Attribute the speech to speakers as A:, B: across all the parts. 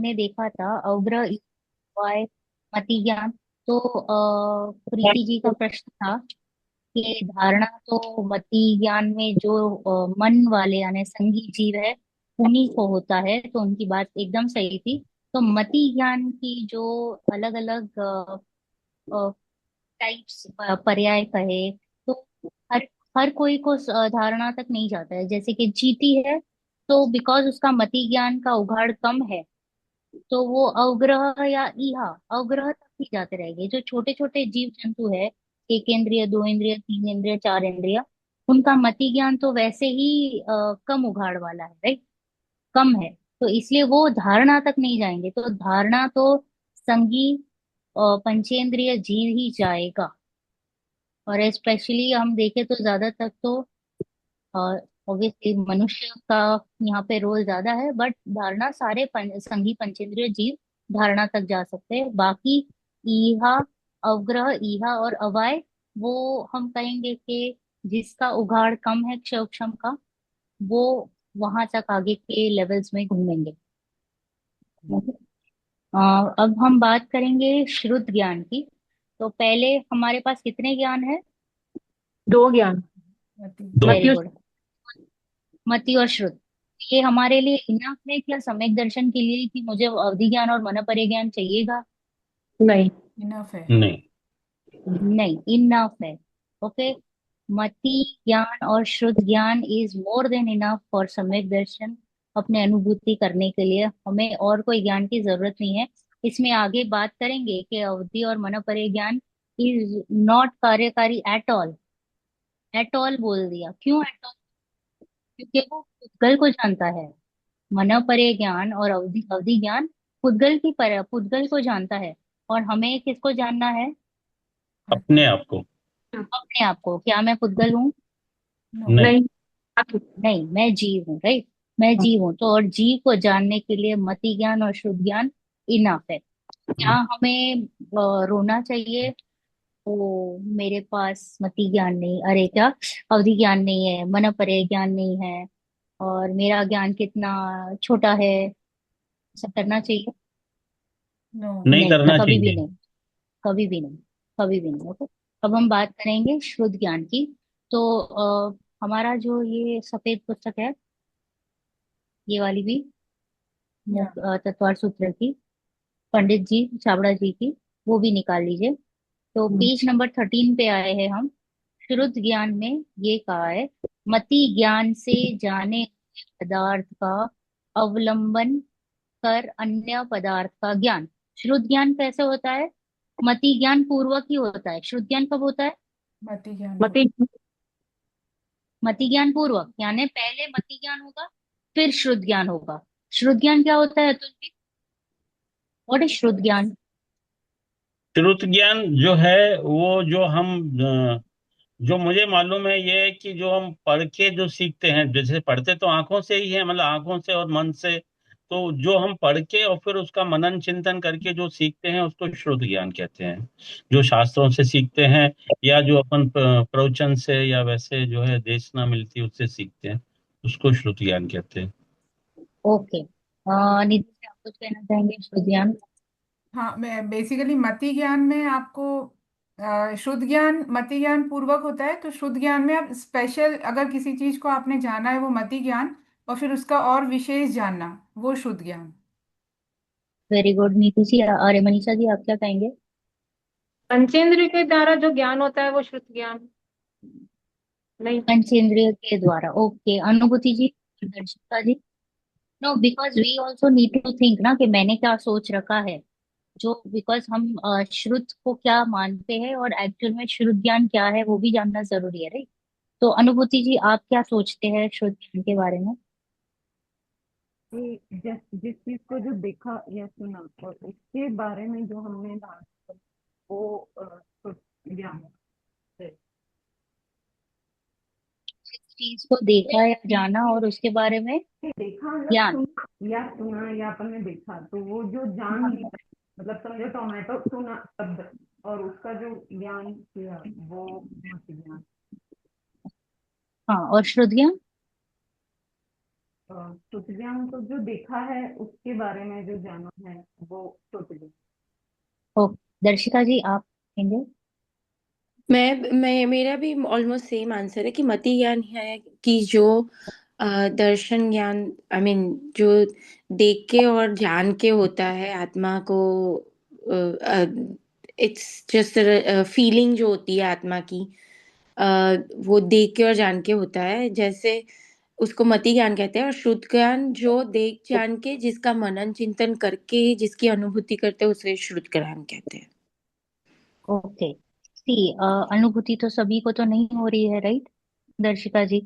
A: हमने देखा था अवग्रह वाय मति ज्ञान। तो प्रीति जी का प्रश्न था कि धारणा तो मति ज्ञान में जो मन वाले यानी संगी जीव है उन्हीं को होता है, तो उनकी बात एकदम सही थी। तो मति ज्ञान की जो अलग अलग टाइप्स पर्याय कहे, तो हर हर कोई को धारणा तक नहीं जाता है। जैसे कि चींटी है, तो बिकॉज उसका मति ज्ञान का उघाड़ कम है, तो वो अवग्रह या इहा अवग्रह तक ही जाते रहेंगे। जो छोटे छोटे जीव जंतु है, एक इंद्रिय, दो इंद्रिय, तीन इंद्रिय, चार इंद्रिय, उनका मति ज्ञान तो वैसे ही कम उघाड़ वाला है, राइट, कम है। तो इसलिए वो धारणा तक नहीं जाएंगे। तो धारणा तो संगी पंचेंद्रिय जीव ही जाएगा। और स्पेशली हम देखें तो ज्यादातर तो ऑब्वियसली मनुष्य का यहाँ पे रोल ज्यादा है, बट धारणा सारे संघी पंचेंद्रिय जीव धारणा तक जा सकते हैं। बाकी ईहा, अवग्रह, ईहा और अवाय, वो हम कहेंगे कि जिसका उघाड़ कम है क्षय का, वो वहां तक आगे के लेवल्स में घूमेंगे। अ, अब हम बात करेंगे श्रुत ज्ञान की। तो पहले हमारे पास कितने ज्ञान है?
B: दो ज्ञान।
C: दो।
A: वेरी
B: मति।
A: गुड। मति और श्रुत, ये हमारे लिए इनफ है क्या सम्यक दर्शन के लिए, कि मुझे अवधि ज्ञान और मनपरे ज्ञान चाहिएगा?
B: नहीं।
C: इनफ है।
D: नहीं।
A: नहीं, इनफ है। ओके, मति ज्ञान और श्रुत ज्ञान is more than enough for सम्यक दर्शन। अपने अनुभूति करने के लिए हमें और कोई ज्ञान की जरूरत नहीं है। इसमें आगे बात करेंगे कि अवधि और मनपरे ज्ञान इज नॉट कार्यकारी एट ऑल। एट ऑल बोल दिया, क्यों एट ऑल? क्योंकि वो पुद्गल को जानता है। मनोपरे ज्ञान और अवधि अवधि ज्ञान पुद्गल को जानता है। और हमें किसको जानना है?
D: अपने आप को।
A: अपने आप को। क्या मैं पुद्गल हूँ?
C: नो।
D: नहीं।
B: नहीं।
A: नहीं, मैं जीव हूँ, राइट। मैं जीव हूँ, तो और जीव को जानने के लिए मति ज्ञान और शुद्ध ज्ञान इनफ है। क्या हमें रोना चाहिए? ओ, मेरे पास मति ज्ञान नहीं, अरे क्या, अवधि ज्ञान नहीं है, मनोपरे ज्ञान नहीं है, और मेरा ज्ञान कितना छोटा है, ऐसा करना चाहिए?
C: नो।
D: नहीं
A: नहीं,
D: करना
A: कभी भी
D: चाहिए।
A: नहीं। कभी भी नहीं। कभी भी नहीं। ओके, अब हम बात करेंगे शुद्ध ज्ञान की। तो हमारा जो ये सफेद पुस्तक है, ये वाली भी,
C: या।
A: तत्वार सूत्र की, पंडित जी छाबड़ा जी की, वो भी निकाल लीजिए। तो पेज नंबर 13 पे आए हैं हम। शुद्ध ज्ञान में ये कहा है, मति ज्ञान से जाने हुए पदार्थ का अवलंबन कर अन्य पदार्थ का ज्ञान। शुद्ध ज्ञान कैसे होता है? मति ज्ञान पूर्वक ही होता है। शुद्ध ज्ञान कब होता है?
C: मति ज्ञान
B: मति।
A: मति ज्ञान पूर्वक, यानी पहले मति ज्ञान होगा, फिर श्रुत ज्ञान होगा। श्रुत ज्ञान क्या होता है अतुल जी? व्हाट इज श्रुत ज्ञान?
D: श्रुत ज्ञान जो है वो जो हम जो मुझे मालूम है ये है कि जो हम पढ़ के जो सीखते हैं, जैसे पढ़ते तो आंखों से ही है, मतलब आंखों से और मन से। तो जो हम पढ़ के और फिर उसका मनन चिंतन करके जो सीखते हैं उसको श्रुत ज्ञान कहते हैं। जो शास्त्रों से सीखते हैं या जो अपन प्रवचन से या वैसे जो है देशना मिलती है उससे सीखते हैं, उसको श्रुत ज्ञान कहते हैं।
A: ओके, निधि जी, आप कुछ कहना चाहेंगे श्रुत ज्ञान?
C: हाँ, मैं बेसिकली मति ज्ञान में आपको शुद्ध ज्ञान मति ज्ञान पूर्वक होता है। तो शुद्ध ज्ञान में आप स्पेशल अगर किसी चीज को आपने जाना है वो मति ज्ञान, और फिर उसका और विशेष जानना वो शुद्ध ज्ञान।
A: वेरी गुड नीति जी। अरे मनीषा जी, आप क्या कहेंगे?
B: पंचेंद्रिय के द्वारा जो ज्ञान होता है वो शुद्ध ज्ञान नहीं।
A: पंचेंद्रिय के द्वारा, okay. Anubhuti ji, Darshika ji? No, because we also need to think ना कि मैंने क्या सोच रखा है। जो बिकॉज हम श्रुत को क्या मानते हैं और एक्चुअल में श्रुत ज्ञान क्या है वो भी जानना जरूरी है, राइट। तो अनुभूति जी, आप क्या सोचते हैं श्रुत ज्ञान के बारे में?
E: कि जिस चीज को जो देखा या सुना और उसके बारे में जो हमने बात, वो तो ज्ञान है।
A: जिस चीज को देखा या जाना और उसके बारे में
E: देखा मतलब
A: ज्ञान।
E: सुना या अपन ने देखा, तो वो जो जान लिया, मतलब समझो टोमेटो सुना शब्द, और उसका जो ज्ञान किया वो मत ज्ञान।
A: हाँ, और श्रुत ज्ञान?
E: श्रुत ज्ञान तो जो देखा है उसके बारे में जो जाना है वो श्रुत ज्ञान।
A: ओ, दर्शिका जी आप कहेंगे।
F: मैं मेरा भी ऑलमोस्ट सेम आंसर है कि मति ज्ञान है कि जो दर्शन ज्ञान आई मीन जो देख के और जान के होता है आत्मा को। इट्स जस्ट फीलिंग जो होती है आत्मा की, वो देख के और जान के होता है, जैसे उसको मति ज्ञान कहते हैं। और शुद्ध ज्ञान जो देख जान के जिसका मनन चिंतन करके जिसकी अनुभूति करते हैं उसे शुद्ध ज्ञान कहते हैं।
A: ओके, सी अनुभूति तो सभी को तो नहीं हो रही है, राइट दर्शिका जी?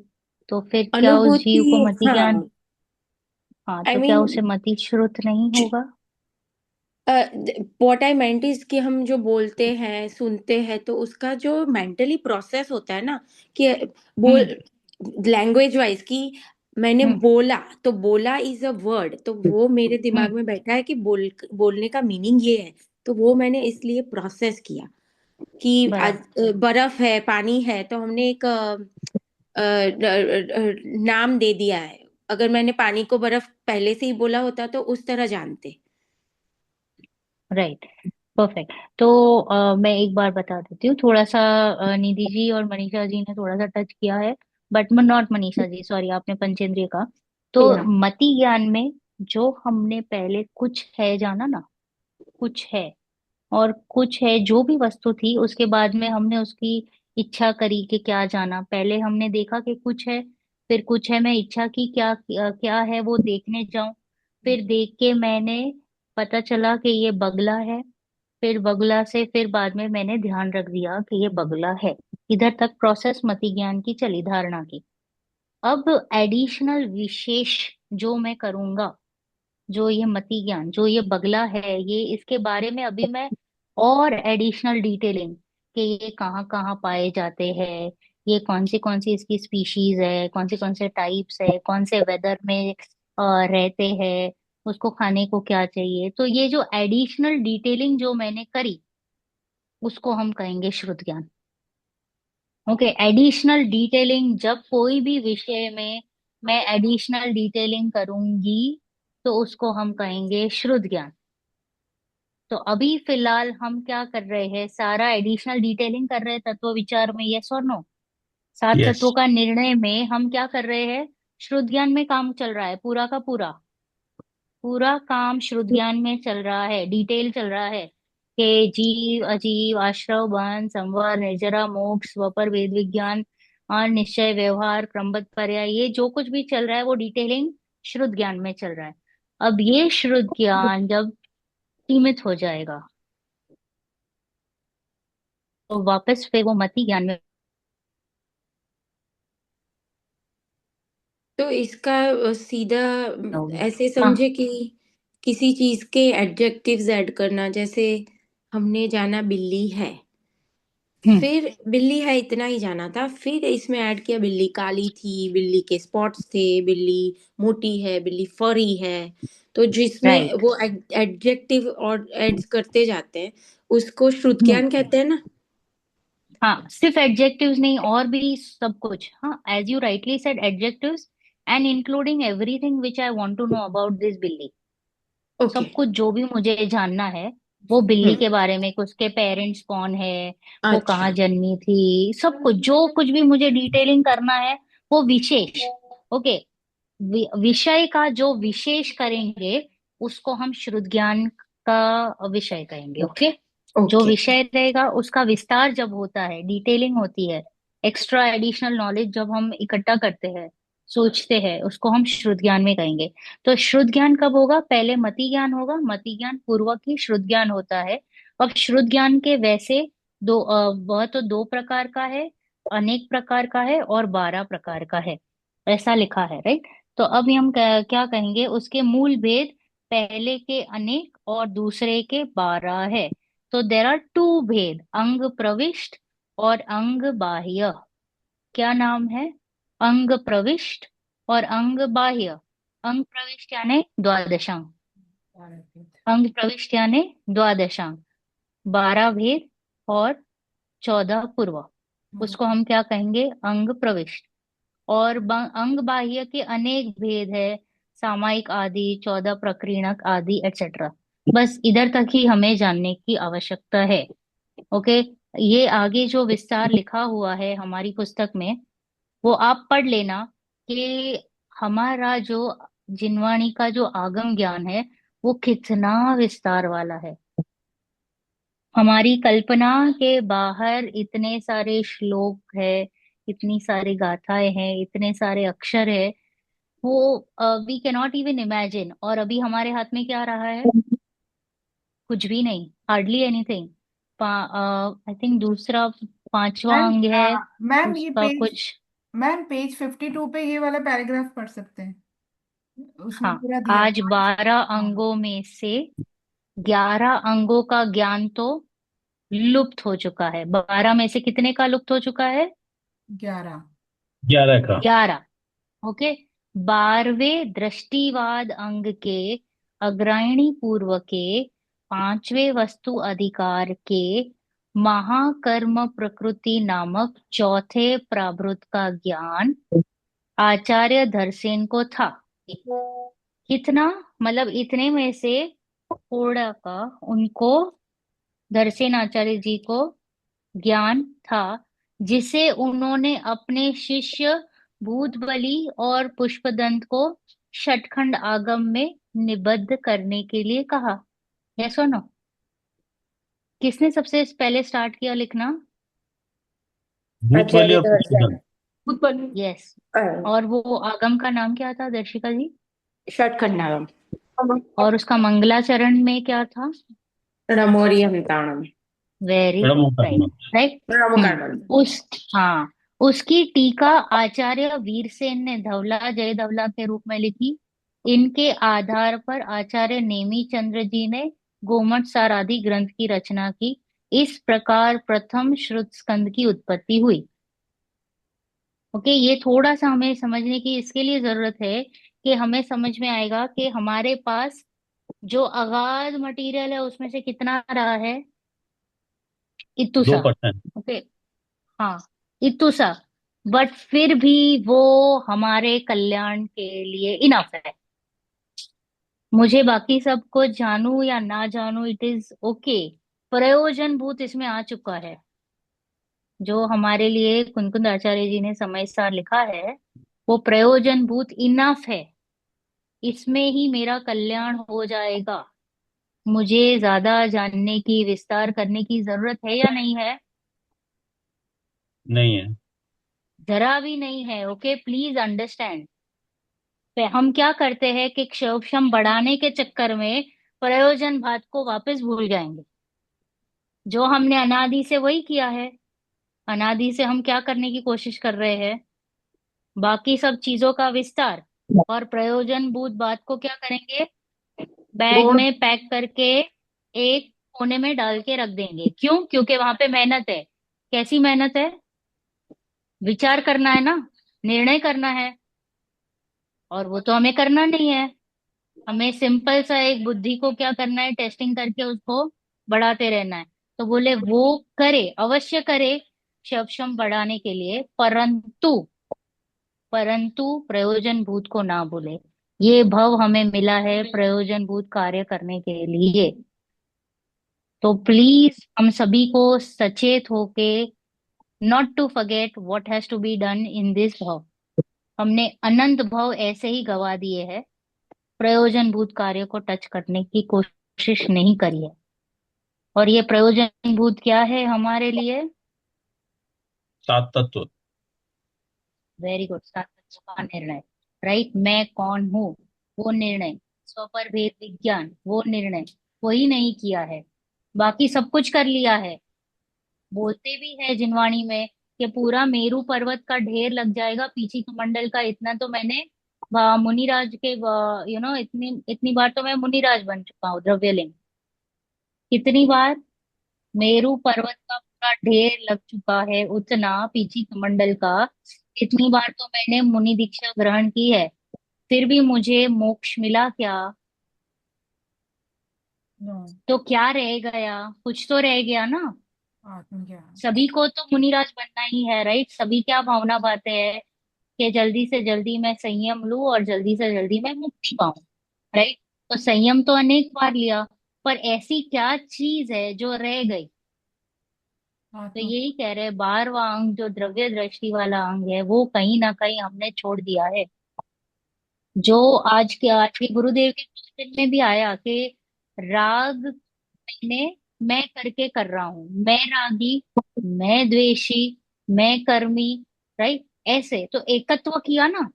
A: तो फिर क्या उस
F: अनुभूति,
A: जीव को मति ज्ञान,
F: हाँ,
A: हाँ,
F: आई
A: तो क्या
F: मीन
A: उसे मति श्रुत नहीं होगा?
F: व्हाट आई मेंट इज कि हम जो बोलते हैं सुनते हैं तो उसका जो मेंटली प्रोसेस होता है ना, कि बोल
A: हम्म।
F: लैंग्वेज वाइज कि मैंने
A: हम्म।
F: बोला, तो बोला इज अ वर्ड, तो वो मेरे
A: हम्म।
F: दिमाग में बैठा है कि बोलने का मीनिंग ये है, तो वो मैंने इसलिए प्रोसेस किया कि आज
A: बराबर।
F: बर्फ है पानी है तो हमने एक नाम दे दिया है। अगर मैंने पानी को बर्फ पहले से ही बोला होता तो उस तरह जानते।
A: Right, perfect. तो मैं एक बार बता देती हूँ थोड़ा सा। निधि जी और मनीषा जी ने थोड़ा सा टच किया है, but not Manisha ji, sorry, आपने पंचेंद्रिय का। तो
F: या
A: मति ज्ञान में जो हमने पहले कुछ है जाना ना, कुछ है, और कुछ है जो भी वस्तु थी, उसके बाद में हमने उसकी इच्छा करी कि क्या जाना। पहले हमने देखा कि कुछ है, फिर कुछ है, मैं इच्छा की क्या क्या क्या है वो देखने जाऊं। फिर देख के मैंने पता चला कि ये बगला है। फिर बगुला से फिर बाद में मैंने ध्यान रख दिया कि ये बगुला है। इधर तक प्रोसेस मति ज्ञान की चली, धारणा की। अब एडिशनल विशेष जो मैं करूंगा, जो ये मति ज्ञान, जो ये बगला है, ये इसके बारे में अभी मैं और एडिशनल डिटेलिंग कि ये कहाँ कहाँ पाए जाते हैं, ये कौन सी इसकी स्पीशीज है, कौन से टाइप्स है, कौन से वेदर में रहते हैं, उसको खाने को क्या चाहिए, तो ये जो एडिशनल डिटेलिंग जो मैंने करी, उसको हम कहेंगे श्रुत ज्ञान। ओके, एडिशनल डिटेलिंग, जब कोई भी विषय में मैं एडिशनल डिटेलिंग करूंगी तो उसको हम कहेंगे श्रुत ज्ञान। तो अभी फिलहाल हम क्या कर रहे हैं, सारा एडिशनल डिटेलिंग कर रहे हैं तत्व विचार में, यस और नो? सात
D: यस।
A: तत्वों का निर्णय में हम क्या कर रहे हैं, श्रुत ज्ञान में काम चल रहा है, पूरा का पूरा पूरा काम श्रुत ज्ञान में चल रहा है, डिटेल चल रहा है कि जीव अजीव आश्रव बंध संवर निर्जरा मोक्ष स्वपर वेद विज्ञान और निश्चय व्यवहार क्रमबद्ध पर्याय, ये जो कुछ भी चल रहा है वो डिटेलिंग श्रुत ज्ञान में चल रहा है। अब ये श्रुत ज्ञान जब सीमित हो जाएगा तो वापस फिर वो मति ज्ञान में
F: तो इसका सीधा
A: होगी।
F: ऐसे
A: हाँ।
F: समझे कि किसी चीज के एडजेक्टिव्स ऐड करना, जैसे हमने जाना बिल्ली है,
A: हम्म।
F: फिर बिल्ली है इतना ही जाना था, फिर इसमें ऐड किया बिल्ली काली थी, बिल्ली के स्पॉट्स थे, बिल्ली मोटी है, बिल्ली फरी है, तो जिसमें
A: राइट।
F: वो एडजेक्टिव और एड्स करते जाते हैं उसको श्रुत
A: हम्म।
F: ज्ञान कहते हैं ना।
A: हाँ, सिर्फ एडजेक्टिव्स नहीं, और भी सब कुछ, हाँ, as you rightly said, adjectives and including everything which I want to know about this बिल्ली।
F: ओके।
A: सब कुछ जो भी मुझे जानना है वो बिल्ली
F: हम्म।
A: के बारे में, कि उसके पेरेंट्स कौन है, वो कहाँ
F: अच्छा।
A: जन्मी थी, सब कुछ जो कुछ भी मुझे डिटेलिंग करना है, वो विशेष। ओके, विषय का जो विशेष करेंगे उसको हम श्रुत ज्ञान का विषय कहेंगे। ओके, जो
F: ओके।
A: विषय रहेगा उसका विस्तार जब होता है, डिटेलिंग होती है, एक्स्ट्रा एडिशनल नॉलेज जब हम इकट्ठा करते हैं, सोचते हैं, उसको हम श्रुत ज्ञान में कहेंगे। तो श्रुत ज्ञान कब होगा, पहले मति ज्ञान होगा, मति ज्ञान पूर्वक ही श्रुत ज्ञान होता है। अब श्रुत ज्ञान के वैसे दो वह तो दो प्रकार का है, अनेक प्रकार का है और 12 प्रकार का है, ऐसा लिखा है, राइट? तो अब हम क्या कहेंगे, उसके मूल भेद, पहले के अनेक और दूसरे के 12 है। तो देर आर टू भेद, अंग प्रविष्ट और अंग बाह्य। क्या नाम है? अंग प्रविष्ट और अंग बाह्य। अंग प्रविष्ट यानी द्वादशांग, अंग प्रविष्ट यानी द्वादशांग, 12 भेद और 14 पूर्व, उसको हम क्या कहेंगे, अंग प्रविष्ट। और अंग बाह्य के अनेक भेद है, सामायिक आदि, 14 प्रकीर्णक आदि एटसेट्रा। बस इधर तक ही हमें जानने की आवश्यकता है। ओके, ये आगे जो विस्तार लिखा हुआ है हमारी पुस्तक में, वो आप पढ़ लेना कि हमारा जो जिनवाणी का जो आगम ज्ञान है वो कितना विस्तार वाला है। हमारी कल्पना के बाहर इतने सारे श्लोक है, इतनी सारी गाथाएं हैं, इतने सारे अक्षर है, वो we can not even imagine. और अभी हमारे हाथ में क्या रहा है? कुछ भी नहीं, हार्डली एनीथिंग। आई थिंक दूसरा पांचवा
C: मैम
A: अंग है
C: मैम ये
A: उसका
C: पेज
A: कुछ।
C: मैम पेज 52 पे ये वाला पैराग्राफ पढ़ सकते हैं, उसमें
A: हाँ,
C: पूरा दिया है।
A: आज 12
C: हाँ,
A: अंगों में से 11 अंगों का ज्ञान तो लुप्त हो चुका है। 12 में से कितने का लुप्त हो चुका है?
C: 11।
D: 11 का।
A: 11। ओके, 12वें दृष्टिवाद अंग के अग्रायणी पूर्व के 5वें वस्तु अधिकार के महाकर्म प्रकृति नामक चौथे प्राभृत का ज्ञान आचार्य धरसेन को था। कितना? मतलब इतने में से थोड़ा का उनको, धरसेन आचार्य जी को ज्ञान था, जिसे उन्होंने अपने शिष्य भूतबली और पुष्पदंत को शतखंड आगम में निबद्ध करने के लिए कहा। यस सुनो, किसने सबसे पहले स्टार्ट किया लिखना?
D: भूत वाली
F: आचार्य
D: और
F: दर्शन।
D: पुष्पदंत।
B: उत्पन्न।
A: यस। और वो आगम का नाम क्या था दर्शिका जी?
F: षट्खंडागम।
A: और उसका मंगलाचरण में क्या था?
F: रमोरियम ताणम।
A: Very good, right.
D: ब्रह्मकर्म।
A: राइट।
F: रमकर्मण।
A: उस, हाँ, उसकी टीका आचार्य वीरसेन ने धवला जय धवला के रूप में लिखी। इनके आधार पर आचार्य नेमी चंद्र जी ने गोमट सार आदि ग्रंथ की रचना की। इस प्रकार प्रथम श्रुत स्कंद की उत्पत्ति हुई। ओके, ये थोड़ा सा हमें समझने की इसके लिए जरूरत है कि हमें समझ में आएगा कि हमारे पास जो अगाध मटेरियल है उसमें से कितना रहा है?
D: दो
A: इतुसा।
D: परसेंट
A: ओके, हाँ, इतुसा। बट फिर भी वो हमारे कल्याण के लिए इनफ है। मुझे बाकी सब कुछ जानू या ना जानू, इट इज ओके। प्रयोजन भूत इसमें आ चुका है। जो हमारे लिए कुंकुंद आचार्य जी ने समय सार लिखा है वो प्रयोजन भूत इनफ है। इसमें ही मेरा कल्याण हो जाएगा। मुझे ज्यादा जानने की, विस्तार करने की जरूरत है या नहीं है?
D: नहीं है।
A: जरा भी नहीं है। Okay, please understand. हम क्या करते हैं कि क्षोभशम बढ़ाने के चक्कर में प्रयोजन भात को वापस भूल जाएंगे। जो हमने अनादि से वही किया है। अनादि से हम क्या करने की कोशिश कर रहे हैं? बाकी सब चीजों का विस्तार। और प्रयोजन भूत बात को क्या करेंगे? बैग
B: गौण।
A: में पैक करके एक कोने में डाल के रख देंगे। क्यों? क्योंकि वहां पे मेहनत है। कैसी मेहनत है? विचार करना है ना, निर्णय करना है। और वो तो हमें करना नहीं है। हमें सिंपल सा एक बुद्धि को क्या करना है? टेस्टिंग करके उसको बढ़ाते रहना है। तो बोले वो करे, अवश्य करे सक्षम बढ़ाने के लिए, परंतु परंतु प्रयोजन भूत को ना भूले। ये भव हमें मिला है प्रयोजन भूत कार्य करने के लिए। तो प्लीज हम सभी को सचेत होके, not to forget what has to be done in this भव। हमने अनंत भव ऐसे ही गवा दिए हैं, प्रयोजन भूत कार्य को टच करने की कोशिश नहीं करी है। और ये प्रयोजन भूत क्या है हमारे लिए?
D: सात तत्व।
A: वेरी गुड, सातत्य का निर्णय। राइट, मैं कौन हूँ वो निर्णय, स्वपर भेद विज्ञान वो निर्णय, वही नहीं किया है। बाकी सब कुछ कर लिया है। बोलते भी है जिनवाणी में कि पूरा मेरू पर्वत का ढेर लग जाएगा पीछी कमंडल का। इतना तो मैंने मुनिराज के, इतनी इतनी बार तो मैं मुनिराज बन चुका हूँ, द्रव्यलिंग। कितनी बार? मेरू पर्वत का पूरा ढेर लग चुका है उतना पीछी कमंडल का। इतनी बार तो मैंने मुनि दीक्षा ग्रहण की है। फिर भी मुझे मोक्ष मिला क्या?
C: नो,
A: तो क्या रह गया? कुछ तो रह गया ना।
C: आत्मज्ञान।
A: सभी को तो मुनिराज बनना ही है, राइट? सभी क्या भावना बातें हैं? कि जल्दी से जल्दी मैं संयम लूं और जल्दी से जल्दी मैं मुक्ति पाऊं, राइट। तो संयम तो अनेक बार लिया, पर ऐसी क्या चीज है जो रह गई?
C: हाँ
A: तो
C: तो
A: यही कह रहे हैं, 12वां अंग जो द्रव्य दृष्टि वाला अंग है वो कहीं ना कहीं हमने छोड़ दिया है। जो आज के गुरुदेव के क्वेश्चन में भी आया कि राग मैंने, मैं करके कर रहा हूं, मैं रागी, मैं द्वेषी, मैं कर्मी, राइट। ऐसे तो एकत्व किया ना,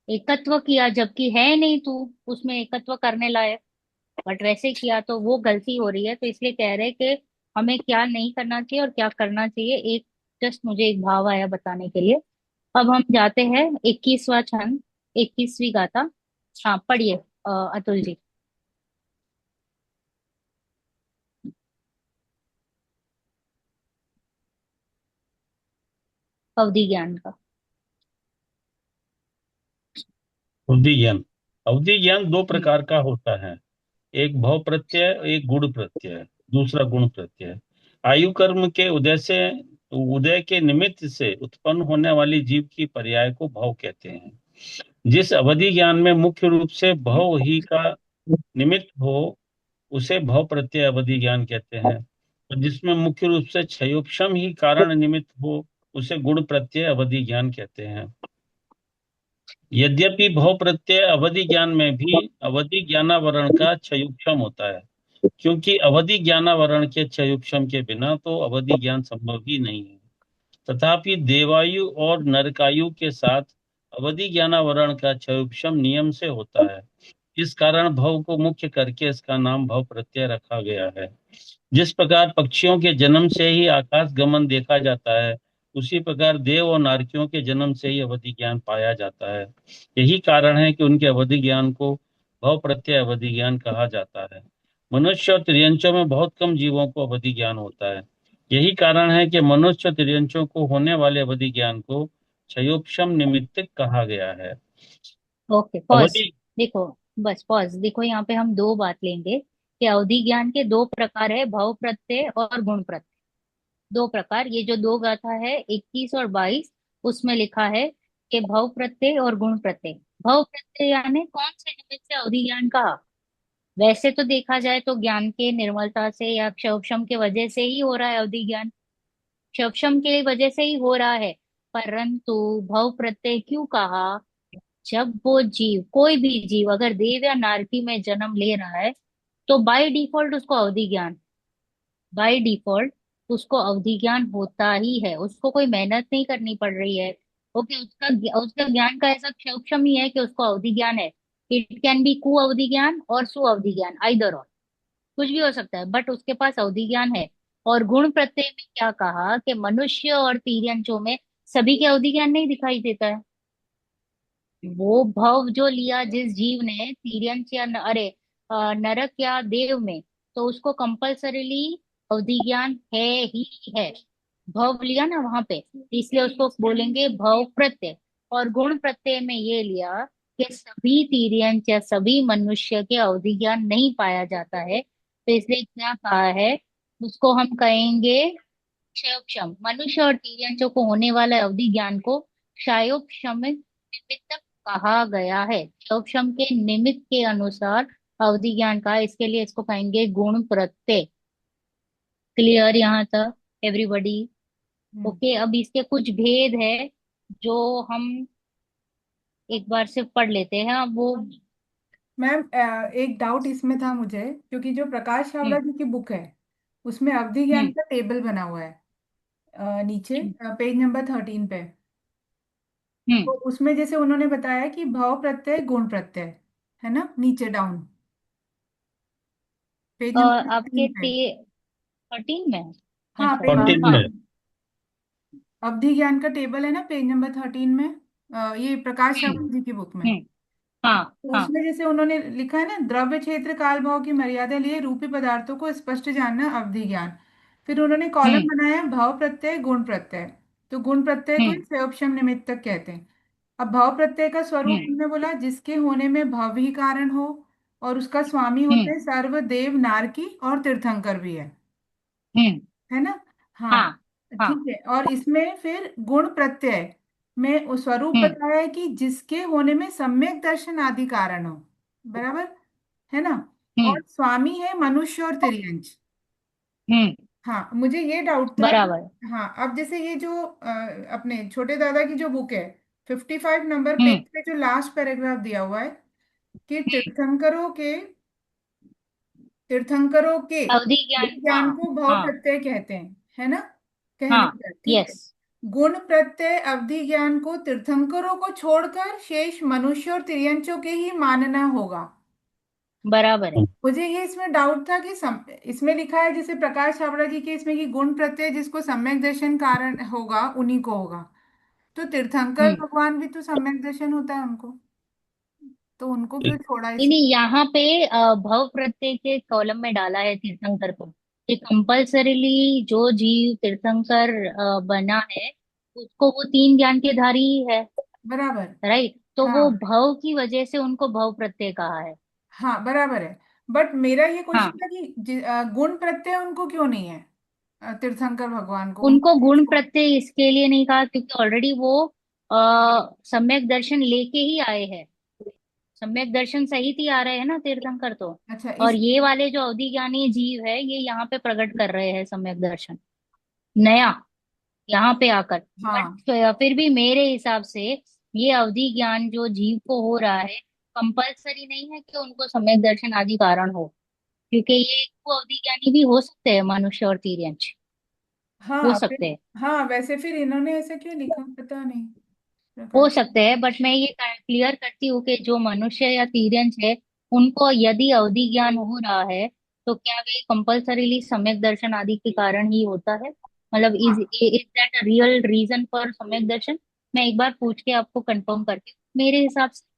A: एकत्व किया, जबकि है नहीं तू उसमें एकत्व करने लायक, बट वैसे किया, तो वो गलती हो रही है। तो इसलिए कह रहे हैं कि हमें क्या नहीं करना चाहिए और क्या करना चाहिए। एक जस्ट मुझे एक भाव आया बताने के लिए। अब हम जाते हैं 21वां छंद, 21वीं गाथा। हाँ पढ़िए अतुल जी। अवधि ज्ञान का।
D: अवधि ज्ञान। अवधि ज्ञान दो प्रकार का होता है। एक भव प्रत्यय, एक गुण प्रत्यय, दूसरा गुण प्रत्यय। आयु कर्म के उदय के निमित्त से उत्पन्न होने वाली जीव की पर्याय को भव कहते हैं। जिस अवधि ज्ञान में मुख्य रूप से भव ही का निमित्त हो उसे भव प्रत्यय अवधि ज्ञान कहते हैं, और जिसमें मुख्य रूप से क्षयोपशम ही कारण निमित्त हो उसे गुण प्रत्यय अवधि ज्ञान कहते हैं। यद्यपि भव प्रत्यय अवधि ज्ञान में भी अवधि ज्ञानावरण का क्षयोपशम होता है, क्योंकि अवधि ज्ञानावरण के क्षयोपशम के बिना तो अवधि ज्ञान संभव ही नहीं है। तथापि देवायु और नरकायु के साथ अवधि ज्ञानावरण का क्षयोपशम नियम से होता है। इस कारण भव को मुख्य करके इसका नाम भव प्रत्यय रखा गया है। जिस प्रकार पक्षियों के जन्म से ही आकाश गमन देखा जाता है, उसी प्रकार देव और नारकियों के जन्म से ही अवधि ज्ञान पाया जाता है। यही कारण है कि उनके अवधि ज्ञान को भव प्रत्यय अवधि ज्ञान कहा जाता है। मनुष्य और त्रियंचों में बहुत कम जीवों को अवधि ज्ञान होता है। यही कारण है कि मनुष्य और त्रियंचों को होने वाले अवधि ज्ञान को क्षयोपशम निमित्त कहा गया है।
A: Okay pause.
D: अवधि।
A: देखो, बस पॉज। देखो यहाँ पे हम दो बात लेंगे कि अवधि ज्ञान के दो प्रकार है, भव प्रत्यय और गुण प्रत्यय। दो प्रकार, ये जो दो गाथा है 21 और 22, उसमें लिखा है कि भव प्रत्यय और गुण प्रत्यय। भव प्रत्यय यानी कौन से निमित्त से अवधि ज्ञान कहा? वैसे तो देखा जाए तो ज्ञान के निर्मलता से या क्षोभशम के वजह से ही हो रहा है अवधि ज्ञान, क्षोभशम के वजह से ही हो रहा है। परंतु भव प्रत्यय क्यों कहा? जब वो जीव, कोई भी जीव अगर देव या नारकी में जन्म ले रहा है, तो बाय डिफॉल्ट उसको अवधि ज्ञान, बाय डिफॉल्ट उसको अवधि ज्ञान होता ही है। उसको कोई मेहनत नहीं करनी पड़ रही है। ओके, उसका उसका ज्ञान का ऐसा सूक्ष्म ही है कि उसको अवधि ज्ञान है। इट कैन बी कु अवधि ज्ञान और सु अवधि ज्ञान, आइदर और, कुछ भी हो सकता है, बट उसके पास अवधि ज्ञान है। और गुण प्रत्यय में क्या कहा कि मनुष्य और तिर्यंचों में सभी के अवधि ज्ञान नहीं दिखाई देता है। वो भव जो लिया जिस जीव ने, तिर्यंच या नरक या देव में, तो उसको कंपल्सरीली अवधि ज्ञान है ही है। भव लिया ना वहां पे, इसलिए उसको बोलेंगे भव प्रत्यय। और गुण प्रत्यय में ये लिया कि सभी तिर्यंच या सभी मनुष्य के अवधि ज्ञान नहीं पाया जाता है, तो इसलिए क्या कहा है, उसको हम कहेंगे क्षयोक्षम। मनुष्य और तिर्यंचों को होने वाले अवधि ज्ञान को क्षयोक्षम निमित्त कहा गया है। क्षयोक्षम के निमित्त के अनुसार अवधि ज्ञान का, इसके लिए इसको कहेंगे गुण प्रत्यय। क्लियर यहाँ तक एवरीबॉडी?
C: हम्म।
A: ओके, अब इसके कुछ भेद है जो हम एक बार से पढ़ लेते हैं। अब वो
C: मैम एक डाउट इसमें था मुझे, क्योंकि जो प्रकाश
A: हम्म
C: चावला जी की बुक है उसमें अवधि ज्ञान
A: हम्म
C: का टेबल बना हुआ है, नीचे
A: हम्म
C: पेज नंबर 13 पे।
A: हम्म।
C: तो उसमें जैसे उन्होंने बताया कि भाव प्रत्यय गुण प्रत्यय, है ना, नीचे डाउन पेज नंबर
A: आपके
C: 13 पे।
A: 13 में है?
C: हाँ
A: अच्छा
C: पेज
A: हाँ
D: 14
C: नंबर,
A: हाँ।
D: में।
C: अवधि ज्ञान का टेबल है ना पेज नंबर 13 में, ये प्रकाश
A: हम्म
C: चावला जी की बुक में।
A: हम्म। हाँ
C: तो
A: हाँ।
C: उसमें जैसे उन्होंने लिखा है ना, द्रव्य क्षेत्र काल भाव की मर्यादा लिए रूपी पदार्थों को स्पष्ट जानना अवधि ज्ञान। फिर उन्होंने कॉलम
A: हम्म
C: बनाया भाव प्रत्यय गुण प्रत्यय। तो गुण प्रत्यय को ही
A: हम्म
C: क्षयोपशम निमित्तक कहते हैं। अब भाव प्रत्यय का स्वरूप
A: हम्म
C: हमने बोला जिसके होने में भव ही कारण हो, और उसका स्वामी होते
A: हम्म
C: हैं सर्व देव नारकी और तीर्थंकर भी
A: हम्म।
C: है ना। हाँ
A: हाँ हाँ।
C: ठीक है। और इसमें फिर गुण प्रत्यय, में वो स्वरूप
A: हम्म।
C: बताया है कि जिसके होने में सम्यक दर्शन आदि कारण हो। बराबर है ना। और
A: हम्म।
C: स्वामी है मनुष्य और तिर्यंच।
A: हम्म।
C: हाँ, मुझे ये डाउट था कि
A: बराबर।
C: हाँ, अब जैसे ये जो अपने छोटे दादा की जो बुक है, 55 नंबर पेज
A: हम्म।
C: पे जो लास्ट पैराग्राफ दिया हुआ है कि
A: हम्म।
C: तीर्थंकरों के
A: अवधि ज्ञान,
C: ज्ञान
A: हाँ।
C: को भाव
A: हाँ।
C: प्रत्यय कहते हैं, है ना। कहने
A: हाँ।
C: का ठीक है।
A: यस।
C: गुण प्रत्यय अवधि ज्ञान को तीर्थंकरों को छोड़कर शेष मनुष्य और तिर्यंचों के ही मानना होगा।
A: बराबर है।
C: मुझे ये इसमें डाउट था कि इसमें लिखा है जैसे प्रकाश छाबड़ा जी के इसमें कि गुण प्रत्यय जिसको सम्यक दर्शन कारण होगा उन्हीं को होगा। तो तीर्थंकर
A: हम्म।
C: भगवान भी तो सम्यक दर्शन होता है उनको, तो उनको क्यों छोड़ा
A: नहीं
C: इस।
A: नहीं, यहाँ पे भव प्रत्यय के कॉलम में डाला है तीर्थंकर को, कि कंपल्सरीली जो जीव तीर्थंकर बना है उसको वो तीन ज्ञान के धारी ही है।
C: बराबर।
A: राइट, तो वो
C: हाँ
A: भव की वजह से उनको भव प्रत्यय कहा है।
C: हाँ बराबर है। बट मेरा ये क्वेश्चन
A: हाँ,
C: था कि गुण प्रत्यय उनको क्यों नहीं है, तीर्थंकर भगवान को
A: उनको
C: उनको
A: गुण
C: छोड़।
A: प्रत्यय इसके लिए नहीं कहा क्योंकि ऑलरेडी वो सम्यक दर्शन लेके ही आए हैं। सम्यक दर्शन सहित ही आ रहे हैं ना तीर्थंकर तो।
C: अच्छा
A: और
C: इस।
A: ये वाले जो अवधि ज्ञानी जीव है ये यहाँ पे प्रकट कर रहे हैं सम्यक दर्शन नया, यहाँ पे आकर। बट
C: हाँ
A: फिर भी मेरे हिसाब से ये अवधि ज्ञान जो जीव को हो रहा है कंपल्सरी नहीं है कि उनको सम्यक दर्शन आदि कारण हो, क्योंकि ये वो अवधि ज्ञानी भी हो सकते हैं, मनुष्य और तिर्यंच हो
C: हाँ फिर।
A: सकते हैं।
C: हाँ वैसे फिर इन्होंने ऐसा क्यों लिखा पता नहीं।
A: हो
C: प्रकाश।
A: सकते हैं, बट मैं ये क्लियर करती हूँ कि जो मनुष्य या तिर्यंच है उनको यदि अवधि ज्ञान हो रहा है तो क्या वे कंपल्सरीली सम्यक दर्शन आदि के कारण ही होता है, मतलब इज
C: हाँ
A: is that a real reason for सम्यक दर्शन। मैं एक बार पूछ के आपको कंफर्म करती हूँ, मेरे हिसाब से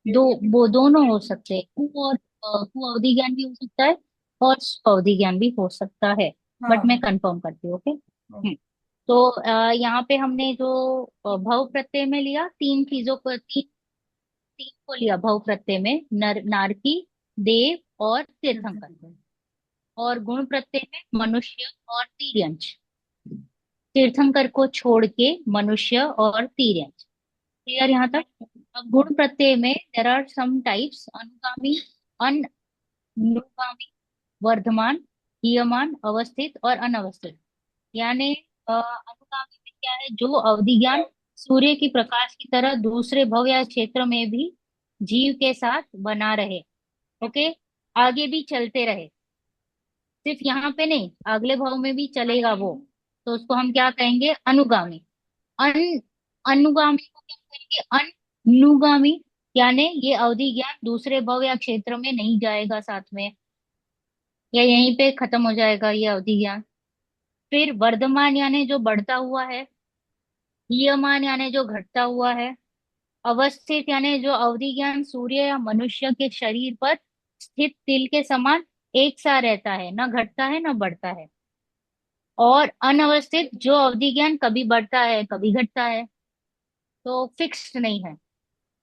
A: दो, वो दोनों हो सकते हैं, कु अवधि ज्ञान भी हो सकता है और स्व अवधि ज्ञान भी हो सकता है। बट मैं
C: हाँ।
A: कंफर्म करती हूँ, ओके। तो यहाँ पे हमने जो भव प्रत्यय में लिया तीन चीजों को, तीन को लिया भव प्रत्यय में, नारकी, देव और तीर्थंकर। और गुण प्रत्यय में मनुष्य और तिर्यंच, तीर्थंकर को छोड़ के मनुष्य और तिर्यंच। क्लियर यहाँ तक। अब गुण प्रत्यय में देर आर सम टाइप्स, अनुगामी, अनुगामी, वर्धमान, हीयमान, अवस्थित और अनवस्थित। यानी अनुगामी में क्या है, जो अवधि ज्ञान सूर्य की प्रकाश की तरह दूसरे भव या क्षेत्र में भी जीव के साथ बना रहे, ओके, आगे भी चलते रहे, सिर्फ यहाँ पे नहीं अगले भव में भी चलेगा वो, तो उसको हम क्या कहेंगे, अनुगामी। अन अनुगामी को क्या कहेंगे, अनुगामी, यानी ये अवधि ज्ञान दूसरे भव या क्षेत्र में नहीं जाएगा साथ में, या यहीं पे खत्म हो जाएगा ये अवधि ज्ञान। फिर वर्धमान यानी जो बढ़ता हुआ है, हीयमान यानी जो घटता हुआ है, अवस्थित यानी जो अवधि ज्ञान सूर्य या मनुष्य के शरीर पर स्थित तिल के समान एक सा रहता है, न घटता है न बढ़ता है। और अनवस्थित जो अवधि ज्ञान कभी बढ़ता है कभी घटता है, तो फिक्स्ड नहीं है।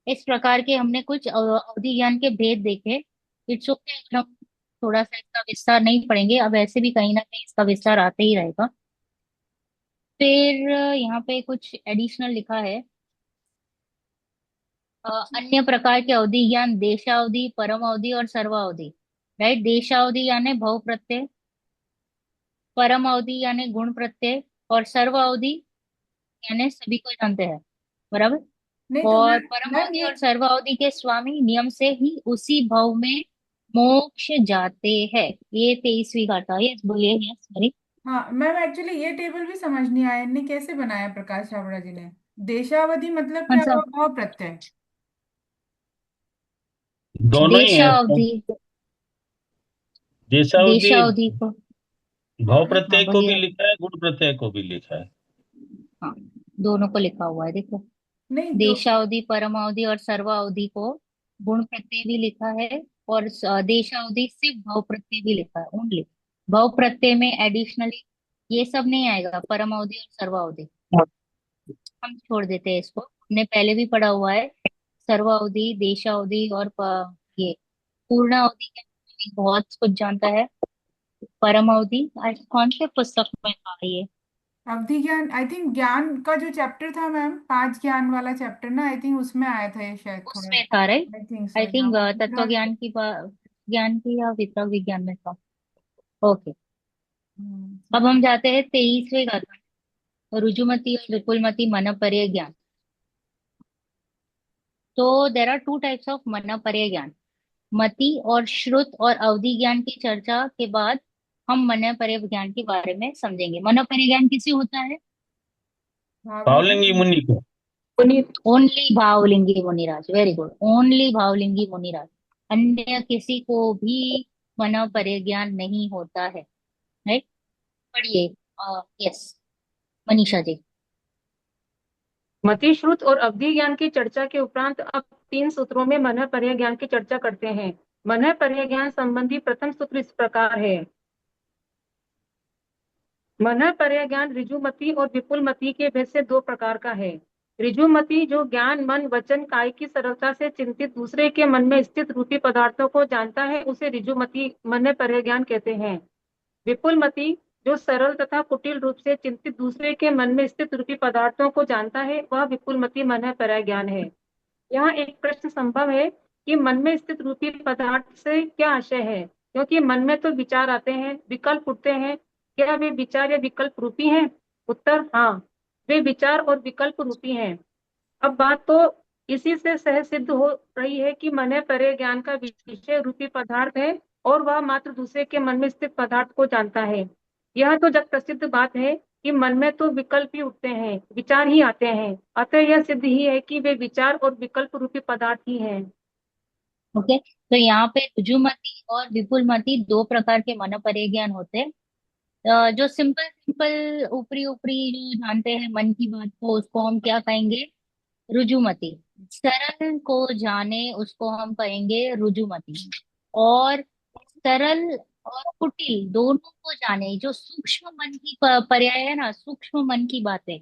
A: इस प्रकार के हमने कुछ अवधि ज्ञान के भेद देखे। इट्स ओके अगर हम थोड़ा सा इसका विस्तार नहीं पढ़ेंगे, अब ऐसे भी कहीं ना कहीं इसका विस्तार आते ही रहेगा। फिर यहाँ पे कुछ एडिशनल लिखा है, अन्य प्रकार के अवधि ज्ञान देशावधि, परम अवधि और सर्वावधि। राइट, देशावधि यानी भव प्रत्यय, परम अवधि यानी गुण प्रत्यय, और सर्वावधि यानी सभी को जानते हैं। बराबर।
C: नहीं तो
A: और
C: मैम,
A: परम
C: मैम
A: अवधि
C: ये।
A: और सर्वावधि के स्वामी नियम से ही उसी भव में मोक्ष जाते हैं। ये 23वीं गाथा, यस बोलिए, यस सॉरी।
C: हाँ मैम, एक्चुअली ये टेबल भी समझ नहीं आया इनने कैसे बनाया प्रकाश छाबड़ा जी ने। देशावधि मतलब क्या हुआ,
A: मतलब
C: भाव प्रत्यय।
D: दोनों ही है उसका।
A: देशावधि,
D: देशावधि
A: देशावधि को,
D: भाव
A: हाँ
D: प्रत्यय को भी
A: बोलिए।
D: लिखा है, गुण प्रत्यय को भी लिखा है।
A: हाँ, दोनों को लिखा हुआ है देखो।
C: नहीं दो।
A: देशावधि, परमावधि और सर्वावधि को गुण प्रत्यय भी लिखा है, और देशावधि सिर्फ भव प्रत्यय भी लिखा है ओनली। भव प्रत्यय में एडिशनली ये सब नहीं आएगा, परमावधि और सर्वावधि हम छोड़ देते हैं, इसको हमने पहले भी पढ़ा हुआ है। सर्वावधि, देशावधि और ये पूर्ण अवधि के बारे में बहुत कुछ जानता है। परम अवधि आज कौन से पुस्तक में था ये,
C: अवधि ज्ञान, आई थिंक ज्ञान का जो चैप्टर था मैम, 5 ज्ञान वाला चैप्टर ना, आई थिंक उसमें आया था ये शायद थोड़ा।
A: उसमें था, राइट?
C: आई थिंक सो
A: आई
C: या
A: थिंक
C: वो
A: तत्व
C: वितरक।
A: ज्ञान की ज्ञान की या वितरक विज्ञान में था। ओके। अब हम जाते हैं 23वें गाथा, रुजुमति और विपुलमति मनपर्य ज्ञान। तो there are two types of मनपर्य ज्ञान, मति और श्रुत और अवधि ज्ञान की चर्चा के बाद हम मनपर्य ज्ञान के बारे में समझेंगे। मनपर्य ज्ञान किसे होता है?
D: भावलिंगी
C: भावलिंग।
D: मुनि को।
B: पुनीत।
A: ओनली भावलिंगी मुनिराज, वेरी गुड, ओनली भावलिंगी मुनिराज। अन्य किसी को भी मनपर्य ज्ञान नहीं होता है, राइट? पढ़िए। यस, मनीषा जी।
B: मति, श्रुत और अवधि ज्ञान की चर्चा के उपरांत अब 3 सूत्रों में मनःपर्य ज्ञान की चर्चा करते हैं। मनःपर्य ज्ञान संबंधी प्रथम सूत्र इस प्रकार है। मनःपर्य ज्ञान ऋजुमति और विपुलमति के भेद से 2 प्रकार का है। ऋजुमति जो ज्ञान मन वचन काय की सरलता से चिंतित दूसरे के मन में स्थित रूपी पदार्थों को जानता है, उसे ऋजुमति मनःपर्य ज्ञान कहते हैं। विपुलमति जो सरल तथा कुटिल रूप से चिंतित दूसरे के मन में स्थित रूपी पदार्थों को जानता है, वह विपुलमति मनःपर्य ज्ञान है। यहाँ एक प्रश्न संभव है कि मन में स्थित रूपी पदार्थ से क्या आशय है, क्योंकि मन में तो विचार आते हैं, विकल्प उठते हैं। क्या वे विचार या विकल्प रूपी हैं? उत्तर हाँ, वे विचार और विकल्प रूपी हैं। अब बात तो इसी से सहज सिद्ध हो रही है कि मन परे ज्ञान का विषय रूपी पदार्थ है और वह मात्र दूसरे के मन में स्थित पदार्थ को जानता है। यह तो जग प्रसिद्ध बात है कि मन में तो विकल्प ही उठते हैं, विचार ही आते हैं, अतः यह सिद्ध ही है कि वे विचार और विकल्प रूपी पदार्थ ही हैं।
A: ओके, तो यहाँ पे रुजुमति और विपुलमति दो प्रकार के मनपर्य ज्ञान होते हैं। जो सिंपल सिंपल ऊपरी ऊपरी जो जानते हैं मन की बात को, उसको हम क्या कहेंगे? रुजुमति। सरल को जाने उसको हम कहेंगे रुजुमति। और सरल और कुटिल दोनों को जाने, जो सूक्ष्म मन की पर्याय है ना, सूक्ष्म मन की बातें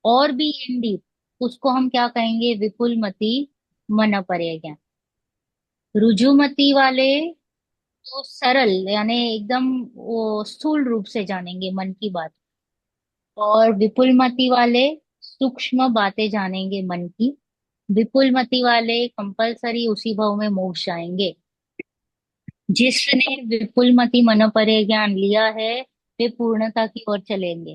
A: और भी इन डीप, उसको हम क्या कहेंगे? विपुलमति मनपर्य ज्ञान। रुजुमति वाले तो सरल यानी एकदम वो स्थूल रूप से जानेंगे मन की बात, और विपुलमति वाले सूक्ष्म बातें जानेंगे मन की। विपुलमति वाले कंपलसरी उसी भाव में मोक्ष जाएंगे। जिसने विपुलमति मनोपर्य ज्ञान लिया है, वे पूर्णता की ओर चलेंगे,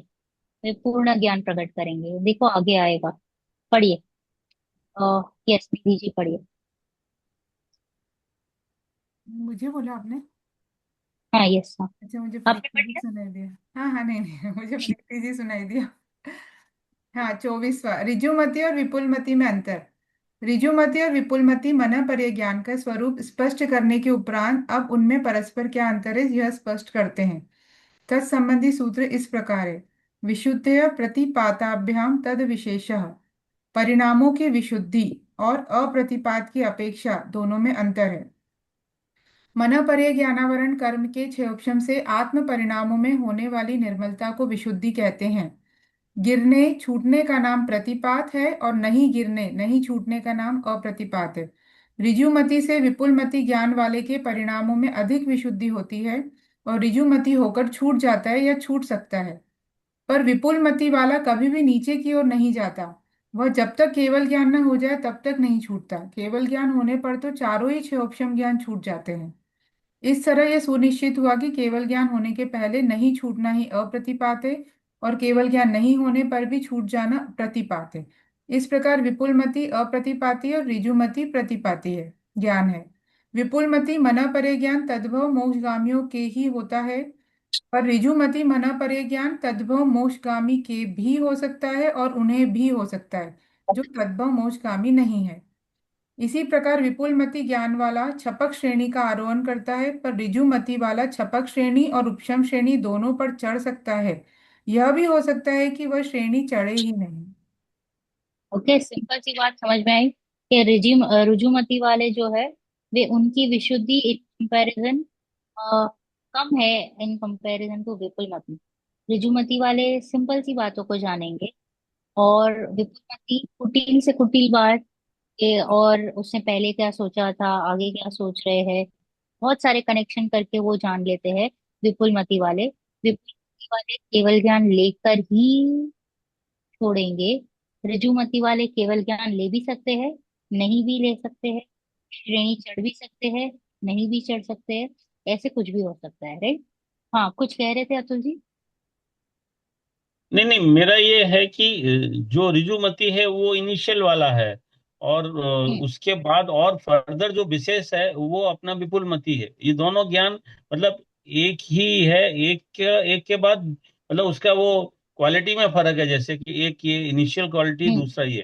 A: वे पूर्ण ज्ञान प्रकट करेंगे। देखो आगे आएगा, पढ़िए। यस निधि जी, पढ़िए।
C: मुझे बोला आपने?
A: हाँ, यस, हाँ।
C: अच्छा, मुझे
A: आपने
C: प्रीति जी
A: पढ़िया।
C: सुनाई दिया। हाँ हाँ, नहीं नहीं, मुझे प्रीति जी सुनाई दिया। हाँ, 24वां, ऋजुमति और विपुलमति में अंतर। ऋजुमति और विपुलमति मनःपर्य ज्ञान का स्वरूप स्पष्ट करने के उपरांत अब उनमें परस्पर क्या अंतर है यह स्पष्ट करते हैं। तत्संबंधी सूत्र इस प्रकार है। विशुद्धया प्रतिपाताभ्याम तद विशेषः, परिणामों की विशुद्धि और अप्रतिपात की अपेक्षा दोनों में अंतर है। मनःपर्य ज्ञानावरण कर्म के क्षयोक्षम से आत्म परिणामों में होने वाली निर्मलता को विशुद्धि कहते हैं। गिरने छूटने का नाम प्रतिपात है और नहीं गिरने नहीं छूटने का नाम अप्रतिपात है। ऋजुमति से विपुलमति ज्ञान वाले के परिणामों में अधिक विशुद्धि होती है और ऋजुमति होकर छूट जाता है या छूट सकता है। पर विपुलमति वाला कभी भी नीचे की ओर नहीं जाता। वह जब तक केवल ज्ञान न हो जाए तब तक नहीं छूटता। केवल ज्ञान होने पर तो चारों ही क्षयोक्षम ज्ञान छूट जाते हैं। इस तरह यह सुनिश्चित हुआ कि केवल ज्ञान होने के पहले नहीं छूटना ही अप्रतिपात है और केवल ज्ञान नहीं होने पर भी छूट जाना प्रतिपात है। इस प्रकार विपुलमति अप्रतिपाती और ऋजुमति प्रतिपाती है ज्ञान है। विपुलमति मनःपर्य ज्ञान तद्भव मोक्षगामियों के ही होता है, पर ऋजुमति मनःपर्य ज्ञान तद्भव मोक्षगामी के भी हो सकता है और उन्हें भी हो सकता है जो तद्भव मोक्षगामी नहीं है। इसी प्रकार विपुलमति ज्ञान वाला छपक श्रेणी का आरोहण करता है, पर ऋजुमति वाला छपक श्रेणी और उपशम श्रेणी दोनों पर चढ़ सकता है। यह भी हो सकता है कि वह श्रेणी चढ़े ही नहीं।
A: ओके, सिंपल सी बात समझ में आई कि रुजुमति वाले जो है, वे उनकी विशुद्धि इन कंपैरिजन कम है, इन कंपैरिजन टू विपुलमति। ऋजुमति वाले सिंपल सी बातों को जानेंगे, और विपुलमति कुटिल से कुटिल बात के, और उसने पहले क्या सोचा था, आगे क्या सोच रहे हैं, बहुत सारे कनेक्शन करके वो जान लेते हैं विपुलमति वाले। विपुलमति ऋजुमती वाले केवल ज्ञान लेकर ही छोड़ेंगे। ऋजुमती वाले केवल ज्ञान ले भी सकते हैं, नहीं भी ले सकते हैं, श्रेणी चढ़ भी सकते हैं, नहीं भी चढ़ सकते हैं, ऐसे कुछ भी हो सकता है, राइट। हाँ, कुछ कह रहे थे अतुल जी।
D: नहीं नहीं, मेरा ये है कि जो ऋजुमति है वो इनिशियल वाला है, और
A: हम्म।
D: उसके बाद और फर्दर जो विशेष है वो अपना विपुलमति है। ये दोनों ज्ञान मतलब एक ही है। एक के बाद मतलब उसका वो क्वालिटी में फर्क है, जैसे कि एक ये इनिशियल क्वालिटी,
A: हम्म।
D: दूसरा ये।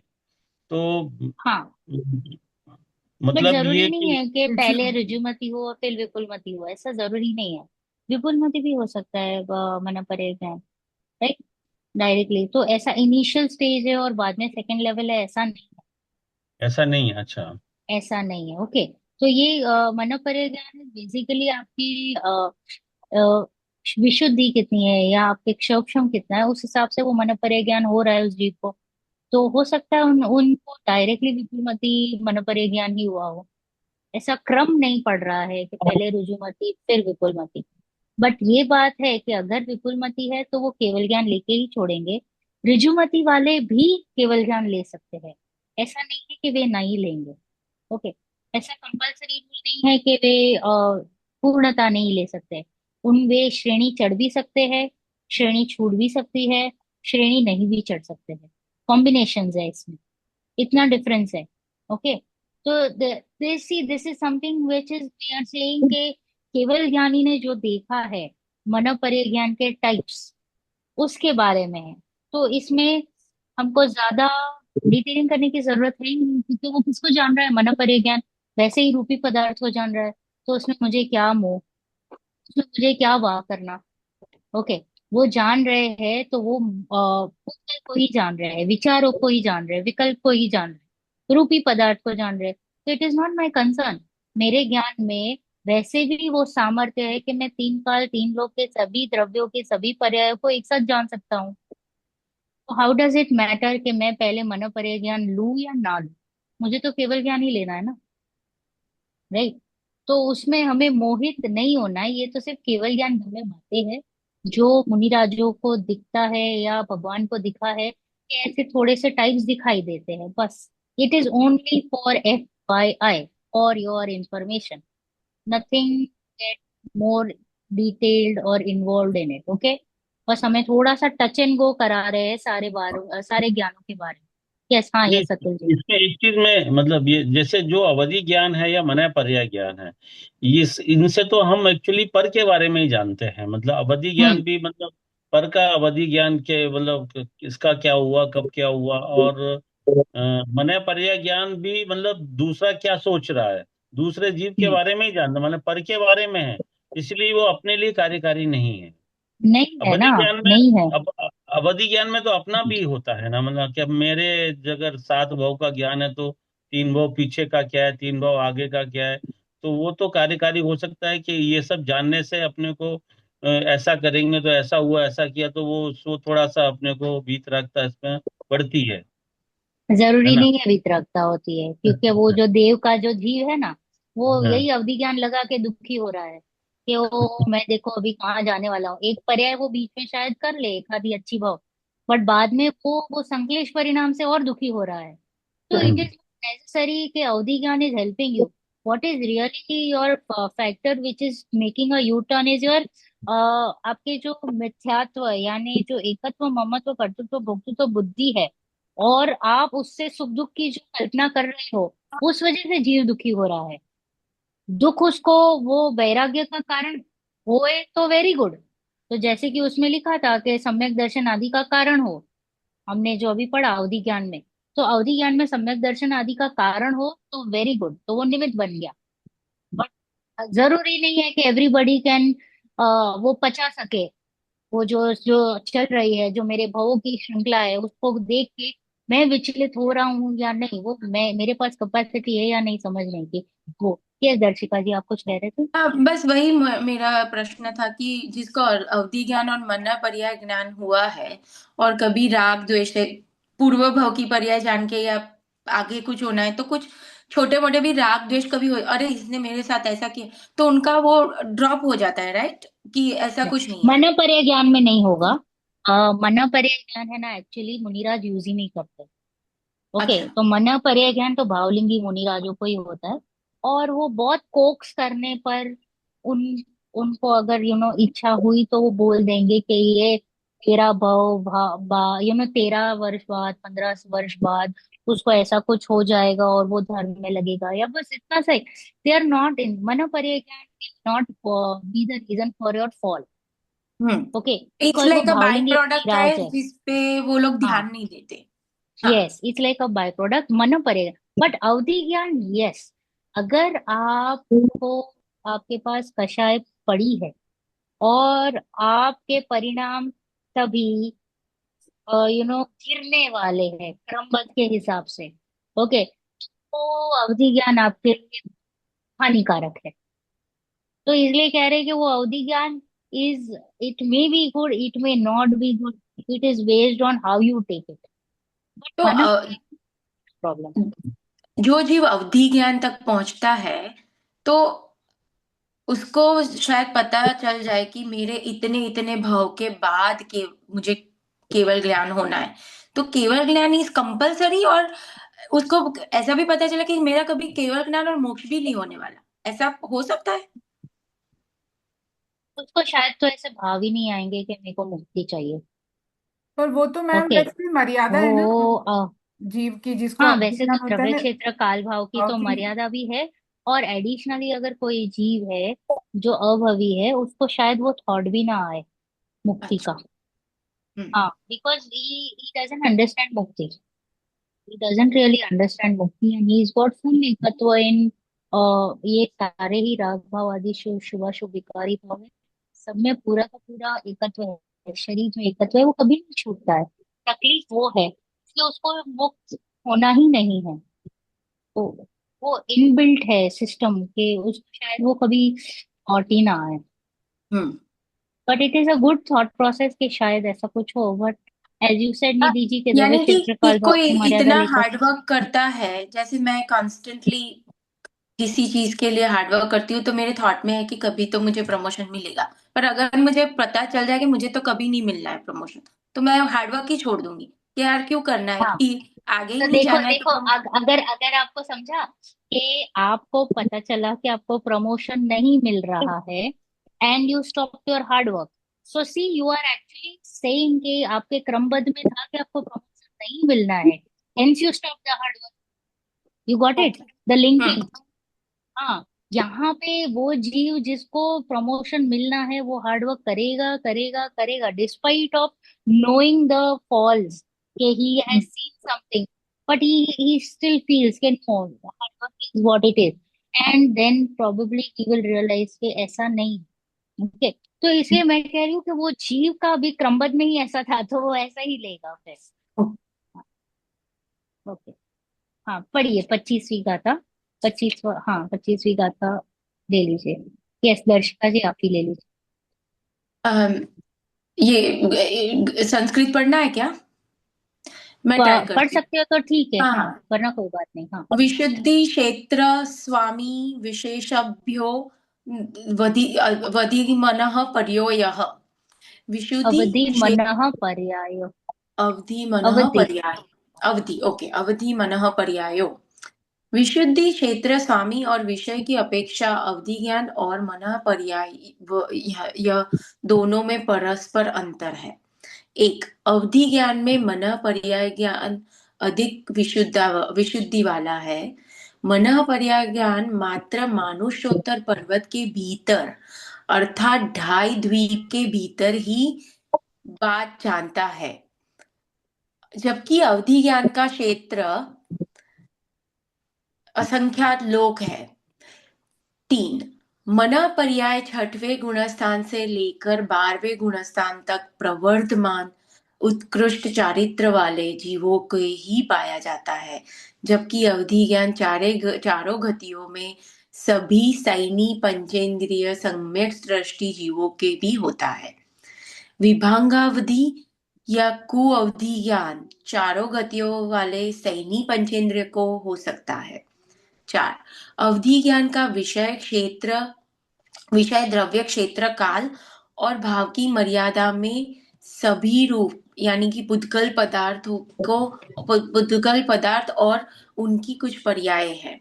D: तो
A: हाँ, बट
D: मतलब
A: जरूरी
D: ये
A: नहीं
D: कि
A: है कि
C: ऋषु
A: पहले ऋजुमती हो और फिर विपुलमती हो, ऐसा जरूरी नहीं है। विपुलमती भी हो सकता है मन परेशान, राइट, डायरेक्टली। तो ऐसा इनिशियल स्टेज है और बाद में सेकंड लेवल है, ऐसा नहीं
D: ऐसा नहीं है। अच्छा।
A: है, ऐसा नहीं है। ओके। तो ये मन परेशान बेसिकली आपकी अ, विशुद्धि कितनी है या आपके क्षोभक्षम कितना है, उस हिसाब से वो मन ज्ञान हो रहा है उस जीव को। तो हो सकता है उनको डायरेक्टली विपुलमति मन ज्ञान ही हुआ हो। ऐसा क्रम नहीं पड़ रहा है कि पहले रुजुमती फिर विपुलमति। बट ये बात है कि अगर विपुलमति है तो वो केवल ज्ञान लेके ही छोड़ेंगे। ऋजुमति वाले भी केवल ज्ञान ले सकते हैं, ऐसा नहीं है कि वे नहीं लेंगे। ओके। ऐसा कंपलसरी रूल नहीं है कि वे पूर्णता नहीं ले सकते। वे श्रेणी चढ़ भी सकते हैं, श्रेणी छूट भी सकती है, श्रेणी नहीं भी चढ़ सकते हैं। कॉम्बिनेशन है इसमें, इतना डिफरेंस है। ओके। तो this is something which is we are saying के केवल ज्ञानी ने जो देखा है मनोपरि ज्ञान के टाइप्स, उसके बारे में है। तो इसमें हमको ज्यादा डिटेलिंग करने की जरूरत है ही नहीं, क्योंकि वो किसको जान रहा है, मनोपरि ज्ञान वैसे ही रूपी पदार्थ को जान रहा है। तो उसमें मुझे क्या मोह, उसमें मुझे क्या वाह करना। ओके। वो जान रहे हैं तो वो उत्तर को ही जान रहे हैं, विचारों को ही जान रहे हैं, विकल्प को ही जान रहे हैं, रूपी पदार्थ को जान रहे हैं। तो it is not my concern. मेरे ज्ञान में वैसे भी वो सामर्थ्य है कि मैं तीन काल तीन लोक के सभी द्रव्यों के सभी पर्यायों को एक साथ जान सकता हूँ। तो हाउ डज इट मैटर कि मैं पहले मनोपर्य ज्ञान लूं या ना लूं? मुझे तो केवल ज्ञान ही लेना है ना, राइट। तो उसमें हमें मोहित नहीं होना है, ये तो सिर्फ केवल ज्ञान भर में बातें हैं जो मुनिराजों को दिखता है या भगवान को दिखा है कि ऐसे थोड़े से टाइप्स दिखाई देते हैं, बस। It is only for FYI, for your information, nothing get more detailed और इन्वॉल्व इन इट। ओके। बस हमें थोड़ा सा टच एंड गो करा रहे हैं सारे ज्ञानों के बारे में। यस, हाँ,
D: नहीं,
A: यस अतुल जी।
D: इसमें एक चीज में मतलब ये जैसे जो अवधि ज्ञान है या मनय पर्याय ज्ञान है, ये इनसे तो हम एक्चुअली पर के बारे में ही जानते हैं। मतलब अवधि ज्ञान
A: हम्म।
D: भी मतलब पर का अवधि ज्ञान के मतलब इसका क्या हुआ, कब क्या हुआ, और मनय पर्याय ज्ञान भी मतलब दूसरा क्या सोच रहा है, दूसरे जीव के
A: हम्म।
D: बारे में ही जानना, मतलब पर के बारे में है। इसलिए वो अपने लिए कार्यकारी नहीं है।
A: नहीं है
D: अवधि
A: ना,
D: ज्ञान में
A: नहीं है।
D: अवधि ज्ञान में तो अपना भी होता है ना, मतलब कि अब मेरे अगर सात भाव का ज्ञान है तो तीन भाव पीछे का क्या है, तीन भाव आगे का क्या है। तो वो तो कार्यकारी हो सकता है कि ये सब जानने से अपने को ऐसा करेंगे तो ऐसा हुआ, ऐसा किया तो वो थोड़ा सा अपने को भीत रखता है, इसमें बढ़ती है
A: जरूरी
D: ना।
A: नहीं है वितरकता होती है, क्योंकि वो जो देव का जो जीव है ना, वो
D: हाँ।
A: यही अवधि ज्ञान लगा के दुखी हो रहा है कि वो मैं देखो अभी कहाँ जाने वाला हूँ। एक पर्याय वो बीच में शायद कर ले एक आधी अच्छी भाव, बट बाद में वो संश्लेष परिणाम से और दुखी हो रहा है। तो इट इज नेसेसरी कि अवधि ज्ञान is helping you. What is really your factor which is making a U turn is your आपके जो मिथ्यात्व है, यानी जो एकत्व ममत्व कर्तृत्व भोक्तृत्व बुद्धि है, और आप उससे सुख दुख की जो कल्पना कर रहे हो, उस वजह से जीव दुखी हो रहा है। दुख उसको वो वैराग्य का कारण होए तो वेरी गुड। तो जैसे कि उसमें लिखा था कि सम्यक दर्शन आदि का कारण हो, हमने जो अभी पढ़ा अवधि ज्ञान में, तो अवधि ज्ञान में सम्यक दर्शन आदि का कारण हो तो वेरी गुड, तो वो निमित्त बन गया। बट जरूरी नहीं है कि एवरीबडी कैन वो पचा सके। वो जो जो चल रही है, जो मेरे भावों की श्रृंखला है, उसको देख के मैं विचलित हो रहा हूँ या नहीं, वो मैं मेरे पास कैपेसिटी है या नहीं समझने की। वो यस दर्शिका जी, आप कुछ कह रहे थे।
F: हाँ, बस वही मेरा प्रश्न था कि जिसको अवधि ज्ञान और मन्ना पर्याय ज्ञान हुआ है, और कभी राग द्वेष से पूर्व भाव की पर्याय जान के या आगे कुछ होना है, तो कुछ छोटे मोटे भी राग द्वेष कभी हो, अरे इसने मेरे साथ ऐसा किया, तो उनका वो ड्रॉप हो जाता है, राइट? कि ऐसा कुछ नहीं है?
A: मन पर्य ज्ञान में नहीं होगा। मन पर्य ज्ञान है ना, एक्चुअली मुनिराज यूज ही नहीं करते। ओके,
F: अच्छा।
A: तो मन पर्य ज्ञान तो भावलिंगी मुनिराजों को ही होता है। और वो बहुत कोक्स करने पर उन उनको अगर इच्छा हुई तो वो बोल देंगे कि ये तेरा भाव भा 13 वर्ष बाद, 15 वर्ष बाद उसको ऐसा कुछ हो जाएगा और वो धर्म में लगेगा, या बस इतना सही। दे आर नॉट इन मन पर्य ज्ञान, not be the reason for your fall. Okay,
F: it's
A: because वो
F: लाइक अ बाई
A: भावलिंगी
F: प्रोडक्ट है
A: मुनिराज है।
F: जिसपे वो लोग
A: हाँ,
F: ध्यान नहीं देते। हाँ।
A: Yes, it's like a by product, मन पड़ेगा। बट अवधि ज्ञान, यस, अगर आपको आपके पास कषाय पड़ी है और आपके परिणाम तभी गिरने वाले हैं क्रमबद्ध के हिसाब से, ओके, तो अवधि ज्ञान आपके लिए हानिकारक है। तो इसलिए कह रहे हैं कि वो अवधि ज्ञान is, it may be good, it may not be good, it is based on how you take it. But
F: तो
A: मन प्रॉब्लम।
F: जो जीव अवधि ज्ञान तक पहुंचता है तो उसको शायद पता चल जाए कि मेरे इतने इतने भाव के बाद के मुझे केवल ज्ञान होना है। तो केवल ज्ञान इज कंपलसरी, और उसको ऐसा भी पता चला कि मेरा कभी केवल ज्ञान और मोक्ष भी नहीं होने वाला। ऐसा हो सकता है?
A: उसको शायद तो ऐसे भाव ही नहीं आएंगे कि मेरे को मुक्ति चाहिए।
C: पर वो तो मैम
A: ओके,
C: वैसे भी मर्यादा है
A: वो
C: ना जीव की, जिसको
A: हाँ,
C: अवधि
A: वैसे तो
C: ज्ञान होता
A: द्रव्य
C: है।
A: क्षेत्र काल भाव की तो
C: अवधि।
A: मर्यादा भी है। और एडिशनली अगर कोई जीव है जो अभवी है, उसको शायद वो थॉट भी ना आए मुक्ति
F: अच्छा।
A: का। हाँ, बिकॉज ही डजंट अंडरस्टैंड मुक्ति, he doesn't really understand mukti, and he's got full एकत्व in ये सारे ही राग भाव आदि शुभाशुभ विकारी भाव है, सब में पूरा का पूरा एकत्व है, शरीर में एकत्व है, वो कभी नहीं छूटता है। तकलीफ वो है, इसलिए उसको मुक्त होना ही नहीं है। तो वो इनबिल्ट है सिस्टम के, उसको शायद वो कभी थॉट ही ना आए।
F: हम्म।
A: But it is a good thought process कि शायद ऐसा कुछ हो। बट एज यू सेड
F: हाँ,
A: निधि जी के द्रव्य
F: यानी
A: क्षेत्र
F: कि
A: काल भाव
F: कोई
A: की मर्यादा
F: इतना
A: लेकर।
F: हार्ड वर्क करता है, जैसे मैं कॉन्स्टेंटली किसी चीज के लिए हार्ड वर्क करती हूँ तो मेरे थॉट में है कि कभी तो मुझे प्रमोशन मिलेगा। पर अगर मुझे पता चल जाए कि मुझे तो कभी नहीं मिलना है प्रमोशन, तो मैं हार्ड वर्क ही छोड़ दूंगी कि यार क्यों करना है,
A: हाँ,
F: कि आगे ही
A: तो
F: नहीं
A: देखो
F: जाना है
A: देखो,
F: तो।
A: अगर अगर आपको समझा कि आपको पता चला कि आपको प्रमोशन नहीं मिल रहा है, and you stop your hard work, so see you are actually saying कि आपके क्रमबद्ध में था कि आपको प्रमोशन नहीं मिलना है, hence you stop the hard work. You got it,
F: okay.
A: The
F: hmm.
A: Linking. हाँ, यहाँ पे वो जीव जिसको प्रमोशन मिलना है वो हार्डवर्क करेगा करेगा करेगा, despite of knowing the false कि he has seen something, but he still feels कि no, hard work is what it is, and then probably he will realize कि ऐसा नहीं। ओके, तो इसलिए मैं कह रही हूँ कि वो जीव का भी क्रमबद्ध में ही ऐसा था तो वो ऐसा ही लेगा फिर। ओके, हाँ, पढ़िए 25वीं गाथा। 25वां, हाँ, 25वीं गाथा ले लीजिए। यस, दर्शिका जी आप ही ले लीजिए।
F: अम, ये संस्कृत पढ़ना है क्या? मैं ट्राई
A: पढ़
F: करती हूँ।
A: सकते हो तो ठीक है,
F: हाँ
A: हाँ,
F: हाँ।
A: वरना कोई बात नहीं। हाँ,
F: विशुद्धि क्षेत्र स्वामी विशेषभ्यो वधि वधि मनः पर्योयः। विशुद्धि
A: अवधि
F: क्षेत्र
A: मनः पर्याय।
F: अवधि मनः
A: अवधि,
F: पर्याय। अवधि, ओके, अवधि मनः पर्यायो। विशुद्धि क्षेत्र स्वामी और विषय की अपेक्षा अवधि ज्ञान और मनः पर्याय, यह दोनों में परस्पर अंतर है। एक, अवधि ज्ञान में मनः पर्याय ज्ञान अधिक विशुद्धि वाला है। मनः पर्याय ज्ञान मात्र मानुष्योत्तर पर्वत के भीतर, अर्थात 2.5 द्वीप के भीतर ही बात जानता है, जबकि अवधि ज्ञान का क्षेत्र असंख्यात लोक है। 3, मना पर्याय 6वें गुणस्थान से लेकर 12वें गुणस्थान तक प्रवर्धमान उत्कृष्ट चारित्र वाले जीवों को ही पाया जाता है, जबकि अवधि ज्ञान चारों गतियों में सभी सैनी पंचेंद्रिय सम्यक दृष्टि जीवों के भी होता है। विभागावधि या कुअवधि ज्ञान चारों गतियों वाले सैनी पंचेंद्रिय को हो सकता है। 4, अवधि ज्ञान का विषय द्रव्य क्षेत्र काल और भाव की मर्यादा में सभी रूप यानी कि पुद्गल पदार्थों को पुद्गल पदार्थ और उनकी कुछ पर्याय है।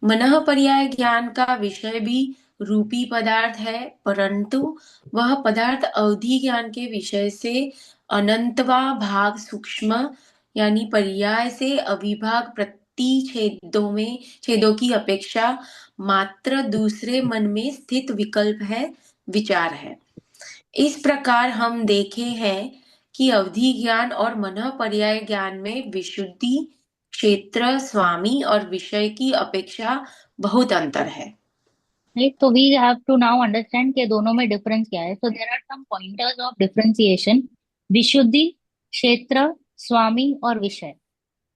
F: मनः पर्याय ज्ञान का विषय भी रूपी पदार्थ है, परंतु वह पदार्थ अवधि ज्ञान के विषय से अनंतवा भाग सूक्ष्म यानी पर्याय से अविभाग छेदों की अपेक्षा मात्र दूसरे मन में स्थित विकल्प है, विचार है। इस प्रकार हम देखे हैं कि अवधि ज्ञान और मनः पर्याय ज्ञान में विशुद्धि, क्षेत्र, स्वामी और विषय की अपेक्षा बहुत अंतर है।
A: राइट, तो we have to now understand कि दोनों में डिफरेंस क्या है। So there are some pointers of differentiation. विशुद्धि, क्षेत्र, स्वामी और विषय।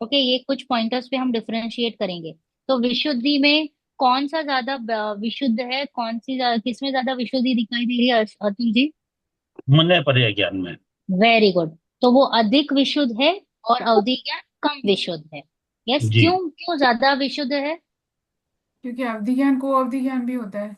A: ओके, ये कुछ पॉइंटर्स पे हम डिफरेंशिएट करेंगे। तो विशुद्धि में कौन सा ज्यादा विशुद्ध है, किसमें ज्यादा विशुद्धि दिखाई दे रही है अतुल जी?
D: मन पर्याय ज्ञान में।
A: Very good. तो वो अधिक विशुद्ध है और अवधि ज्ञान कम विशुद्ध है। यस,
D: जी।
A: क्यों क्यों ज्यादा विशुद्ध है?
C: क्योंकि अवधि ज्ञान को अवधि ज्ञान भी होता है,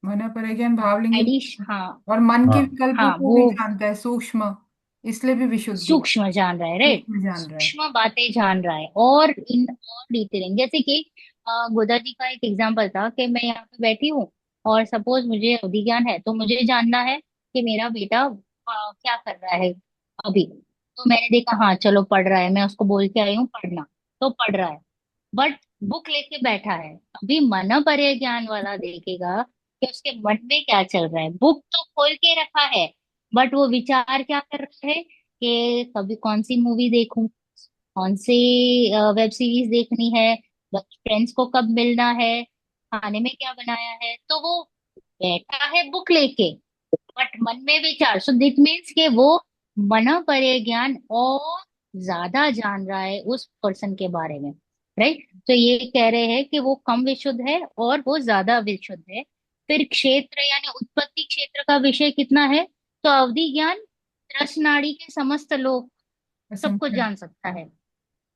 C: मन परिज्ञान भावलिंगी भी
A: एडिश,
C: होता है,
A: हाँ।
C: और मन के
D: हाँ
C: विकल्पों
A: हाँ,
C: को
A: वो
C: भी जानता है सूक्ष्म, इसलिए भी विशुद्धि है।
A: सूक्ष्म जान रहा है, राइट।
C: सूक्ष्म जान रहा है।
A: सूक्ष्म बातें जान रहा है और इन और डिटेलिंग, जैसे कि गोदा जी का एक एग्जांपल था कि मैं यहाँ पे बैठी हूँ और सपोज मुझे अवधि ज्ञान है, तो मुझे जानना है कि मेरा बेटा क्या कर रहा है अभी। तो मैंने देखा, हाँ चलो पढ़ रहा है, मैं उसको बोल के आई हूँ पढ़ना, तो पढ़ रहा है। बट बुक लेके बैठा है। अभी मन परे ज्ञान वाला देखेगा कि उसके मन में क्या चल रहा है। बुक तो खोल के रखा है, बट वो विचार क्या कर रहा है कि कभी कौन सी मूवी देखूं, कौन सी वेब सीरीज देखनी है, फ्रेंड्स को कब मिलना है, खाने में क्या बनाया है। तो वो बैठा है बुक लेके, बट मन में विचार। सो दिट मीन्स के वो मन परे ज्ञान और ज्यादा जान रहा है उस पर्सन के बारे में, राइट। तो ये कह रहे हैं कि वो कम विशुद्ध है और वो ज्यादा विशुद्ध है। फिर क्षेत्र यानी उत्पत्ति क्षेत्र का विषय कितना है? तो अवधि ज्ञान रस नाड़ी के समस्त लोग सब कुछ
C: असंख्य।
A: जान सकता है।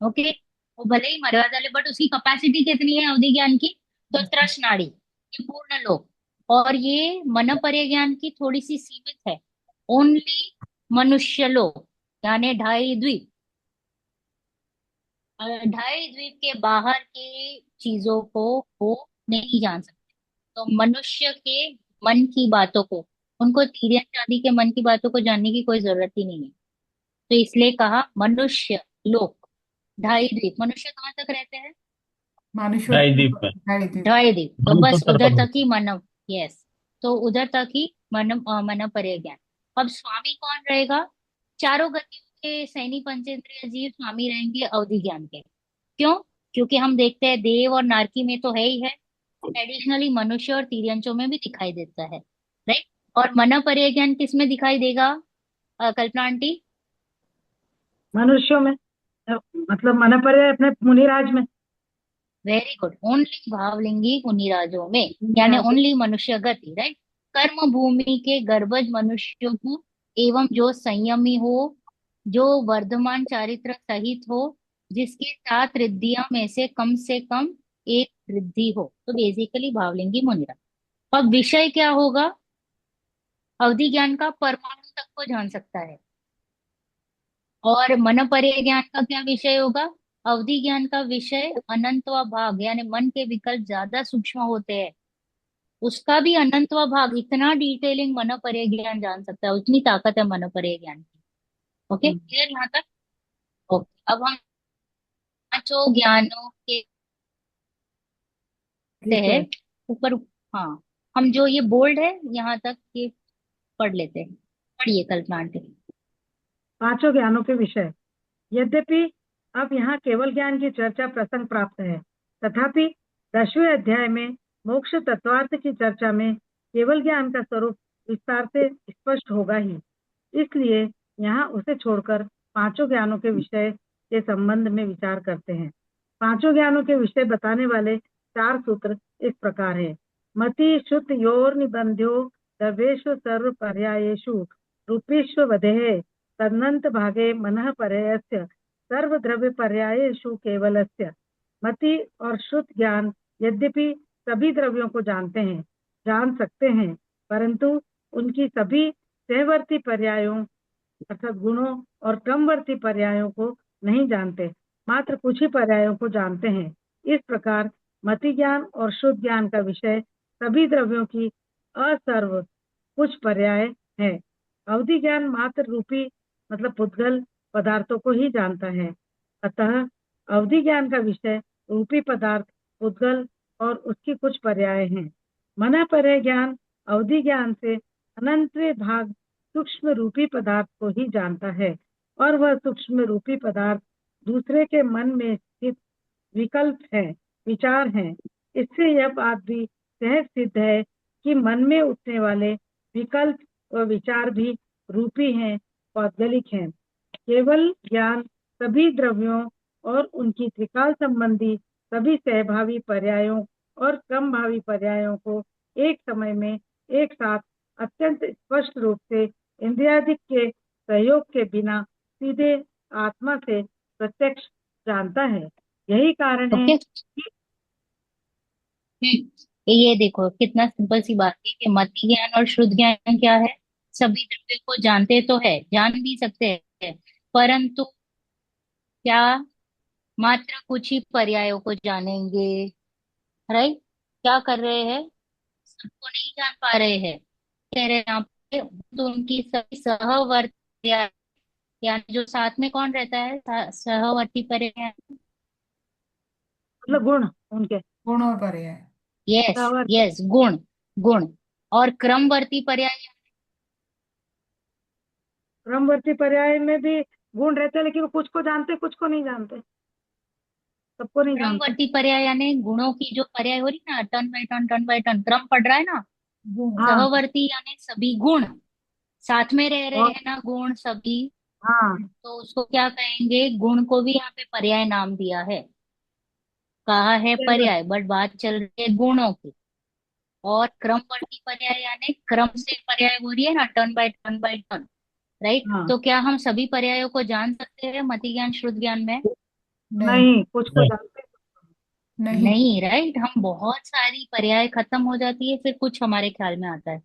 A: ओके, वो भले ही मरवा डाले, बट उसकी कैपेसिटी कितनी है अवधि ज्ञान की? तो त्रस नाड़ी, ये पूर्ण लोक। और ये मन पर्य ज्ञान की थोड़ी सी सीमित है, ओनली मनुष्य लोक, यानी ढाई द्वीप। ढाई द्वीप के बाहर के चीजों को वो नहीं जान सकते। तो मनुष्य के मन की बातों को, उनको तिर्यन आदि के मन की बातों को जानने की कोई जरूरत ही नहीं है। तो इसलिए कहा मनुष्य लोक। ढाई द्वीप, मनुष्य कहाँ तक रहते हैं?
C: मानुष्य।
D: प्रायद्वीप में।
C: ढाई द्वीप।
A: ढाई द्वीप, तो
D: मनुष्य
A: बस
D: उत्तर
A: उधर
D: पर।
A: तक ही मानव। यस, तो उधर तक ही मन पर्य ज्ञान। अब स्वामी कौन रहेगा? चारों गतियों के सैनी पंचेंद्रिय जीव स्वामी रहेंगे अवधि ज्ञान के। क्यों? क्योंकि हम देखते हैं देव और नारकी में तो है ही है, एडिशनली मनुष्य और तिर्यंचों में भी दिखाई देता है, राइट। और मन पर्य ज्ञान किस में दिखाई देगा कल्पना आंटी?
B: मनुष्यों में, मतलब मन पर्याय अपने मुनिराज में।
A: वेरी गुड, ओनली भावलिंगी मुनिराजों में, यानी
B: मुनिराज।
A: ओनली मनुष्य गति, राइट। कर्म भूमि के गर्भज मनुष्यों को एवं जो संयमी हो, जो वर्धमान चारित्र सहित हो, जिसके 7 रिद्धियों में से कम एक रिद्धि हो, तो बेसिकली भावलिंगी मुनिराज। अब विषय क्या होगा? अवधि ज्ञान का परमाणु तक को जान सकता है। और मन पर्य ज्ञान का क्या विषय होगा? अवधि ज्ञान का विषय अनंत व भाग, यानी मन के विकल्प ज्यादा सूक्ष्म होते हैं, उसका भी अनंत व भाग। इतना डिटेलिंग मन पर्य ज्ञान जान सकता है, उतनी ताकत है मन पर्य ज्ञान की। ओके, क्लियर यहाँ तक? ओके, अब हम पांचों ज्ञानों के
B: विषय।
A: हैं ऊपर। हाँ, हम जो ये बोल्ड है यहाँ तक ये पढ़ लेते हैं। पढ़िए कल्पना आंटी।
B: पांचों ज्ञानों के विषय। यद्यपि अब यहाँ केवल ज्ञान की चर्चा प्रसंग प्राप्त है, तथापि 10वें अध्याय में मोक्ष तत्वार्थ की चर्चा में केवल ज्ञान का स्वरूप विस्तार से स्पष्ट होगा ही। इसलिए यहाँ उसे छोड़कर पांचों ज्ञानों के विषय के संबंध में विचार करते हैं। पांचों ज्ञानों के विषय बताने वाले 4 सूत्र इस प्रकार है। मति शुद्ध योर निबंध्यो द्रव्येषु सर्व पर्यायेषु रूपेषु वधेः तदनंत भागे मनः पर्ययस्य सर्व द्रव्य पर्यायेषु केवलस्य। मति और शुद्ध ज्ञान यद्यपि सभी द्रव्यों को जान सकते हैं, परंतु
G: उनकी सभी सहवर्ती पर्यायों अर्थात गुणों और क्रमवर्ती पर्यायों को नहीं जानते, मात्र कुछ ही पर्यायों को जानते हैं। इस प्रकार मति ज्ञान और शुद्ध ज्ञान का विषय सभी द्रव्यों की असर्व कुछ पर्याय है। अवधि ज्ञान मात्र रूपी मतलब पुद्गल पदार्थों को ही जानता है। अतः अवधि ज्ञान का विषय रूपी पदार्थ पुद्गल और उसकी कुछ पर्याय हैं। मना पर्याय ज्ञान अवधि ज्ञान से अनंत भाग सूक्ष्म रूपी पदार्थ को ही जानता है, और वह सूक्ष्म रूपी पदार्थ दूसरे के मन में स्थित विकल्प है, विचार है। इससे यह बात भी सहज सिद्ध है कि मन में उठने वाले विकल्प व विचार भी रूपी हैं, पौद्गलिक हैं। केवल ज्ञान सभी द्रव्यों और उनकी त्रिकाल संबंधी सभी सहभावी पर्यायों और क्रमभावी पर्यायों को एक समय में एक साथ अत्यंत स्पष्ट रूप से इंद्रियादिक के सहयोग के बिना सीधे आत्मा से प्रत्यक्ष जानता है। यही कारण है
A: ओके।
G: कि
A: ये देखो कितना सिंपल सी बात है कि मति ज्ञान और शुद्ध ज्ञान क्या है। सभी द्रव्यों को जानते तो है, जान भी सकते हैं, परंतु क्या मात्र कुछ ही पर्यायों को जानेंगे। राइट। क्या कर रहे हैं, सबको नहीं जान पा रहे हैं। कह रहे हैं यहाँ पे तो उनकी सभी सहवर्ती पर्याय, यानी जो साथ में कौन रहता है, सहवर्ती पर्याय।
G: मतलब गुण उनके
C: गुण और पर्याय।
A: यस
G: सहवर्ती
A: यस, गुण। गुण और क्रमवर्ती पर्याय।
G: क्रमवर्ती पर्याय में भी गुण रहते हैं, लेकिन वो कुछ को जानते कुछ को नहीं जानते, सबको नहीं जानते।
A: क्रमवर्ती पर्याय यानी गुणों की जो पर्याय हो रही ना, turn by turn turn by turn क्रम पढ़ रहा है ना।
C: गुण।
G: हाँ
A: सहवर्ती यानी सभी गुण साथ में रह रहे
G: और
A: हैं ना, गुण सभी।
G: हाँ
A: तो उसको क्या कहेंगे, गुण को भी यहाँ पे पर्याय नाम दिया है। कहा है
G: सहवर्ती,
A: पर्याय, बट बात चल रही है गुणों की। और क्रमवर्ती पर्याय यानी क्रम से पर्याय हो रही है ना, turn by turn by turn. Right.
G: हाँ
A: तो क्या हम सभी पर्यायों को जान सकते हैं मति ज्ञान श्रुत ज्ञान में?
C: नहीं।
G: नहीं, कुछ को
D: नहीं।
G: जानते
C: नहीं।
A: नहीं। राइट। हम बहुत सारी पर्याय खत्म हो जाती है, फिर कुछ हमारे ख्याल में आता है,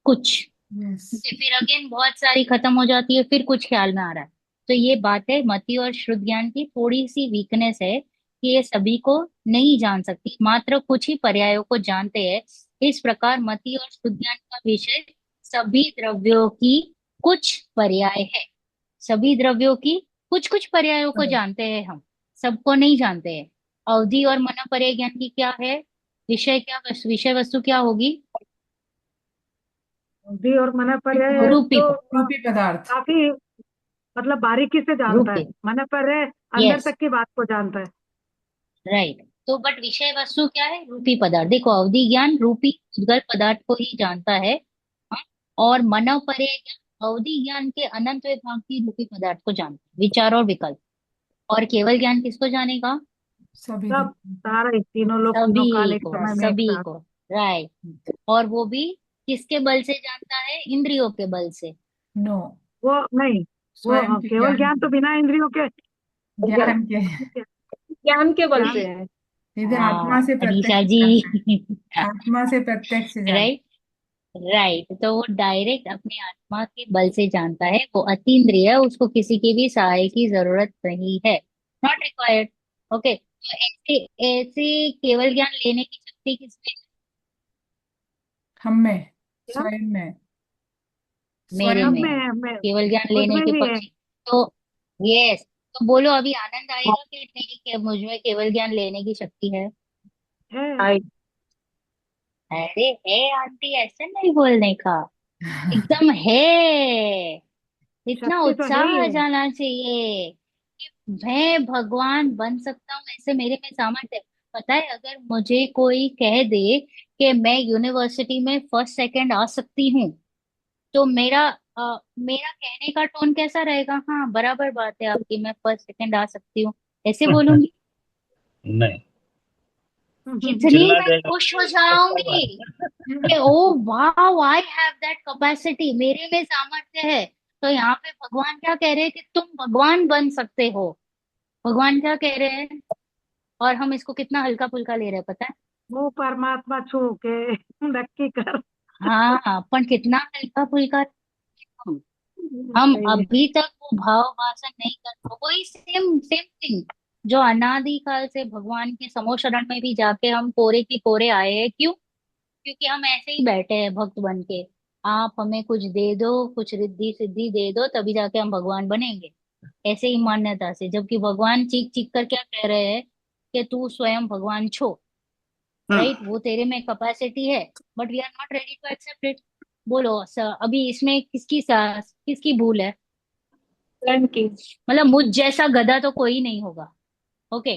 A: कुछ।
C: यस।
A: फिर अगेन बहुत सारी खत्म हो जाती है, फिर कुछ ख्याल में आ रहा है। तो ये बात है मति और श्रुत ज्ञान की थोड़ी सी वीकनेस है कि ये सभी को नहीं जान सकती, मात्र कुछ ही पर्यायों को जानते हैं। इस प्रकार मति और श्रुत ज्ञान का विषय सभी द्रव्यों की कुछ पर्याय है। सभी द्रव्यों की कुछ कुछ पर्यायों को जानते हैं हम, सबको नहीं जानते हैं। अवधि और मना पर्याय ज्ञान की क्या है, विषय क्या, विषय वस्तु क्या होगी?
G: बुद्धि और मन पर्याय
A: रूपी
G: तो
C: रूपी पदार्थ।
G: काफी मतलब बारीकी से जानता है।
A: रूपी।
G: मन पर्याय अंदर
A: यस।
G: तक की बात को जानता है।
A: राइट। तो बट विषय वस्तु क्या है, रूपी पदार्थ। देखो अवधि ज्ञान रूपी उद्गल पदार्थ को ही जानता है। हाँ? और मनव पर्याय ज्ञान अवधि ज्ञान के अनंत विभाग की रूपी पदार्थ को जानता है, विचार और विकल्प। और केवल ज्ञान किसको जानेगा?
C: सभी
G: सब
C: द्रव्य।
G: सारा तीनों लोग तीनों काल एक समय में एक
A: सभी
G: साथ।
A: को। राइट। और वो भी किसके बल से जानता है, इंद्रियों के बल से।
C: नो।
G: वो नहीं, वो
C: स्वयं के
G: केवल
C: ज्ञान
G: ज्ञान तो बिना इंद्रियों के
C: ज्ञान के।
B: ज्ञान के बल
G: ज्ञान
B: से है।
C: सीधे आत्मा
A: हाँ
C: से
A: अनीशा
C: प्रत्यक्ष जानता है।
A: जी।
C: आत्मा से प्रत्यक्ष जानता
A: राइट। राइट। तो वो डायरेक्ट अपनी आत्मा के बल से जानता है, वो अतीन्द्रिय है, उसको किसी की भी सहाय की जरूरत नहीं है, नॉट रिक्वायर्ड। ओके। तो ऐसे ऐसे केवल ज्ञान लेने की शक्ति किसमें है?
C: है। हम में।
G: क्या
C: स्वयं में।
A: मेरे
C: स्वयं
G: सब
A: में
G: में
A: है
G: है, में
A: केवल ज्ञान
G: खुद
A: लेने
G: में
A: के
G: भी है।
A: पक्षी। तो यस। तो बोलो अभी आनंद आएगा कि नहीं कि मुझ में केवल ज्ञान लेने की शक्ति है?
G: है
B: आई।
A: अरे है आंटी, ऐसे नहीं बोलने का, एकदम है। इतना
G: शक्ति तो है ही
A: उत्साह आ
G: है।
A: जाना चाहिए कि मैं भगवान बन सकता हूँ, ऐसे मेरे में सामर्थ्य है। पता है अगर मुझे कोई कह दे कि मैं यूनिवर्सिटी में फर्स्ट सेकंड आ सकती हूँ, तो मेरा कहने का टोन कैसा रहेगा? हाँ बराबर बात है आपकी, मैं फर्स्ट सेकंड आ सकती हूँ, ऐसे बोलूंगी।
D: नहीं,
A: इतनी
D: चिल्ला
A: मैं
D: देगा।
A: खुश हो जाऊंगी कि ओ वाह, आई हैव दैट कैपेसिटी, मेरे में सामर्थ्य है। तो यहाँ पे भगवान क्या कह रहे हैं कि तुम भगवान बन सकते हो। भगवान क्या कह रहे हैं, और हम इसको कितना हल्का फुल्का ले रहे हैं, पता है?
G: वो परमात्मा छू के नक्की कर।
A: हाँ हाँ, पण कितना हल्का फुल्का हम हम
G: सही है।
A: अभी तक वो भाव भाषण नहीं कर पा, वही सेम सेम थिंग जो अनादि काल से भगवान के समोशरण में भी जाके हम कोरे की कोरे आए हैं। क्यों? क्योंकि हम ऐसे ही बैठे हैं भक्त बन के, आप हमें कुछ दे दो, कुछ रिद्धि सिद्धि दे दो, तभी जाके हम भगवान बनेंगे, ऐसे ही मान्यता से। जबकि भगवान चीख चीख कर क्या कह रहे हैं कि तू स्वयं भगवान छो, राइट?
F: हम्म।
A: वो तेरे में कैपेसिटी है, but we are not ready to accept it. बोलो अभी इसमें किसकी भूल है?
B: स्वयं की।
A: मतलब मुझ जैसा गधा तो कोई नहीं होगा। ओके,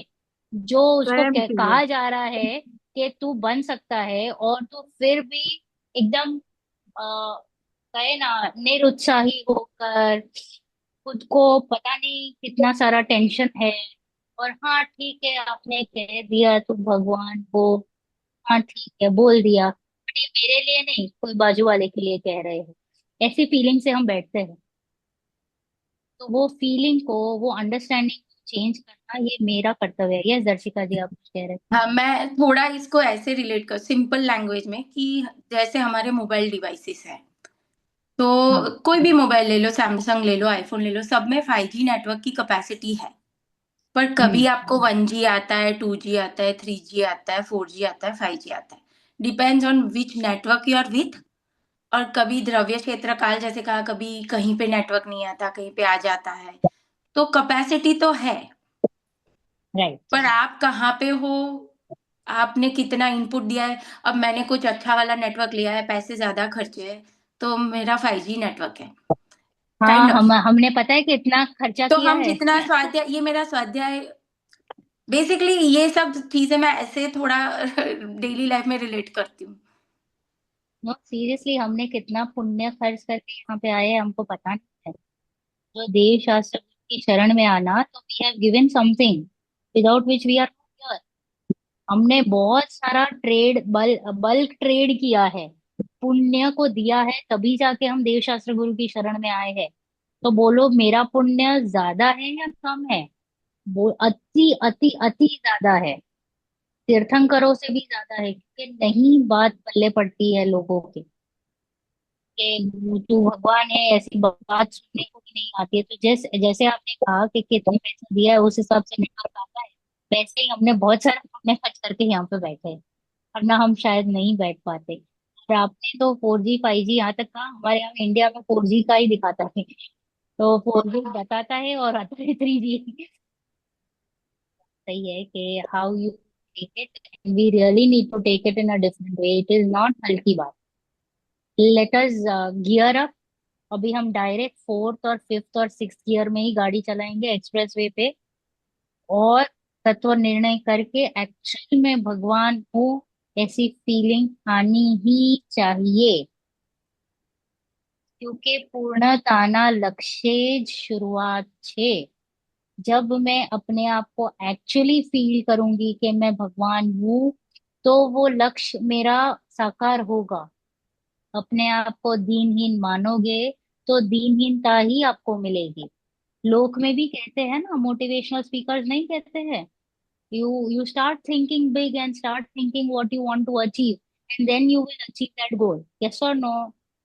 A: जो उसको
G: स्वयं की है।
A: कहा जा रहा है कि तू बन सकता है, और तू फिर भी एकदम कहे ना निरुत्साही होकर, खुद को पता नहीं कितना सारा टेंशन है, और हाँ ठीक है आपने कह दिया तू भगवान हो, हाँ ठीक है बोल दिया, बट ये मेरे लिए नहीं, कोई बाजू वाले के लिए कह रहे हैं, ऐसी फीलिंग से हम बैठते हैं। तो वो फीलिंग को, वो अंडरस्टैंडिंग चेंज करना, ये मेरा कर्तव्य है। यस दर्शिका जी, आप कुछ कह रहे थे।
F: हाँ, मैं थोड़ा इसको ऐसे रिलेट कर सिंपल लैंग्वेज में कि जैसे हमारे मोबाइल डिवाइसेस है, तो
A: हाँ।
F: कोई भी मोबाइल ले लो, सैमसंग ले लो, आईफोन ले लो, सब में 5G नेटवर्क की कैपेसिटी है। पर कभी
A: हम्म।
F: आपको 1G आता है, 2G आता है, 3G आता है, 4G आता है, 5G आता है। Depends on which network you are with. और कभी द्रव्य क्षेत्र काल जैसे कहा, कभी कहीं पे नेटवर्क नहीं आता, कहीं पे आ जाता है। तो कैपेसिटी तो है,
A: राइट।
F: पर आप कहाँ पे हो, आपने कितना इनपुट दिया है। अब मैंने कुछ अच्छा वाला नेटवर्क लिया है, पैसे ज्यादा खर्चे हैं, तो मेरा 5G नेटवर्क है,
A: हाँ,
F: काइंड ऑफ।
A: हमने पता है कितना खर्चा
F: तो
A: किया
F: हम
A: है।
F: जितना स्वाध्याय, ये मेरा स्वाध्याय, बेसिकली ये सब चीजें मैं ऐसे थोड़ा डेली लाइफ में रिलेट करती हूँ।
A: नो सीरियसली, हमने कितना पुण्य खर्च करके यहाँ पे आए हैं, हमको पता नहीं है। जो देव शास्त्र की शरण में आना, तो we have given something without which we are here. हमने बहुत सारा ट्रेड, बल्क ट्रेड किया है, पुण्य को दिया है, तभी जाके हम देव शास्त्र गुरु की शरण में आए हैं। तो बोलो मेरा पुण्य ज्यादा है या कम है? वो अति अति अति ज्यादा है, तीर्थंकरों से भी ज्यादा है, क्योंकि नहीं बात पल्ले पड़ती है लोगों की कि तू भगवान है, ऐसी बात सुनने को भी नहीं आती है। तो जैसे जैसे आपने कहा कि कितने पैसा दिया है उस हिसाब से नेटवर्क आता है, वैसे ही हमने बहुत सारा पुण्य खर्च करके यहाँ पे बैठे हैं, वरना हम शायद नहीं बैठ पाते। और आपने तो 4G 5G यहाँ तक कहा, हमारे यहाँ इंडिया में 4G का ही दिखाता है, तो 4G बताता है और आता है 3G। सही है कि how you take it, we really need to take it in a different way, it is not हल्की बात। Let us gear up. अभी हम डायरेक्ट फोर्थ और फिफ्थ और सिक्स गियर में ही गाड़ी चलाएंगे एक्सप्रेस वे पे, और तत्व निर्णय करके एक्चुअल में भगवान हो, ऐसी फीलिंग आनी ही चाहिए। क्योंकि पूर्णताना लक्ष्य शुरुआत छे। जब मैं अपने आप को एक्चुअली फील करूंगी कि मैं भगवान हूँ, तो वो लक्ष्य मेरा साकार होगा। अपने आप को दीनहीन मानोगे, तो दीनहीनता ही आपको मिलेगी। लोक में भी कहते हैं ना, मोटिवेशनल स्पीकर्स नहीं कहते हैं, you start thinking big and start thinking what you want to achieve, and then you will achieve that goal. Yes or no?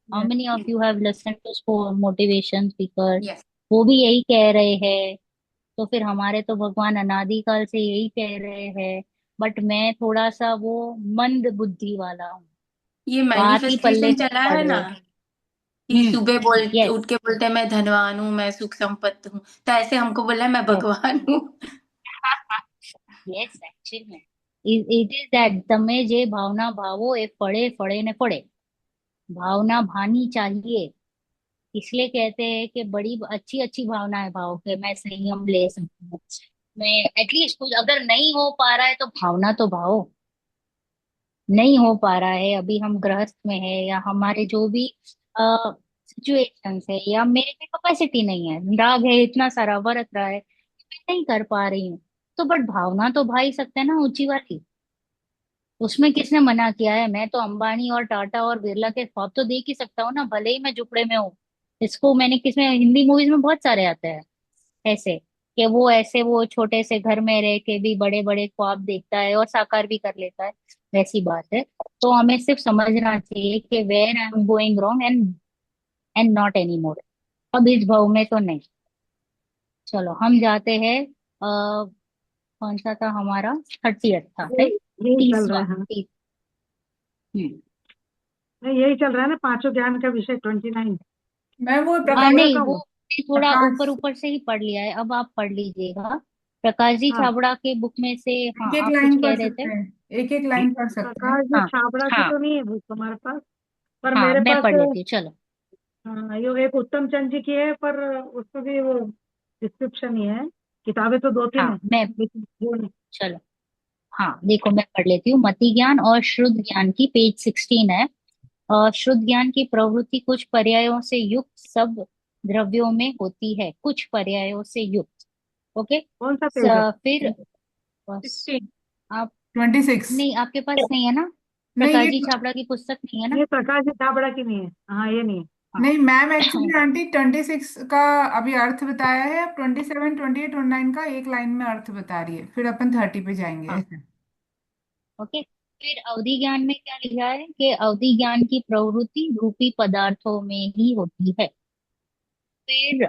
A: How
G: Yes.
A: many of you have listened to motivation speakers?
F: Yes.
A: वो भी यही कह रहे हैं। तो फिर हमारे तो भगवान अनादिकाल से यही कह रहे हैं, बट मैं थोड़ा सा वो मंद बुद्धि वाला हूँ,
F: ये
A: बात ही पल्ले
F: मैनिफेस्टेशन
A: नहीं
F: चला
A: पड़
F: है ना,
A: रही।
F: कि
A: हम्म।
F: सुबह बोल
A: यस।
F: उठ के बोलते हैं मैं धनवान हूँ, मैं सुख संपन्न हूँ, तो ऐसे हमको बोला है मैं भगवान हूँ।
A: Yes actually it is that તમે જે ભાવના ભાવો એ ફળે ફળે ने फड़े। भावना भानी चाहिए। इसलिए कहते हैं कि बड़ी अच्छी अच्छी भावनाएं भाव के मैं संयम ले सकूं, मैं एटलीस्ट कुछ अगर नहीं हो पा रहा है तो भावना तो भाव। नहीं हो पा रहा है, अभी हम गृहस्थ में है, या हमारे जो भी सिचुएशंस है, या मेरे में कैपेसिटी नहीं है, राग है इतना सारा बरत रहा है, मैं नहीं कर पा रही हूँ, तो बट भावना तो भा ही सकते हैं ना ऊंची वाली। उसमें किसने मना किया है? मैं तो अंबानी और टाटा और बिरला के ख्वाब तो देख ही सकता हूँ ना, भले ही मैं झुपड़े में हूँ। इसको मैंने किसमें, हिंदी मूवीज में बहुत सारे आते हैं ऐसे, कि वो ऐसे वो छोटे से घर में रह के भी बड़े बड़े ख्वाब देखता है और साकार भी कर लेता है। वैसी बात है। तो हमें सिर्फ समझना चाहिए कि where I am going wrong and not any more. अब इस भाव में तो नहीं। चलो हम जाते हैं। कौन सा था हमारा? 30th था,
G: ये
A: राइट?
G: यही चल रहा
A: तीसवा
G: है, हाँ।
A: हम्म।
G: नहीं, यही चल रहा है ना, पांचों ज्ञान का विषय 29।
C: मैं वो
G: मैं पूरा
A: नहीं, वो
G: कहूँ?
A: मैंने थोड़ा ऊपर
C: प्रकाश,
A: ऊपर से ही पढ़ लिया है। अब आप पढ़ लीजिएगा प्रकाश जी
G: हाँ,
A: छाबड़ा के बुक में से।
C: एक
A: हाँ,
C: एक
A: आप कुछ
C: लाइन
A: कह
C: पढ़
A: रहे
C: सकते
A: थे।
C: हैं, एक एक लाइन पढ़ सकते हैं।
G: प्रकाश जी
A: हाँ
G: छाबड़ा की
A: हाँ
G: तो नहीं है बुक हमारे पास, पर
A: हाँ,
G: मेरे
A: मैं
G: पास
A: पढ़ लेती हूँ, चलो।
G: हाँ, ये एक उत्तम चंद जी की है, पर उसमें भी वो डिस्क्रिप्शन ही है। किताबें तो दो तीन
A: हाँ
G: है,
A: मैं,
G: लेकिन वो नहीं।
A: चलो, हाँ देखो मैं पढ़ लेती हूँ। मति ज्ञान और श्रुत ज्ञान की पेज 16 है। शुद्ध ज्ञान की प्रवृत्ति कुछ पर्यायों से युक्त सब द्रव्यों में होती है, कुछ पर्यायों से युक्त। ओके।
G: कौन सा पेज है?
A: फिर बस
B: 16।
A: आप,
C: 26।
A: नहीं आपके पास नहीं है ना?
C: नहीं
A: प्रकाश
C: ये
A: जी छाबड़ा की पुस्तक नहीं है ना?
G: ये प्रकाश जी छाबड़ा की नहीं है, हाँ, ये नहीं है।
A: हाँ।
C: नहीं मैम, एक्चुअली आंटी 26 का अभी अर्थ बताया है, अब 27, 28, 29 का एक लाइन में अर्थ बता रही है, फिर अपन 30 पे जाएंगे
A: हाँ
C: ऐसे।
A: ओके। फिर अवधि ज्ञान में क्या लिखा है कि अवधि ज्ञान की प्रवृत्ति रूपी पदार्थों में ही होती है। फिर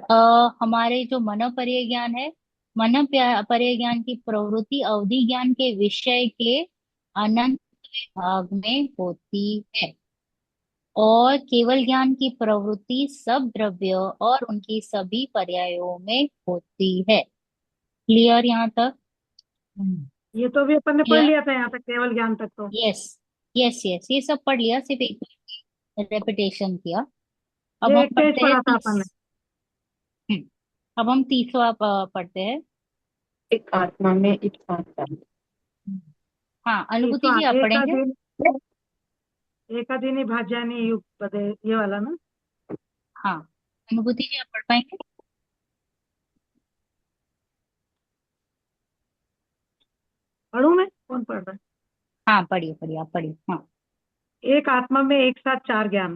A: हमारे जो मनोपर्य ज्ञान है, मनोपर्य ज्ञान की प्रवृत्ति अवधि ज्ञान के विषय के अनंत भाग में होती है। और केवल ज्ञान की प्रवृत्ति सब द्रव्य और उनकी सभी पर्यायों में होती है। क्लियर यहाँ तक?
G: ये तो भी अपन ने पढ़
A: क्लियर।
G: लिया था यहाँ तक, केवल ज्ञान तक तो।
A: यस यस यस, ये सब पढ़ लिया, सिर्फ एक रेपिटेशन किया। अब
G: ये
A: हम
G: एक पेज
A: पढ़ते हैं
G: पढ़ा था अपन ने।
A: हम्म, अब हम तीसवा पढ़ते हैं।
B: एक आत्मा में एक आत्मा।
A: हाँ, अनुभूति
G: तीसवा,
A: जी आप पढ़ेंगे?
G: एकादीनी भाज्यानी युग पदे, ये वाला ना।
A: हाँ, अनुभूति जी आप पढ़ पाएंगे?
G: पढ़ूं मैं? कौन पढ़ रहा
A: हाँ पढ़िए पढ़िए, आप पढ़िए, हाँ।
G: है? एक आत्मा में एक साथ चार ज्ञान।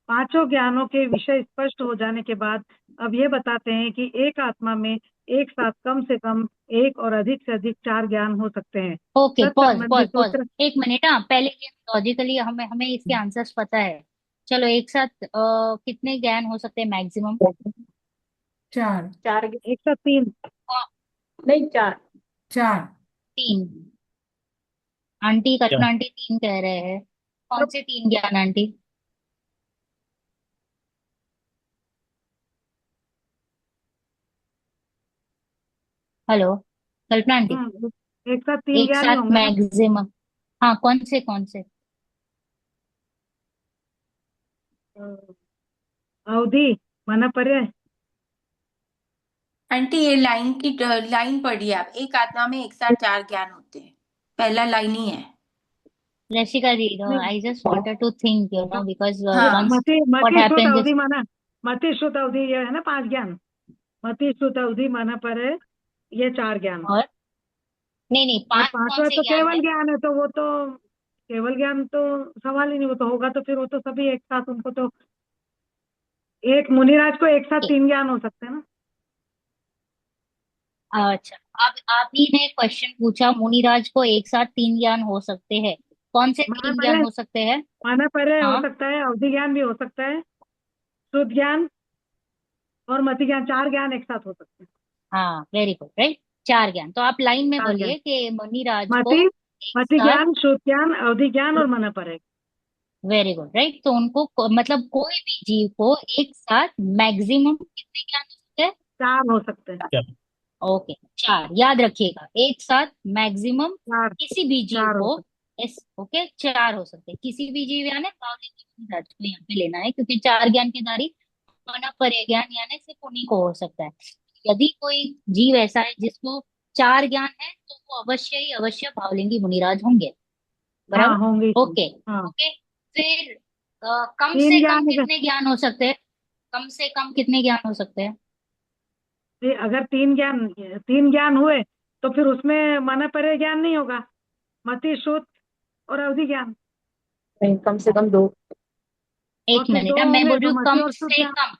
G: पांचों ज्ञानों के विषय स्पष्ट हो जाने के बाद अब ये बताते हैं कि एक आत्मा में एक साथ कम से कम एक और अधिक से अधिक चार ज्ञान हो सकते हैं।
A: ओके, पॉज
G: तत्संबंधी
A: पॉज पॉज,
G: सूत्र।
A: एक मिनट। हाँ, पहले ये लॉजिकली हमें हमें इसके आंसर्स पता है। चलो, एक साथ कितने ज्ञान हो सकते हैं मैक्सिमम?
C: 4।
B: चार
G: एक साथ तीन।
B: नहीं, चार।
C: 4।
A: 3। आंटी,
D: क्या?
A: कल्पना आंटी 3 कह रहे हैं। कौन से 3 ज्ञान आंटी? हेलो कल्पना आंटी।
G: एक साथ तीन
A: एक
G: ज्ञान ही
A: साथ
G: होंगे ना।
A: मैक्सिमम। हाँ, कौन से कौन से?
G: अवधि, माना पर्याय।
F: आंटी ये लाइन की लाइन पढ़िए आप, एक आत्मा में एक साथ चार ज्ञान होते हैं, पहला लाइन ही है।
A: रशिका जी,
G: नहीं,
A: I just wanted to think, because
G: ये
F: हाँ,
A: once
G: मति
A: what
G: मति श्रुत
A: happens
G: अवधि
A: is,
G: माना। मति श्रुत अवधि ये है ना, पांच ज्ञान। मति श्रुत अवधि माना पर है, ये चार ज्ञान।
A: और नहीं नहीं,
G: और
A: 5 कौन
G: पांचवा
A: से
G: तो
A: ज्ञान
G: केवल
A: है?
G: ज्ञान है, तो वो तो केवल ज्ञान तो सवाल ही नहीं, वो तो होगा तो फिर वो तो सभी एक साथ, उनको तो एक मुनिराज को एक साथ तीन ज्ञान हो सकते हैं ना।
A: अच्छा, अब आप ही ने क्वेश्चन पूछा, मुनिराज को एक साथ 3 ज्ञान हो सकते हैं। कौन से
G: माना
A: 3 ज्ञान
G: पर्याय,
A: हो सकते हैं?
G: माना पर्याय हो
A: हाँ
G: सकता है, अवधि ज्ञान भी हो सकता है, शुद्ध ज्ञान और मति ज्ञान, चार ज्ञान एक साथ हो सकते हैं।
A: हाँ, वेरी गुड, राइट। 4 ज्ञान, तो आप लाइन में
G: चार ज्ञान,
A: बोलिए कि मुनिराज को
G: मति,
A: एक
G: मति
A: साथ।
G: ज्ञान, शुद्ध ज्ञान, अवधि ज्ञान और मना पर्याय।
A: Very good, right. तो उनको मतलब कोई भी जीव को एक साथ मैक्सिमम कितने ज्ञान हो सकते हैं?
G: चार हो सकते हैं।
D: क्या?
A: ओके, 4 याद रखिएगा, एक साथ मैक्सिमम
G: चार,
A: किसी भी जीव
G: चार हो
A: को।
G: सकते
A: इस ओके, 4 हो सकते हैं किसी भी जीव, यानी बावली को यहाँ पे लेना है, क्योंकि 4 ज्ञान के धारी मानव परे ज्ञान यानी सिर्फ उन्हीं को हो सकता है। यदि कोई जीव ऐसा है जिसको 4 ज्ञान है, तो वो अवश्य ही अवश्य भावलिंगी मुनिराज होंगे।
G: हाँ,
A: बराबर।
G: होंगे ही।
A: ओके।
G: हाँ,
A: ओके। फिर कम
G: तीन
A: से कम
G: ज्ञान
A: कितने ज्ञान हो सकते हैं? कम से कम कितने ज्ञान हो सकते हैं?
G: अगर तीन ज्ञान हुए तो फिर उसमें मना पर्याय ज्ञान नहीं होगा, मति शुद्ध और अवधि ज्ञान।
B: नहीं, कम से कम दो।
A: एक
G: और फिर
A: मिनट,
G: दो
A: अब मैं
G: होंगे
A: बोल रही
G: तो
A: हूँ
G: मति
A: कम
G: और शुद्ध
A: से
G: ज्ञान।
A: कम।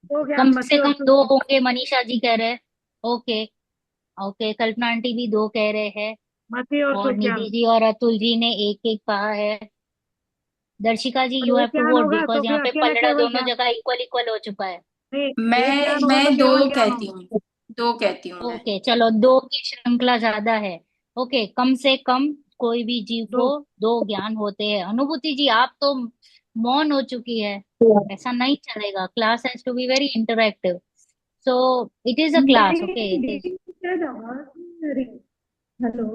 G: दो
A: कम
G: ज्ञान,
A: से
G: मति और
A: कम
G: शुद्ध
A: 2
G: ज्ञान।
A: होंगे, मनीषा जी कह रहे हैं। ओके। ओके, कल्पना आंटी भी 2 कह रहे हैं।
G: मति और
A: और
G: शुद्ध
A: निधि
G: ज्ञान।
A: जी और अतुल जी ने एक एक कहा है। दर्शिका जी, यू
G: और
A: हैव
G: एक
A: टू
G: ज्ञान
A: वोट
G: होगा तो
A: बिकॉज
G: फिर
A: यहाँ पे
G: अकेला
A: पलड़ा
G: केवल
A: दोनों
G: ज्ञान।
A: जगह इक्वल इक्वल हो चुका है।
G: नहीं, एक
F: मैं
G: ज्ञान होगा तो
F: मैं दो
G: केवल ज्ञान
F: कहती
G: होगा।
F: हूँ, दो कहती हूँ मैं।
A: ओके चलो, दो की श्रृंखला ज्यादा है। ओके, कम से कम कोई भी जीव को
G: दो।
A: दो ज्ञान होते हैं। अनुभूति जी, आप तो मौन हो चुकी है। ऐसा नहीं चलेगा, class has to be very interactive. So it is a class, okay it
E: मेरी
A: इज।
E: शायद आवाज नहीं आ रही। हेलो,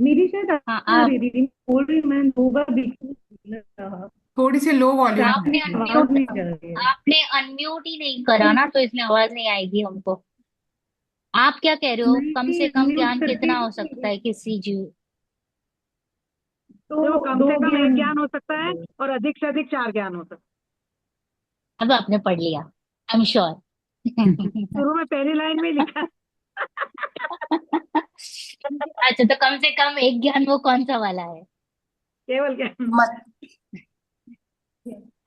E: मेरी शायद आवाज
A: हाँ
E: नहीं आ
A: आप,
E: रही दीदी, बोल रही हूँ, मैं होगा बीच में बोल रहा।
C: थोड़ी सी लो वॉल्यूम है।
A: आपने
E: आवाज
A: अनम्यूट
E: नहीं जा रही है।
A: आपने अनम्यूट ही नहीं करा ना, तो इसलिए आवाज नहीं आएगी हमको। आप क्या कह रहे हो, कम
E: नहीं,
A: से कम
E: म्यूट
A: ज्ञान
E: करके
A: कितना हो सकता है किसी जीव?
G: देखो,
E: तो
G: कम
E: दो
G: से कम एक
E: ज्ञान।
G: ज्ञान हो सकता है और अधिक से अधिक 4 ज्ञान हो सकता
A: अब आपने पढ़ लिया, आई एम श्योर।
G: है। शुरू में पहली लाइन में ही लिखा है।
A: अच्छा, तो कम से कम एक ज्ञान वो कौन सा वाला है?
G: केवल ज्ञान।
F: मत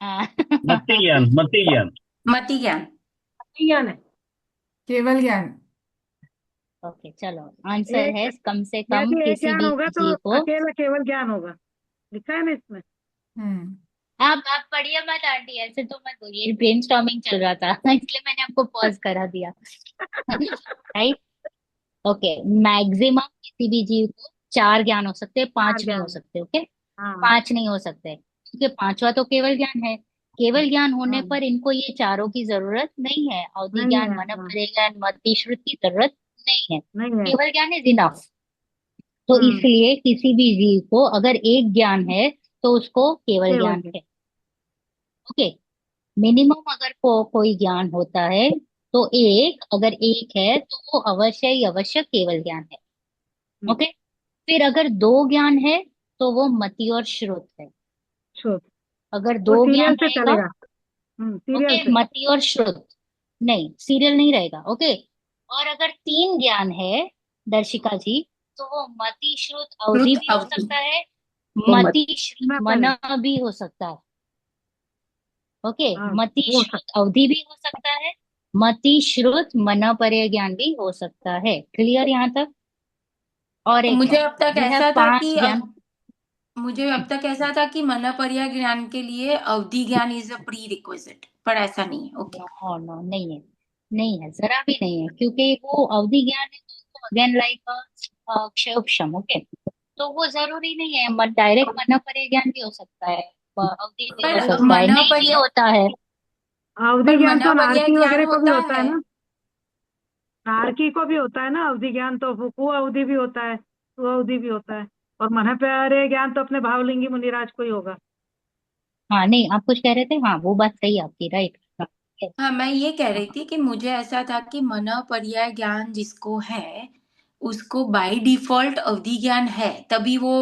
A: हाँ।
D: मति ज्ञान, मति ज्ञान।
F: मति ज्ञान।
G: ज्ञान है।
C: केवल ज्ञान।
A: ओके चलो, आंसर है
G: एक,
A: कम से कम
G: यदि एक
A: किसी
G: ज्ञान
A: भी
G: होगा तो
A: जीव को।
G: अकेला केवल ज्ञान होगा, लिखा है ना इसमें।
C: हम्म।
A: आप पढ़िए मत आंटी, ऐसे तो मत बोलिए, ब्रेनस्टॉर्मिंग चल रहा था इसलिए मैंने आपको पॉज करा दिया। राइट। ओके, मैक्सिमम किसी भी जीव को चार ज्ञान हो सकते हैं,
G: 4
A: पांच नहीं हो
G: ज्ञान।
A: सकते। ओके,
G: हाँ।
A: पांच नहीं हो सकते क्योंकि पांचवा तो केवल ज्ञान है। केवल ज्ञान होने
G: हाँ,
A: पर इनको ये चारों की जरूरत नहीं है, अवधि
G: नहीं
A: ज्ञान,
G: है।
A: मन
G: हाँ,
A: परे ज्ञान, मति श्रुति की जरूरत नहीं है।
G: नहीं है।
A: केवल ज्ञान इज इनफ। तो
G: हम्म।
A: इसलिए किसी भी जीव को अगर एक ज्ञान है तो उसको केवल
G: केवल
A: ज्ञान
G: ज्ञान।
A: है। ओके, मिनिमम अगर कोई ज्ञान होता है तो एक, अगर एक है तो वो अवश्य ही अवश्य केवल ज्ञान है।
G: हम्म,
A: ओके, फिर अगर दो ज्ञान है तो वो मति और श्रुत है।
G: श्रुत।
A: अगर
G: वो
A: दो
G: सीरियल
A: ज्ञान
G: से
A: रहेगा,
G: चलेगा। सीरियल
A: ओके,
G: से।
A: मति और श्रुत, नहीं सीरियल नहीं रहेगा। ओके, और अगर तीन ज्ञान है दर्शिका जी, तो वो मति श्रुत अवधि
F: श्रुत
A: भी हो
F: अवधि
A: सकता है,
F: वो मत।
A: मति श्रुत
G: ना पहले।
A: मन भी हो सकता है। ओके,
G: हाँ,
A: मति
G: हो सकता।
A: श्रुत अवधि भी हो सकता है, मति श्रुत मन पर्य ज्ञान भी हो सकता है। क्लियर यहाँ तक? और एक
F: मुझे
A: है,
F: अब तक
A: वी हैव
F: ऐसा था
A: पांच
F: कि
A: ज्ञान।
F: मुझे अब तक ऐसा था कि मनोपर्य ज्ञान के लिए अवधि ज्ञान इज अ प्री रिक्विजिट, पर ऐसा नहीं है। ओके।
A: नो नो, नहीं है, नहीं है, जरा भी नहीं है, क्योंकि वो अवधि ज्ञान है तो अगेन लाइक क्षयोक्षम। ओके, तो वो जरूरी नहीं है, डायरेक्ट मन पर्य ज्ञान भी हो सकता है, अवधि भी हो
F: पर
A: सकता है, नहीं भी
F: मनोपर्य
A: होता है।
G: अवधि
F: पर
G: ज्ञान तो
F: मनोपर्य
G: नारकी
F: ज्ञान
G: वगैरह को भी
F: होता
G: होता है
F: है।
G: ना। नारकी को भी होता है ना अवधि ज्ञान, तो वो कु अवधि भी होता है, सु अवधि भी होता है। और मन प्यारे ज्ञान तो अपने भावलिंगी मुनिराज को ही होगा।
A: हाँ नहीं, आप कुछ कह रहे थे, हाँ वो बात सही है आपकी, राइट।
F: हाँ, मैं ये कह रही थी कि मुझे ऐसा था कि मनोपर्य ज्ञान जिसको है उसको बाय डिफॉल्ट अवधि ज्ञान है, तभी वो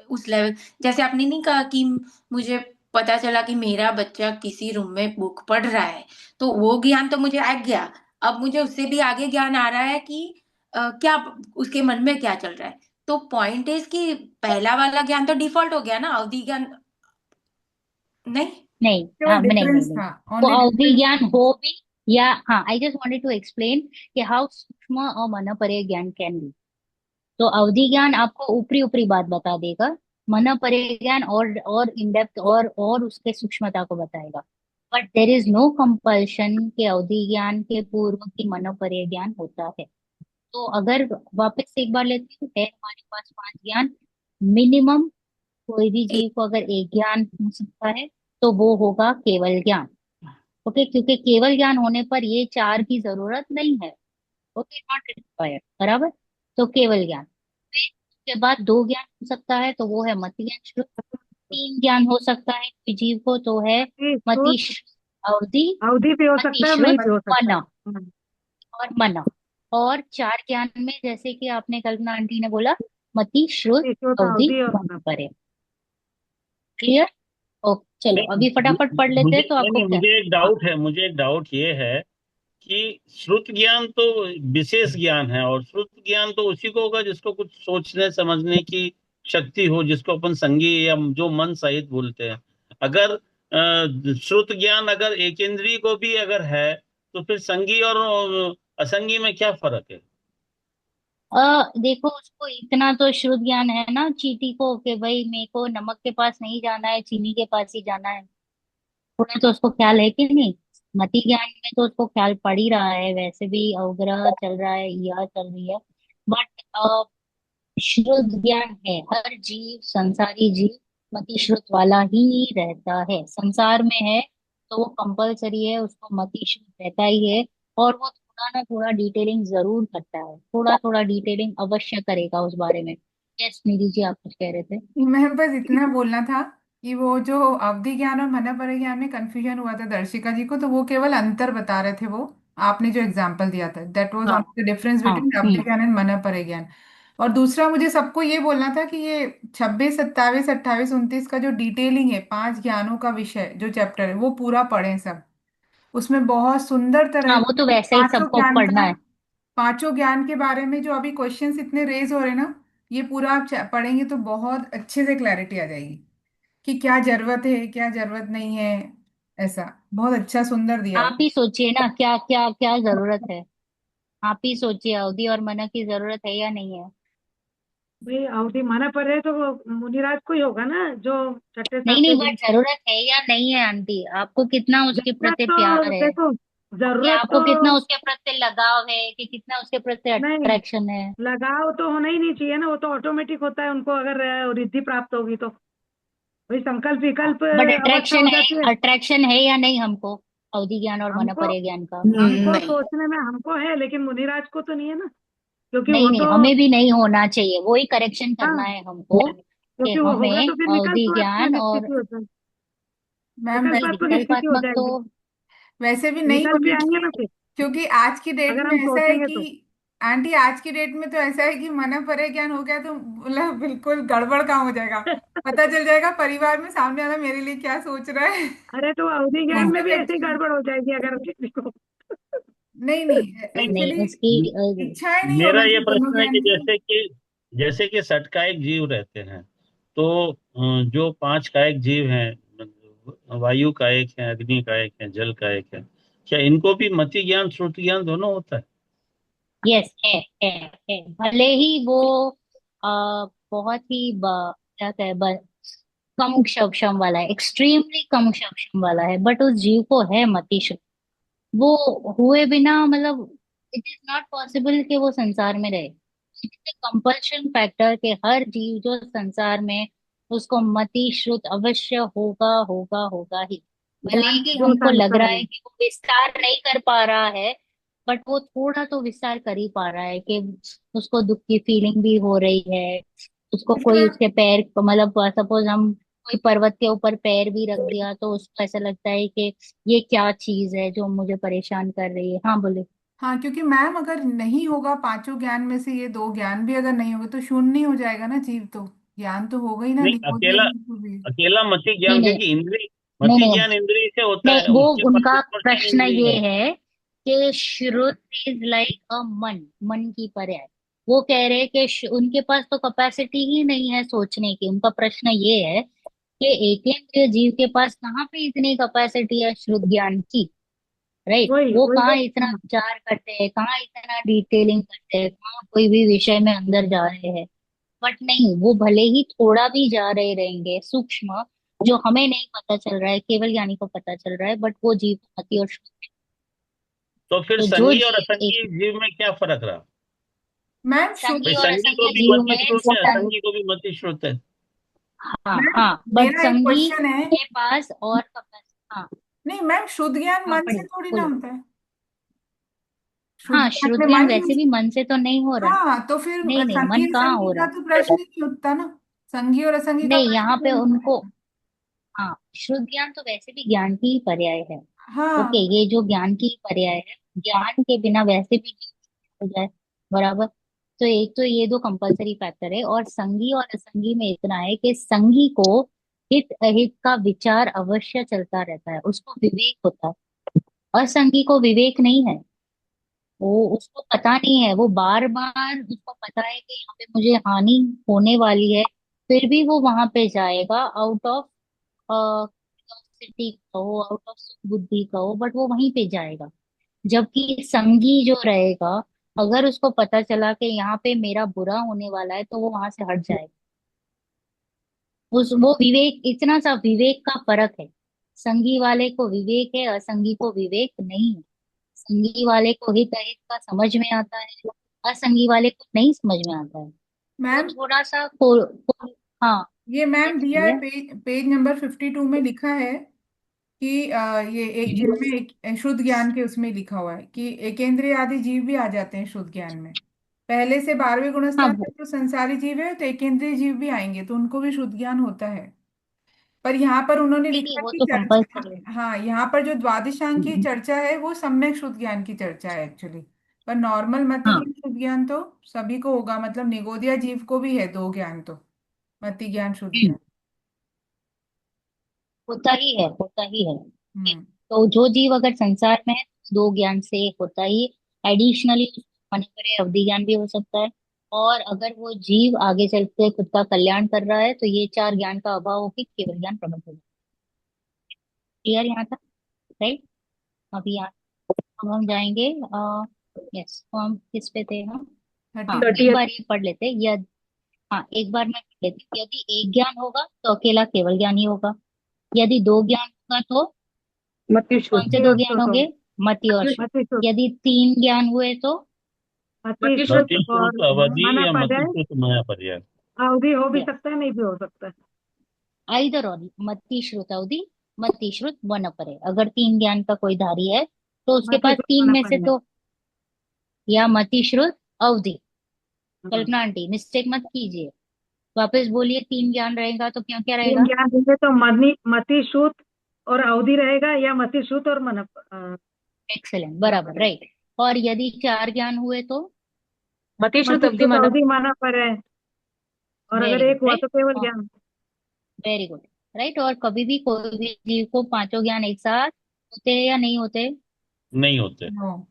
F: उस लेवल। जैसे आपने नहीं कहा कि मुझे पता चला कि मेरा बच्चा किसी रूम में बुक पढ़ रहा है, तो वो ज्ञान तो मुझे आ गया। अब मुझे उससे भी आगे ज्ञान आ रहा है कि क्या उसके मन में क्या चल रहा है। तो पॉइंट इज कि पहला वाला ज्ञान तो डिफॉल्ट हो गया ना, अवधि ज्ञान नहीं।
A: नहीं,
C: केवल
A: हाँ नहीं नहीं
C: डिफरेंस
A: नहीं,
C: था,
A: तो
C: ओनली
A: अवधि
C: डिफरेंस।
A: ज्ञान हो भी, या हाँ, I just wanted to explain कि हाउ सूक्ष्म और मनोपर्य ज्ञान कैन बी। तो अवधि ज्ञान आपको ऊपरी ऊपरी बात बता देगा, मनोपर्य ज्ञान और इन डेप्थ और उसके सूक्ष्मता को बताएगा। But there is no compulsion कि अवधि ज्ञान के पूर्व की मनोपर्य ज्ञान होता है। तो अगर वापस से एक बार लेते हैं, है हमारे पास पांच ज्ञान मिनिमम। कोई भी जीव को अगर एक ज्ञान हो सकता है तो वो होगा केवल ज्ञान। ओके, क्योंकि केवल ज्ञान होने पर ये चार की जरूरत नहीं है। ओके, नॉट रिक्वायर्ड, बराबर। तो केवल ज्ञान, फिर उसके बाद दो ज्ञान हो सकता है तो वो है मति ज्ञान श्रुत। तीन ज्ञान हो सकता है कोई जीव को तो है मति
G: श्रुत
A: अवधि,
G: अवधि भी हो
A: मति
G: सकता है, मई
A: श्रुत,
G: भी हो सकता
A: मन,
G: है।
A: और मन। और चार ज्ञान में जैसे कि आपने कल्पना आंटी ने बोला, मति श्रुत
G: श्रुत
A: अवधि
G: अवधि और
A: मन
G: मन।
A: परे। क्लियर? ओके चलो,
D: नहीं,
A: अभी फटाफट पढ़ लेते
D: मुझे
A: हैं, तो
D: नहीं
A: आपको
D: नहीं,
A: क्या।
D: मुझे एक
A: हाँ,
D: डाउट है, मुझे एक डाउट ये है कि श्रुत ज्ञान तो विशेष ज्ञान है, और श्रुत ज्ञान तो उसी को होगा जिसको कुछ सोचने समझने की शक्ति हो, जिसको अपन संगी या जो मन सहित बोलते हैं। अगर श्रुत ज्ञान अगर एक इंद्रिय को भी अगर है, तो फिर संगी और असंगी में क्या फर्क है?
A: देखो उसको इतना तो शुद्ध ज्ञान है ना चींटी को कि भाई मेरे को नमक के पास नहीं जाना है, चीनी के पास ही जाना है। थोड़ा तो उसको ख्याल है कि नहीं। मति ज्ञान में तो उसको ख्याल पड़ ही रहा है, वैसे भी अवग्रह चल रहा है, यह चल रही है। बट शुद्ध ज्ञान है, हर जीव संसारी जीव मति शुद्ध वाला ही रहता है संसार में है। तो वो कंपलसरी है, उसको मति शुद्ध रहता ही है। और वो थोड़ा ना थोड़ा डिटेलिंग जरूर करता है, थोड़ा थोड़ा डिटेलिंग अवश्य करेगा उस बारे में। यस निधि जी, आप कुछ कह रहे थे।
C: मैं बस इतना बोलना था कि वो जो अवधि ज्ञान और मनपरे ज्ञान में कंफ्यूजन हुआ था दर्शिका जी को, तो वो केवल अंतर बता रहे थे वो। आपने जो एग्जाम्पल दिया था दैट वाज
A: हाँ
C: ऑन द डिफरेंस
A: हाँ।
C: बिटवीन अवधि ज्ञान एंड मनपरे ज्ञान। और दूसरा मुझे सबको ये बोलना था कि ये 26 27 28 29 का जो डिटेलिंग है 5 ज्ञानों का विषय जो चैप्टर है वो पूरा पढ़ें सब। उसमें बहुत सुंदर तरह
A: हाँ वो
C: से
A: तो वैसे ही
C: पांचों
A: सबको
C: ज्ञान
A: पढ़ना
C: का,
A: है।
C: पांचों ज्ञान के बारे में जो अभी क्वेश्चंस इतने रेज हो रहे हैं ना, ये पूरा आप पढ़ेंगे तो बहुत अच्छे से क्लैरिटी आ जाएगी कि क्या जरूरत है क्या जरूरत नहीं है। ऐसा बहुत अच्छा सुंदर दिया
A: आप
C: हुआ।
A: ही सोचिए ना क्या क्या क्या जरूरत है। आप ही सोचिए अवधि और मना की जरूरत है या नहीं है।
G: भाई अवधि माना पड़ रहे तो वो मुनिराज को ही होगा ना, जो छठे
A: नहीं नहीं,
G: सातवें दिन।
A: बट जरूरत है या नहीं है आंटी, आपको कितना उसके
G: जरूरत
A: प्रति
G: तो
A: प्यार है,
G: देखो,
A: कि
G: जरूरत
A: आपको
G: तो
A: कितना उसके प्रति लगाव है, कि कितना उसके प्रति
G: नहीं,
A: अट्रैक्शन है।
G: लगाव तो होना ही नहीं चाहिए ना, वो तो ऑटोमेटिक होता है उनको, अगर रिद्धि प्राप्त होगी तो। भाई संकल्प विकल्प
A: बट
G: अवस्था
A: अट्रैक्शन
G: हो
A: है,
G: जाती है।
A: अट्रैक्शन है या नहीं हमको, अवधि ज्ञान और मन
G: हमको
A: परे ज्ञान का।
G: हमको
F: नहीं।
G: सोचने में हमको है, लेकिन मुनिराज को तो नहीं है ना, क्योंकि
A: नहीं
G: वो
A: नहीं,
G: तो,
A: हमें भी नहीं होना चाहिए, वो ही करेक्शन करना
G: हाँ,
A: है हमको। कि
G: क्योंकि वो होगा
A: हमें
G: तो फिर
A: अवधि
G: विकल्पवाद की
A: ज्ञान और
G: स्थिति हो जाएगी।
C: मैम
A: नहीं,
G: विकल्पवाद
C: वैसे
G: की स्थिति हो
A: विकल्पात्मक तो
G: जाएगी।
C: वैसे भी नहीं
G: विकल्प ही
C: होनी
G: आएंगे
C: चाहिए।
G: ना फिर,
C: क्योंकि आज की डेट
G: अगर
C: में
G: हम
C: ऐसा है
G: सोचेंगे
C: कि
G: तो।
C: आंटी आज की डेट में तो ऐसा है कि मन परे ज्ञान हो गया तो मतलब बिल्कुल गड़बड़ काम हो जाएगा। पता चल जाएगा परिवार में सामने वाला मेरे लिए क्या सोच रहा है।
G: अरे तो अवधि ज्ञान में
C: इससे
G: भी ऐसे ही
C: अच्छा
G: गड़बड़ हो जाएगी अगर किसी को।
C: नहीं नहीं,
D: नहीं,
A: नहीं
C: एक्चुअली
A: उसकी
C: इच्छाएं नहीं
D: मेरा
C: होना
D: ये
C: चाहिए दोनों
D: प्रश्न है
C: ज्ञान
D: कि
C: की।
D: जैसे कि सटकायक जीव रहते हैं, तो जो 5 कायिक जीव हैं, वायु कायिक है, अग्नि कायिक है, जल कायिक है, क्या इनको भी मति ज्ञान श्रुति ज्ञान दोनों होता है?
A: यस है। है भले ही वो बहुत ही क्या कहे कम क्षम वाला है, एक्सट्रीमली कम क्षम वाला है, बट उस जीव को है मतिष्क। वो हुए बिना मतलब इट इज नॉट पॉसिबल कि वो संसार में रहे। कंपल्शन फैक्टर के हर जीव जो संसार में, उसको मति श्रुत अवश्य होगा होगा होगा ही। भले
G: ज्ञान के
A: ही
G: जो
A: हमको लग
G: सागर
A: रहा
G: है।
A: है कि वो विस्तार नहीं कर पा रहा है, बट वो थोड़ा तो विस्तार कर ही पा रहा है कि उसको दुख की फीलिंग भी हो रही है। उसको
C: इसलिए
A: कोई
C: मैम
A: उसके पैर मतलब सपोज हम कोई पर्वत के ऊपर पैर भी रख दिया तो उसको ऐसा लगता है कि ये क्या चीज है जो मुझे परेशान कर रही है। हाँ बोले।
C: हाँ, क्योंकि मैम अगर नहीं होगा पांचों ज्ञान में से ये दो ज्ञान भी अगर नहीं होगा तो शून्य ही हो जाएगा ना जीव तो। ज्ञान तो होगा ही ना,
D: नहीं,
C: नहीं हो
D: अकेला
C: जाएगी तो भी।
D: अकेला मति
A: नहीं
D: ज्ञान,
A: नहीं
D: क्योंकि इंद्रिय,
A: नहीं
D: मति
A: नहीं
D: ज्ञान इंद्रिय से होता
A: नहीं,
D: है,
A: वो
D: उसके पास
A: उनका
D: स्पर्शन
A: प्रश्न
D: इंद्रिय
A: ये
D: है।
A: है कि श्रुत इज लाइक अ मन, मन की पर्याय। वो कह रहे हैं कि उनके पास तो कैपेसिटी ही नहीं है सोचने की। उनका प्रश्न ये है कि एकेंद्रिय जीव के पास कहाँ पे इतनी कैपेसिटी है श्रुत ज्ञान की। राइट,
G: वही
A: वो
G: वही
A: कहाँ
G: तो,
A: इतना विचार करते हैं, कहाँ इतना डिटेलिंग करते हैं, कहाँ कोई भी विषय में अंदर जा रहे हैं। बट नहीं, वो भले ही थोड़ा भी जा रहे रहेंगे सूक्ष्म, जो हमें नहीं पता चल रहा है, केवल ज्ञानी को पता चल रहा है, बट वो जीव मति और शुद्धि।
D: तो फिर
A: तो जो
D: संगी और
A: जीव
D: असंगी
A: एक
D: जीव में क्या फर्क रहा?
C: मैम शुद्ध
A: संगी
D: भाई
A: और
D: संगी को
A: असंगी
D: भी
A: जीव
D: मति
A: में
D: श्रुत है, असंगी को भी मति श्रुत है।
A: हाँ
C: मैम
A: हाँ, बट
C: मेरा एक
A: संगी
C: क्वेश्चन है।
A: के पास और कैपेसिटी। हाँ
C: नहीं मैम, शुद्ध ज्ञान
A: हाँ
C: मन से
A: पढ़िए
C: थोड़ी ना
A: बोलो।
C: होता है। शुद्ध
A: हाँ
C: ज्ञान
A: श्रुत
C: में
A: ज्ञान
C: मन
A: वैसे
C: ही।
A: भी मन से तो नहीं हो रहा है।
C: हाँ तो फिर
A: नहीं नहीं,
C: संगी
A: मन कहाँ
C: असंगी
A: हो
C: का
A: रहा है।
C: तो प्रश्न ही नहीं उठता ना। संगी और असंगी का
A: नहीं,
C: प्रश्न
A: यहाँ
C: क्यों
A: पे
C: नहीं
A: उनको,
C: उठता?
A: हाँ शुद्ध ज्ञान तो वैसे भी ज्ञान की ही पर्याय है। ओके,
C: हाँ
A: ये जो ज्ञान की पर्याय है, ज्ञान के बिना वैसे भी हो जाए, बराबर। तो एक तो ये दो कंपलसरी फैक्टर है, और संगी और असंगी में इतना है कि संगी को हित अहित का विचार अवश्य चलता रहता है, उसको विवेक होता है। असंगी को विवेक नहीं है, वो उसको पता नहीं है, वो बार बार उसको पता है कि यहाँ पे मुझे हानि होने वाली है, फिर भी वो वहां पे जाएगा आउट ऑफ क्यूरियोसिटी कहो, आउट ऑफ बुद्धि कहो, बट वो वहीं पे जाएगा। जबकि संगी जो रहेगा अगर उसको पता चला कि यहाँ पे मेरा बुरा होने वाला है तो वो वहां से हट जाएगा। उस वो विवेक, इतना सा विवेक का फर्क है। संगी वाले को विवेक है, असंगी को विवेक नहीं है। संगी वाले को हित अहित का समझ में आता है, असंगी वाले को नहीं समझ में आता है। वो
C: मैम,
A: थोड़ा सा हाँ।
C: ये मैम
A: यस
C: दिया है
A: बोलिए।
C: पेज पेज नंबर 52 में लिखा है कि ये एक जिनमें एक शुद्ध ज्ञान के उसमें लिखा हुआ है कि एकेंद्रिय आदि जीव भी आ जाते हैं शुद्ध ज्ञान में। पहले से 12वें
A: हाँ
C: गुणस्थान में जो संसारी जीव है तो एकेंद्रिय जीव भी आएंगे तो उनको भी शुद्ध ज्ञान होता है। पर यहाँ पर उन्होंने
A: देखिए
C: लिखा है
A: वो
C: कि
A: तो
C: चर्चा,
A: कंपल्सरी है।
C: हाँ, यहाँ पर जो द्वादशांक की चर्चा है वो सम्यक शुद्ध ज्ञान की चर्चा है एक्चुअली। पर नॉर्मल मति
A: हाँ।
C: ज्ञान शुद्ध ज्ञान तो सभी को होगा, मतलब निगोदिया जीव को भी है दो ज्ञान तो, मति ज्ञान शुद्ध
A: हम्म,
C: ज्ञान।
A: होता ही है, होता ही है।
C: हम्म।
A: तो जो जीव अगर संसार में है दो ज्ञान से होता ही। एडिशनली मन करे अवधि ज्ञान भी हो सकता है। और अगर वो जीव आगे चल के खुद का कल्याण कर रहा है तो ये चार ज्ञान का अभाव होकर केवल ज्ञान प्रकट हो जाए। क्लियर यहाँ तक? राइट। अभी यहाँ अब हम जाएंगे। यस, तो हम किस पे थे हम? हाँ, एक
B: 30th।
A: बार ये पढ़ लेते यदि, हाँ एक बार मैं पढ़ लेती हूँ। यदि एक ज्ञान होगा तो अकेला केवल ज्ञान ही होगा। यदि दो ज्ञान होगा तो
B: मति शुद्ध।
A: कौन से दो ज्ञान होंगे? मति और शुद्धि।
B: मति शुद्ध।
A: यदि तीन ज्ञान हुए तो
B: मति
D: मति
B: शुद्ध और
D: श्रुत अवधि
B: मना
D: या मति
B: पर्याय।
D: श्रुत माया पर्याय।
B: अवधि हो भी
A: यस,
B: सकता है, नहीं भी हो सकता है।
A: आइदर और, मति श्रुत अवधि, मति श्रुत वन परे। अगर तीन ज्ञान का कोई धारी है तो उसके
B: मति
A: पास
B: शुद्ध
A: तीन
B: मना
A: में से
B: पर्याय।
A: तो, या मति श्रुत अवधि।
B: हाँ।
A: कल्पना आंटी मिस्टेक मत कीजिए, वापस बोलिए। तीन ज्ञान रहेगा तो क्या क्या
B: तीन
A: रहेगा?
B: ज्ञान होंगे तो मति शुद्ध और अवधि रहेगा, या मति शुद्ध और
A: एक्सेलेंट,
B: मना
A: बराबर,
B: पर्याय।
A: राइट। और यदि चार ज्ञान हुए तो?
B: मति शुद्ध
G: मति
B: अवधि
G: शुद्ध
B: माना।
G: अवधि माना पर है, और अगर
A: वेरी गुड,
G: एक हुआ तो
A: राइट।
G: केवल ज्ञान।
A: Very good, right. और कभी भी कोई भी जीव को पांचों ज्ञान एक साथ होते हैं या नहीं होते?
D: नहीं होते।
C: नो।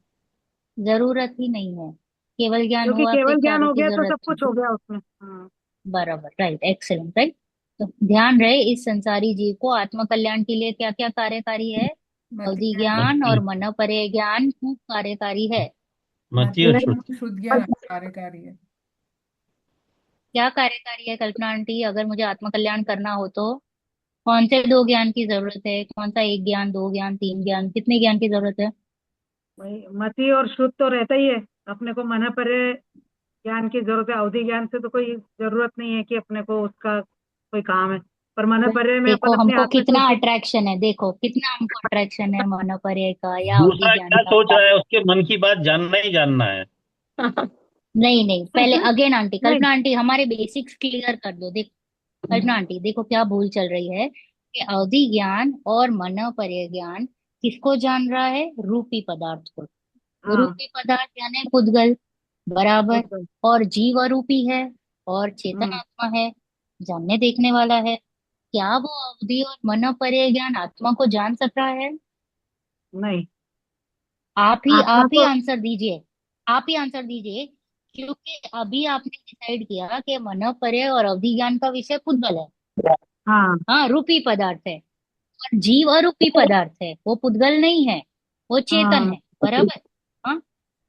A: जरूरत ही नहीं है। केवल ज्ञान
G: क्योंकि
A: हुआ फिर
G: केवल ज्ञान
A: चारों
G: हो
A: की
G: गया तो
A: जरूरत
G: सब
A: नहीं।
G: कुछ हो गया उसमें। हाँ।
A: बराबर, राइट, एक्सेलेंट, राइट। तो ध्यान रहे इस संसारी जीव को आत्म कल्याण के लिए क्या क्या कार्यकारी है?
C: मति
A: अवधि
C: ज्ञान,
A: ज्ञान और मन परे ज्ञान खूब कार्यकारी है।
D: मति
C: मति
D: और
C: ज्ञान
D: श्रुत।
C: और शुद्ध ज्ञान कार्यकारी है।
A: क्या कार्यकारी है कल्पना आंटी? अगर मुझे आत्म कल्याण करना हो तो कौन से दो ज्ञान की जरूरत है? कौन सा एक ज्ञान, दो ज्ञान, तीन ज्ञान, कितने ज्ञान की जरूरत है?
G: वही मति और शुद्ध तो रहता ही है। अपने को मना पर ज्ञान की जरूरत है, अवधि ज्ञान से तो कोई जरूरत नहीं है कि अपने को उसका कोई काम है। पर मना पर्याय में अपन
A: देखो
G: अपनी
A: हमको
G: आत्म
A: कितना
G: शुद्धि।
A: अट्रैक्शन है, देखो कितना हमको अट्रैक्शन है मनोपर्य का या अवधि
D: दूसरा
A: ज्ञान
D: क्या
A: का।
D: सोच रहा है उसके मन की बात जानना ही जानना है।
A: नहीं नहीं, पहले अगेन आंटी,
G: नहीं।
A: कल्पना आंटी हमारे बेसिक्स क्लियर कर दो। देखो कल्पना आंटी, देखो क्या भूल चल रही है कि अवधि ज्ञान और मनोपर्य ज्ञान किसको जान रहा है? रूपी पदार्थ को।
G: हाँ।
A: रूपी पदार्थ यानी पुद्गल, बराबर।
G: खुद का।
A: और जीव अरूपी है और चेतन
G: हम्म।
A: आत्मा है, जानने देखने वाला है। क्या वो अवधि और मनोपर्य ज्ञान आत्मा को जान सक रहा है?
G: नहीं।
A: आप ही
G: आत्मा
A: आप ही
G: को।
A: आंसर दीजिए। आप ही आंसर दीजिए। क्योंकि अभी आपने डिसाइड किया कि मनोपर्य और अवधि ज्ञान का विषय पुद्गल है।
G: हाँ।
A: हाँ, रूपी पदार्थ है। और जीव अरूपी पदार्थ है, वो पुद्गल नहीं है, वो चेतन
G: हाँ।
A: है, बराबर। हाँ।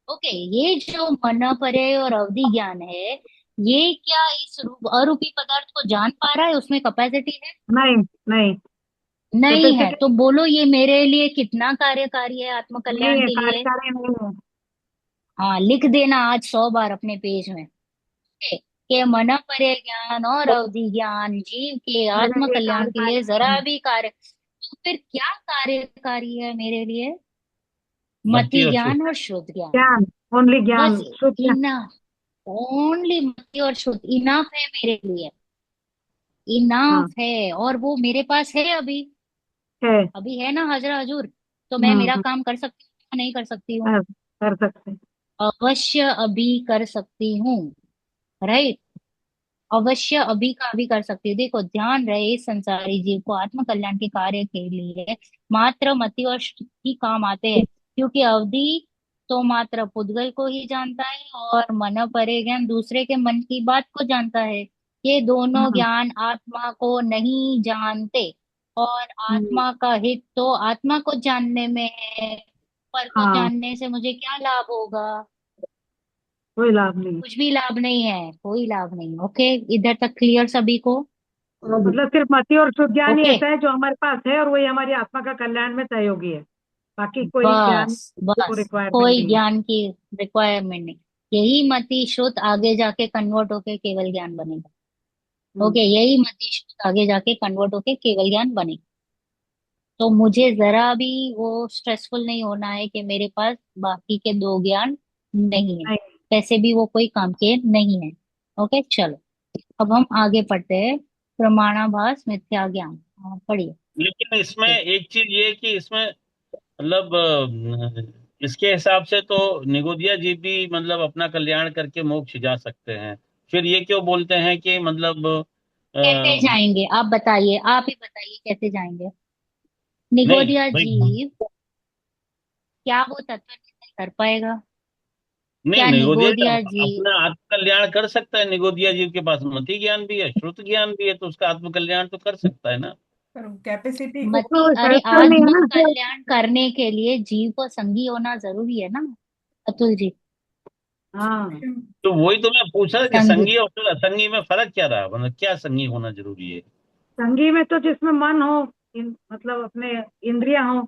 A: ओके, ये जो मनोपर्य और अवधि ज्ञान है, ये क्या इस अरूपी पदार्थ को जान पा रहा है? उसमें कैपेसिटी है?
G: नहीं। नहीं।
A: नहीं है
G: कैपेसिटी
A: तो बोलो ये मेरे लिए कितना कार्यकारी है आत्म
G: नहीं
A: कल्याण
G: है,
A: के लिए?
G: कार्यकारी नहीं है।
A: हाँ, लिख देना आज 100 बार अपने पेज में कि मनोपर्य ज्ञान और अवधि ज्ञान जीव के
G: मेरे
A: आत्म
G: लिए
A: कल्याण के
G: कार्यकारी
A: लिए
G: नहीं
A: जरा
G: है।
A: भी कार्य, तो फिर क्या कार्यकारी है मेरे लिए?
D: मति
A: मति
D: और श्रुत।
A: ज्ञान और शुद्ध ज्ञान।
G: ज्ञान। ओनली
A: बस
G: ज्ञान, शुद्ध ज्ञान।
A: इनफ, ओनली मति और शुद्ध इनफ है मेरे लिए।
G: हाँ।
A: इनफ है, और वो मेरे पास है अभी।
G: है।
A: अभी है ना हाजरा हजूर। तो मैं मेरा
G: हम्म।
A: काम कर सकती हूँ या नहीं कर सकती हूँ?
G: कर सकते हैं।
A: अवश्य अभी कर सकती हूँ, राइट। अवश्य अभी का अभी कर सकती हूँ। देखो ध्यान रहे इस संसारी जीव को आत्म कल्याण के कार्य के लिए मात्र मति और शुद्धि ही काम आते हैं। क्योंकि अवधि तो मात्र पुद्गल को ही जानता है और मन परे ज्ञान दूसरे के मन की बात को जानता है। ये दोनों
G: हम्म।
A: ज्ञान आत्मा को नहीं जानते। और
G: हम्म।
A: आत्मा का हित तो आत्मा को जानने में है। पर को
G: हाँ।
A: जानने से मुझे क्या लाभ होगा?
G: कोई लाभ नहीं।
A: कुछ भी लाभ नहीं है, कोई लाभ नहीं। ओके, इधर तक क्लियर सभी को?
G: मतलब सिर्फ मति और शुद्ध ज्ञान ही
A: ओके,
G: ऐसा है जो हमारे पास है, और वही हमारी आत्मा का कल्याण में सहयोगी है। बाकी कोई ज्ञान
A: बस
G: को
A: बस,
G: रिक्वायरमेंट
A: कोई
G: नहीं है।
A: ज्ञान की रिक्वायरमेंट नहीं। यही मति श्रुत आगे जाके कन्वर्ट होके केवल ज्ञान बनेगा।
G: हम्म।
A: ओके, यही मति श्रुत आगे जाके कन्वर्ट होके केवल ज्ञान बनेगा। तो मुझे जरा भी वो स्ट्रेसफुल नहीं होना है कि मेरे पास बाकी के दो ज्ञान नहीं है।
G: नहीं।
A: वैसे भी वो कोई काम के नहीं है। ओके, चलो अब हम आगे पढ़ते हैं। प्रमाणाभास मिथ्या ज्ञान। पढ़िए।
D: लेकिन इसमें एक चीज ये है कि इसमें मतलब इसके हिसाब से तो निगोदिया जी भी मतलब अपना कल्याण करके मोक्ष जा सकते हैं। फिर ये क्यों बोलते हैं कि मतलब
A: कैसे जाएंगे आप बताइए, आप ही बताइए कैसे जाएंगे।
D: नहीं
A: निगोदिया
D: भाई,
A: जीव क्या वो तत्व निर्णय कर पाएगा?
D: नहीं
A: क्या
D: निगोदिया जी
A: निगोदिया जीव?
D: अपना आत्म कल्याण कर सकता है। निगोदिया जी के पास मति ज्ञान भी है, श्रुत ज्ञान भी है, तो उसका आत्म कल्याण तो कर सकता है ना।
C: पर कैपेसिटी।
A: मति,
G: उसको
A: अरे
G: शास्त्र नहीं है
A: आत्म
G: ना।
A: कल्याण करने के लिए जीव को संगी होना जरूरी है ना, अतुल जी।
G: हाँ।
D: तो वही तो मैं पूछ रहा था कि
A: संगी,
D: संगी और फिर असंगी में फर्क क्या रहा, मतलब क्या संगी होना जरूरी है।
G: संगी में तो जिसमें मन हो, मतलब अपने इंद्रियां हो,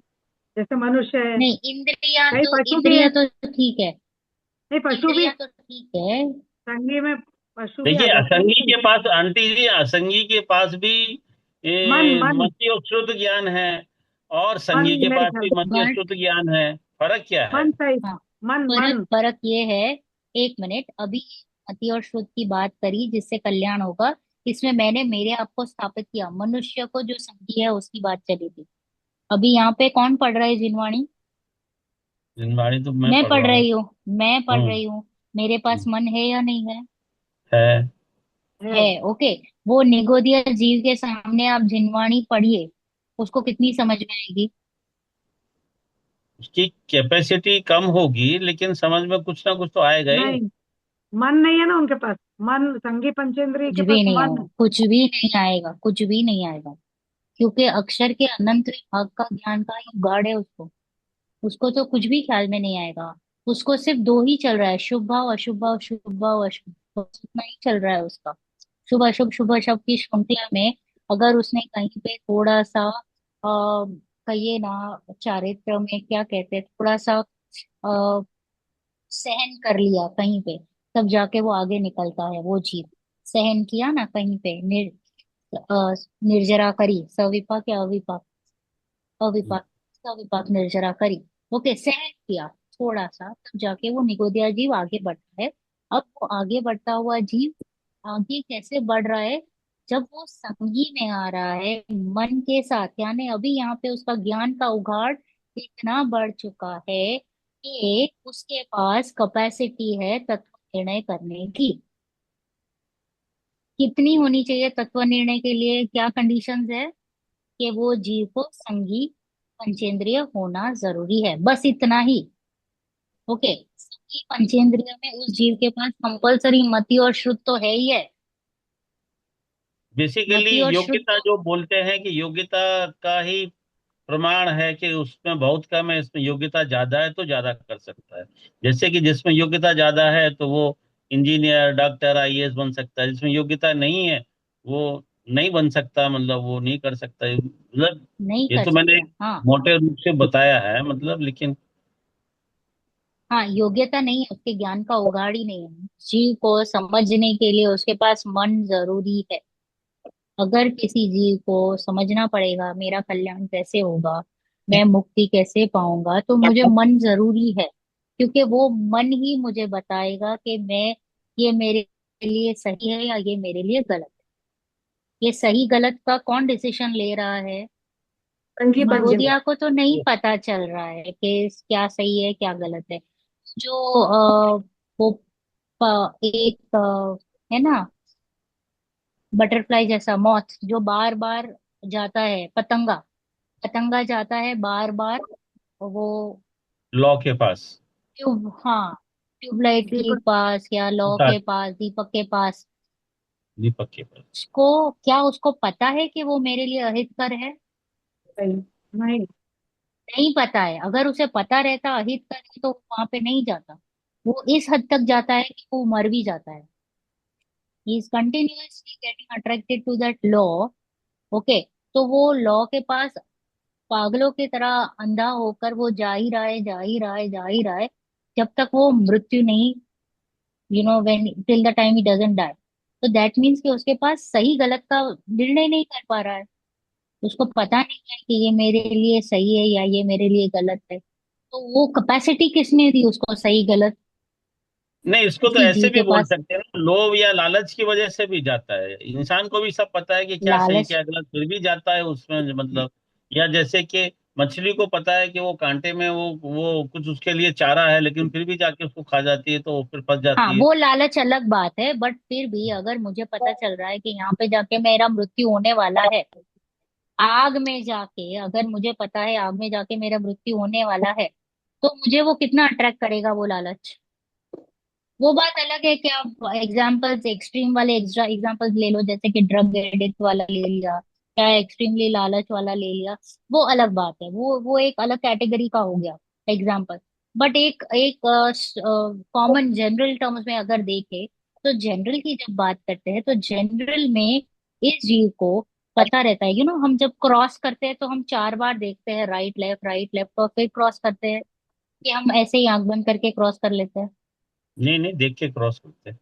G: जैसे मनुष्य है।
A: नहीं इंद्रिया
G: कई
A: तो,
G: पशु भी
A: इंद्रिया
G: है।
A: तो ठीक है।
G: नहीं, पशु भी
A: इंद्रिया तो ठीक है।
G: संगी में पशु भी आ
D: देखिए
G: जाते हैं
D: असंगी
G: ना।
D: के पास, आंटी जी असंगी के पास भी
G: मन मन
D: मति और श्रुत ज्ञान है, और
G: मन
D: संगी के
G: मेरे
D: पास
G: ख्याल
D: भी
G: से
D: मति और
A: बट
D: श्रुत ज्ञान है। फर्क क्या है।
G: मन सही।
A: हाँ,
G: मन
A: फर्क
G: मन
A: फर्क ये है। एक मिनट, अभी मति और श्रुत की बात करी जिससे कल्याण होगा। इसमें मैंने मेरे आप को स्थापित किया, मनुष्य को जो संगी है उसकी बात चली थी। अभी यहाँ पे कौन पढ़ रहा है जिनवाणी?
D: जिनवाणी तो मैं
A: मैं
D: पढ़
A: पढ़
D: रहा हूँ।
A: रही हूँ, मैं पढ़
D: हम्म।
A: रही हूँ। मेरे पास मन है या नहीं है?
D: है।
A: है।
G: है।
A: ओके, वो निगोदिया जीव के सामने आप जिनवाणी पढ़िए, उसको कितनी समझ में आएगी?
D: उसकी कैपेसिटी कम होगी लेकिन समझ में कुछ ना कुछ तो आएगा ही।
G: नहीं, मन नहीं है ना उनके पास। मन संगी पंचेंद्रिय
A: कुछ
G: के पास
A: भी नहीं
G: मन
A: आएगा,
G: है।
A: कुछ भी नहीं आएगा, कुछ भी नहीं आएगा। क्योंकि अक्षर के अनंत विभाग का ज्ञान का ही उगाड़ है उसको। उसको तो कुछ भी ख्याल में नहीं आएगा। उसको सिर्फ दो ही चल रहा है, शुभ भाव अशुभ भाव, शुभ भाव अशुभ भाव, बस उतना ही चल रहा है उसका। शुभ अशुभ शुभ अशुभ की श्रृंखला में अगर उसने कहीं पे थोड़ा सा कहिए ना, चारित्र में क्या कहते हैं, थोड़ा सा सहन कर लिया कहीं पे, तब जाके वो आगे निकलता है वो जीव। सहन किया ना कहीं पे, निर्जरा करी, सविपाक या अविपाक, अविपाक, सविपाक निर्जरा करी। ओके, सहन किया थोड़ा सा, तब जाके वो निगोदिया जीव आगे बढ़ता है। अब वो आगे बढ़ता हुआ जीव आगे कैसे बढ़ रहा है? जब वो संगी में आ रहा है मन के साथ, यानी अभी यहाँ पे उसका ज्ञान का उघाड़ इतना बढ़ चुका है कि उसके पास कैपेसिटी है तत्व निर्णय करने की। कितनी होनी चाहिए तत्व निर्णय के लिए, क्या कंडीशंस है? कि वो जीव को संगी पंचेंद्रिय होना जरूरी है, बस इतना ही। ओके, संगी पंचेंद्रिय में उस जीव के पास कंपलसरी मति और श्रुत तो है ही है।
D: बेसिकली
A: मति और श्रुत
D: योग्यता
A: तो
D: जो बोलते हैं कि योग्यता का ही प्रमाण है कि उसमें बहुत कम है, इसमें योग्यता ज्यादा है तो ज्यादा कर सकता है। जैसे कि जिसमें योग्यता ज्यादा है तो वो इंजीनियर डॉक्टर आईएएस बन सकता है, जिसमें योग्यता नहीं है वो नहीं बन सकता, मतलब वो नहीं कर सकता, मतलब
A: नहीं
D: ये
A: कर
D: तो मैंने
A: सकता।
D: एक
A: हाँ,
D: मोटे रूप से बताया है मतलब, लेकिन
A: हाँ, योग्यता नहीं है, उसके ज्ञान का उगाड़ ही नहीं है। जीव को समझने के लिए उसके पास मन जरूरी है। अगर किसी जीव को समझना पड़ेगा मेरा कल्याण कैसे होगा, मैं मुक्ति कैसे पाऊंगा, तो मुझे मन जरूरी है। क्योंकि वो मन ही मुझे बताएगा कि मैं, ये मेरे लिए सही है या ये मेरे लिए गलत है। ये सही गलत का कौन डिसीजन ले रहा है?
B: संगी पंचेंद्र।
A: निगोदिया को तो नहीं पता चल रहा है कि क्या सही है क्या गलत है। जो वो एक है ना, बटरफ्लाई जैसा मॉथ जो बार बार जाता है, पतंगा, पतंगा जाता है बार बार वो
D: लॉ के पास,
A: ट्यूब, हाँ, ट्यूबलाइट के
G: दीपक।
A: पास या लौ के पास, दीपक के पास।
D: दीपक के पास।
A: उसको क्या, उसको पता है कि वो मेरे लिए अहितकर है?
G: सही। नहीं।
A: नहीं पता है। अगर उसे पता रहता अहितकर है तो वो वहां पे नहीं जाता, वो इस हद तक जाता है कि वो मर भी जाता है। He is continuously getting attracted to that law. Okay, तो वो लॉ के पास पागलों की तरह अंधा होकर वो जा ही रहा है, जा ही रहा है, जा ही रहा है, जब तक वो मृत्यु नहीं, when till the time he doesn't die. तो दैट मीन्स कि उसके पास सही गलत का निर्णय नहीं कर पा रहा है। उसको पता नहीं है कि ये मेरे लिए सही है या ये मेरे लिए गलत है। तो वो कैपेसिटी किसने दी उसको सही गलत?
D: नहीं, इसको तो
A: किसी
D: ऐसे
A: जीव
D: भी
A: के
D: बोल
A: पास
D: सकते हैं ना, लोभ या लालच की वजह से भी जाता है। इंसान को भी सब पता है कि क्या सही
A: लालच।
D: क्या गलत, फिर भी जाता है उसमें, मतलब। या जैसे कि मछली को पता है कि वो कांटे में वो कुछ उसके लिए चारा है, लेकिन फिर भी जाके उसको खा जाती है, तो वो फिर फंस
A: हाँ,
D: जाती है।
A: वो लालच अलग बात है, बट फिर भी अगर मुझे पता चल रहा है कि यहाँ पे जाके मेरा मृत्यु होने वाला है, आग में जाके अगर मुझे पता है आग में जाके मेरा मृत्यु होने वाला है, तो मुझे वो कितना अट्रैक्ट करेगा वो लालच। वो बात अलग है कि आप एग्जाम्पल्स, एक्सट्रीम वाले एक्स्ट्रा एग्जाम्पल्स ले लो, जैसे कि ड्रग एडिक्ट वाला ले लिया या एक्सट्रीमली लालच वाला ले लिया। वो अलग बात है, वो एक अलग कैटेगरी का हो गया एग्जाम्पल। बट एक एक कॉमन जनरल टर्म्स में अगर देखें, तो जनरल की जब बात करते हैं तो जनरल में इस जीव को पता रहता है, हम जब क्रॉस करते हैं तो हम 4 बार देखते हैं, राइट लेफ्ट, और फिर क्रॉस करते हैं कि हम ऐसे ही आंख बंद करके क्रॉस कर लेते हैं?
D: नहीं नहीं, देख के क्रॉस करते हैं।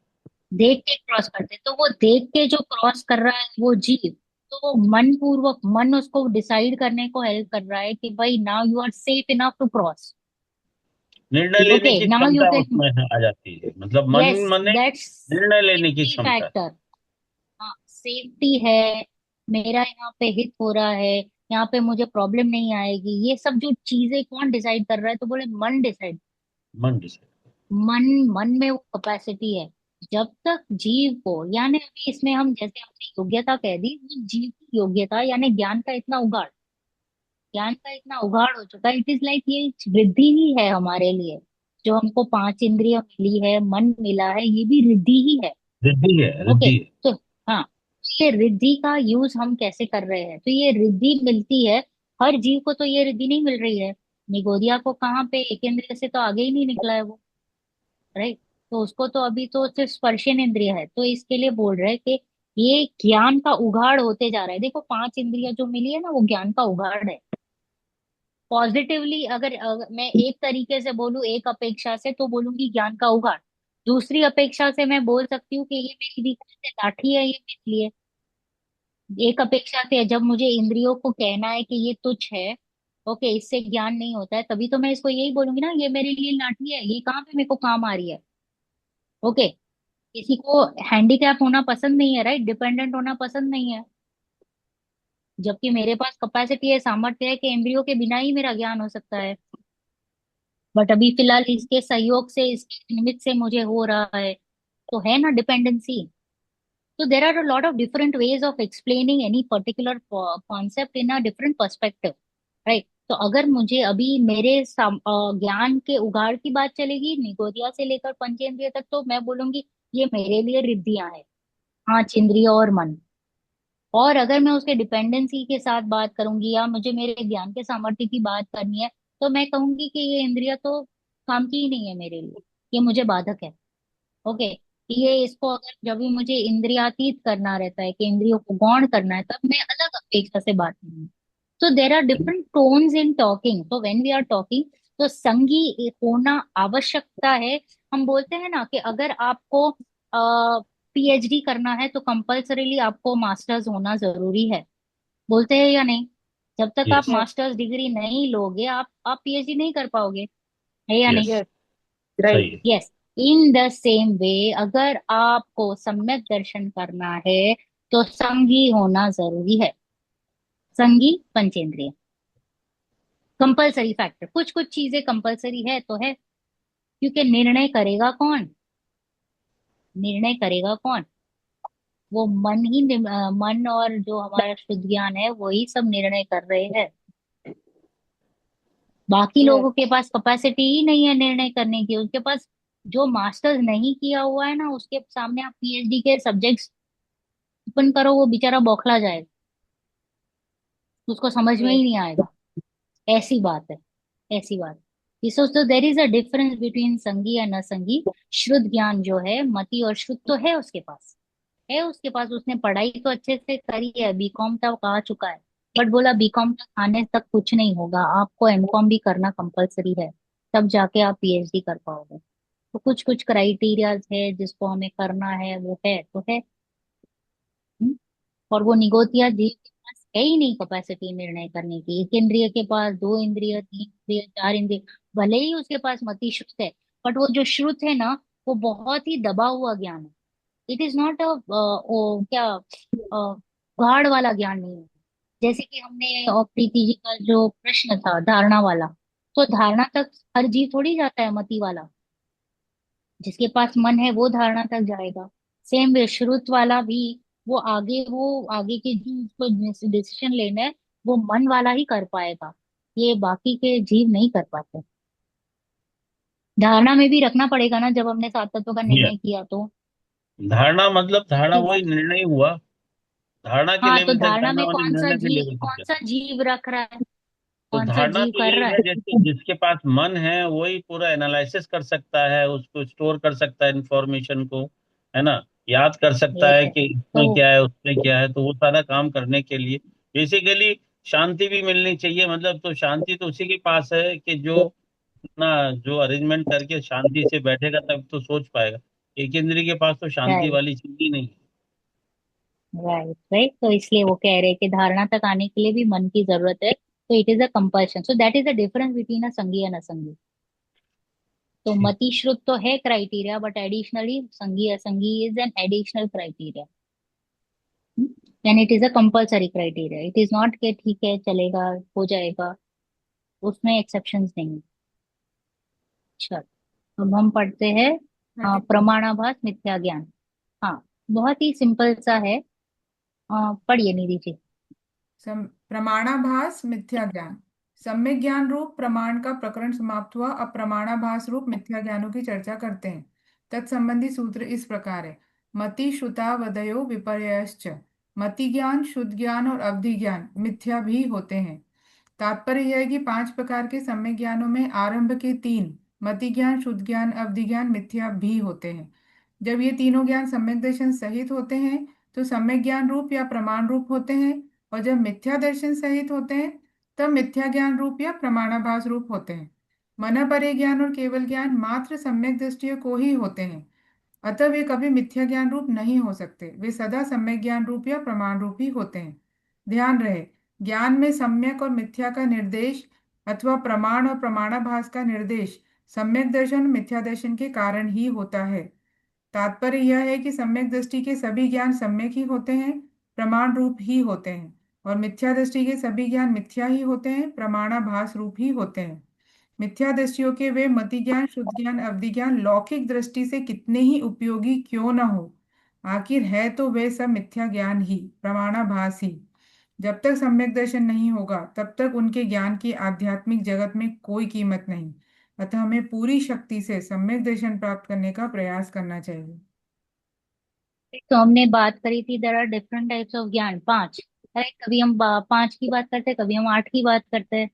A: देख के क्रॉस करते हैं। तो वो देख के जो क्रॉस कर रहा है वो जीव, तो वो मन पूर्वक, मन उसको डिसाइड करने को हेल्प कर रहा है कि भाई now you are safe enough to cross.
D: निर्णय लेने
A: ओके,
D: की
A: नाउ यू
D: क्षमता
A: कैन।
D: उसमें आ जाती है, मतलब मन
A: यस,
D: मने
A: दैट्स
D: निर्णय लेने की
A: सेफ्टी
D: क्षमता।
A: फैक्टर। हाँ, सेफ्टी है, मेरा यहाँ पे हित हो रहा है, यहाँ पे मुझे प्रॉब्लम नहीं आएगी, ये सब जो चीजें कौन डिसाइड कर रहा है? तो बोले मन डिसाइड।
D: मन डिसाइड।
A: मन मन में वो कैपेसिटी है। जब तक जीव को, यानी अभी इसमें हम जैसे अपनी योग्यता कह दी, वो जीव की योग्यता यानी ज्ञान का इतना उगाड़ हो चुका है। इट इज लाइक ये रिद्धि ही है हमारे लिए। जो हमको 5 इंद्रिय मिली है, मन मिला है, ये भी रिद्धि ही है।
D: रिद्धि है,
A: ओके,
D: रिद्धि है।
A: तो हाँ, ये रिद्धि का यूज हम कैसे कर रहे हैं? तो ये रिद्धि मिलती है, हर जीव को तो ये रिद्धि नहीं मिल रही है। निगोदिया को कहाँ पे, एक इंद्रिय से तो आगे ही नहीं निकला है वो, राइट? तो उसको तो अभी तो सिर्फ स्पर्शन इंद्रिय है, तो इसके लिए बोल रहे हैं कि ये ज्ञान का उघाड़ होते जा रहा है। देखो, 5 इंद्रियां जो मिली है ना, वो ज्ञान का उघाड़ है। पॉजिटिवली अगर मैं एक तरीके से बोलूं, एक अपेक्षा से, तो बोलूंगी ज्ञान का उघाड़। दूसरी अपेक्षा से मैं बोल सकती हूँ कि ये मेरी वीकनेस है, लाठी है ये मेरे लिए। एक अपेक्षा से जब मुझे इंद्रियों को कहना है कि ये तुच्छ है, ओके, इससे ज्ञान नहीं होता है, तभी तो मैं इसको यही बोलूंगी ना, ये मेरे लिए लाठी है, ये कहाँ पे मेरे को काम आ रही है। ओके, किसी को हैंडीकैप होना पसंद नहीं है, राइट? डिपेंडेंट होना पसंद नहीं है। जबकि मेरे पास कैपेसिटी है, सामर्थ्य है कि इंद्रियों के बिना ही मेरा ज्ञान हो सकता है। बट अभी फिलहाल इसके सहयोग से, इसके निमित्त से मुझे हो रहा है, तो है ना डिपेंडेंसी। तो there are a lot of different ways of explaining any particular concept in a different perspective, right? तो अगर मुझे अभी मेरे ज्ञान के उगाड़ की बात चलेगी, निगोदिया से लेकर पंचेंद्रिय तक, तो मैं बोलूंगी ये मेरे लिए रिद्धियां हैं, 5 इंद्रिय और मन। और अगर मैं उसके डिपेंडेंसी के साथ बात करूंगी, या मुझे मेरे ज्ञान के सामर्थ्य की बात करनी है, तो मैं कहूंगी कि ये इंद्रिया तो काम की ही नहीं है मेरे लिए, ये मुझे बाधक है। ओके, ये इसको अगर जब भी मुझे इंद्रियातीत करना रहता है कि इंद्रियों को गौण करना है, तब मैं अलग अपेक्षा से बात करूंगी। तो there are different tones in talking, तो व्हेन वी आर टॉकिंग, तो संगी होना आवश्यकता है। हम बोलते हैं ना कि अगर आपको पीएचडी करना है तो कंपल्सरीली आपको मास्टर्स होना जरूरी है, बोलते हैं या नहीं? जब तक आप
D: यस।
B: यस।
A: मास्टर्स डिग्री नहीं लोगे, आप पीएचडी नहीं कर पाओगे, है या नहीं?
D: यस।
B: यस।
D: सही
B: राइट।
D: है।
A: Yes. In the same way, अगर आपको सम्यक दर्शन करना है तो संगी होना जरूरी है। संगी पंचेंद्रिय कंपलसरी फैक्टर, कुछ कुछ चीजें कंपलसरी है तो है, क्योंकि निर्णय करेगा कौन? निर्णय करेगा कौन? वो मन ही मन और जो हमारा शुद्ध ज्ञान है वही सब निर्णय कर रहे हैं। बाकी
B: यस।
A: लोगों के पास कैपेसिटी ही नहीं है निर्णय करने की। उसके पास जो मास्टर्स नहीं किया हुआ है ना, उसके सामने आप पीएचडी के सब्जेक्ट्स ओपन करो, वो बेचारा बौखला जाएगा, उसको समझ में ही
B: यस।
A: नहीं आएगा। ऐसी बात है, ऐसी बात। So there is a difference between संगी एंड असंगी। श्रुत ज्ञान जो है, मति और श्रुत तो है उसके पास, है उसके पास, उसने पढ़ाई तो अच्छे से करी है, बीकॉम तक आ चुका है, बट बोला बीकॉम तक आने तक कुछ नहीं होगा, आपको एमकॉम भी करना कंपलसरी है, तब जाके आप पीएचडी कर पाओगे। तो कुछ कुछ क्राइटेरियाज है जिसको हमें करना है, वो है तो है। हम्म? और वो निगोतिया जीव के पास है ही नहीं कैपेसिटी निर्णय करने की, एक इंद्रिय के पास, दो इंद्रिय, तीन इंद्रिय, चार इंद्रिय, भले ही उसके पास मति श्रुत है, बट वो जो श्रुत है ना, वो बहुत ही दबा हुआ ज्ञान है। इट इज नॉट अ क्या गाढ़ वाला ज्ञान नहीं है। जैसे कि हमने प्रीति जी का जो प्रश्न था धारणा वाला, तो धारणा तक हर जीव थोड़ी जाता है मति वाला, जिसके पास मन है वो धारणा तक जाएगा। सेम वे श्रुत वाला भी, वो आगे के जो उसको डिसीजन लेना है, वो मन वाला ही कर पाएगा, ये बाकी के जीव नहीं कर पाते। धारणा में भी रखना पड़ेगा ना, जब हमने सात तत्वों का
D: ये
A: निर्णय किया तो।
D: धारणा मतलब धारणा
A: कि
D: वही निर्णय हुआ, धारणा के
A: हाँ, तो
D: लेवल तक
A: धारणा
D: जाना
A: में
D: वाली निर्णय के लेवल तक
A: कौन
D: जाना।
A: सा जीव रख रहा है,
D: तो
A: कौन सा
D: धारणा
A: जीव
D: तो
A: कर
D: यही
A: रहा
D: है,
A: है।
D: जैसे जिसके पास मन है वही पूरा एनालिसिस कर सकता है, उसको स्टोर कर सकता है इंफॉर्मेशन को, है ना, याद कर सकता है
A: ये
D: कि
A: तो
D: इसमें क्या है उसमें क्या है, तो वो सारा काम करने के लिए बेसिकली शांति भी मिलनी चाहिए। मतलब तो शांति तो उसी के पास है कि जो ना जो अरेंजमेंट करके शांति से बैठेगा तब तो सोच पाएगा। एक इंद्रिय के पास तो शांति
A: राइट,
D: वाली चीज ही नहीं है।
A: राइट, राइट, तो इसलिए वो कह रहे हैं कि धारणा तक आने के लिए भी मन की जरूरत है, तो it is a compulsion, so that is the difference between a संगी एंड असंगी। तो
D: ठीक।
A: मति श्रुत तो है क्राइटेरिया, बट एडिशनली संगी असंगी is an additional criteria, and it is a compulsory criteria. It is not के ठीक है चलेगा, हो जाएगा, उसमें एक्सेप्शंस नहीं है। चलो, अब हम पढ़ते हैं
C: 34।
A: प्रमाणाभास मिथ्या ज्ञान। हाँ, बहुत ही सिंपल सा है, पढ़िए निधि जी।
C: प्रमाणाभास मिथ्या ज्ञान। सम्यक ज्ञान रूप प्रमाण का प्रकरण समाप्त हुआ। अब प्रमाणाभास रूप मिथ्या ज्ञानों की चर्चा करते हैं। तत्संबंधी सूत्र इस प्रकार है। मति श्रुतावदयो विपर्ययश्च। मति ज्ञान, शुद्ध ज्ञान और अवधि ज्ञान मिथ्या भी होते हैं। तात्पर्य यह है कि 5 प्रकार के सम्यक ज्ञानों में आरंभ के 3, मति ज्ञान, शुद्ध ज्ञान, अवधि ज्ञान, मिथ्या भी होते हैं। जब ये तीनों ज्ञान सम्यक दर्शन सहित होते हैं तो सम्यक ज्ञान रूप या प्रमाण रूप होते हैं, और जब मिथ्या दर्शन सहित होते हैं तब मिथ्या ज्ञान रूप या प्रमाणाभास रूप होते हैं। मनपरे ज्ञान और केवल ज्ञान मात्र सम्यक दृष्टियों को ही होते हैं, अतः वे कभी मिथ्या ज्ञान रूप नहीं हो सकते, वे सदा सम्यक ज्ञान रूप या प्रमाण रूप ही होते हैं। ध्यान रहे, ज्ञान में सम्यक और मिथ्या का निर्देश अथवा प्रमाण और प्रमाणाभास का निर्देश सम्यक दर्शन और मिथ्या दर्शन के कारण ही होता है। तात्पर्य यह है कि सम्यक दृष्टि के सभी ज्ञान सम्यक ही होते हैं, प्रमाण रूप ही होते हैं, और मिथ्या दृष्टि के सभी ज्ञान मिथ्या ही होते हैं, प्रमाणाभास रूप ही होते हैं। मिथ्या दृष्टियों के वे मति ज्ञान, शुद्ध ज्ञान, अवधि ज्ञान लौकिक दृष्टि से कितने ही उपयोगी क्यों न हो, आखिर है तो वे सब मिथ्या ज्ञान ही, प्रमाणाभास ही। जब तक सम्यक दर्शन नहीं होगा तब तक उनके ज्ञान की आध्यात्मिक जगत में कोई कीमत नहीं। अतः हमें पूरी शक्ति से सम्यक दर्शन प्राप्त करने का प्रयास करना चाहिए।
A: तो हमने बात करी थी, there are different types of ज्ञान, पांच, राइट। कभी हम पांच की बात करते हैं, कभी हम आठ की बात करते हैं।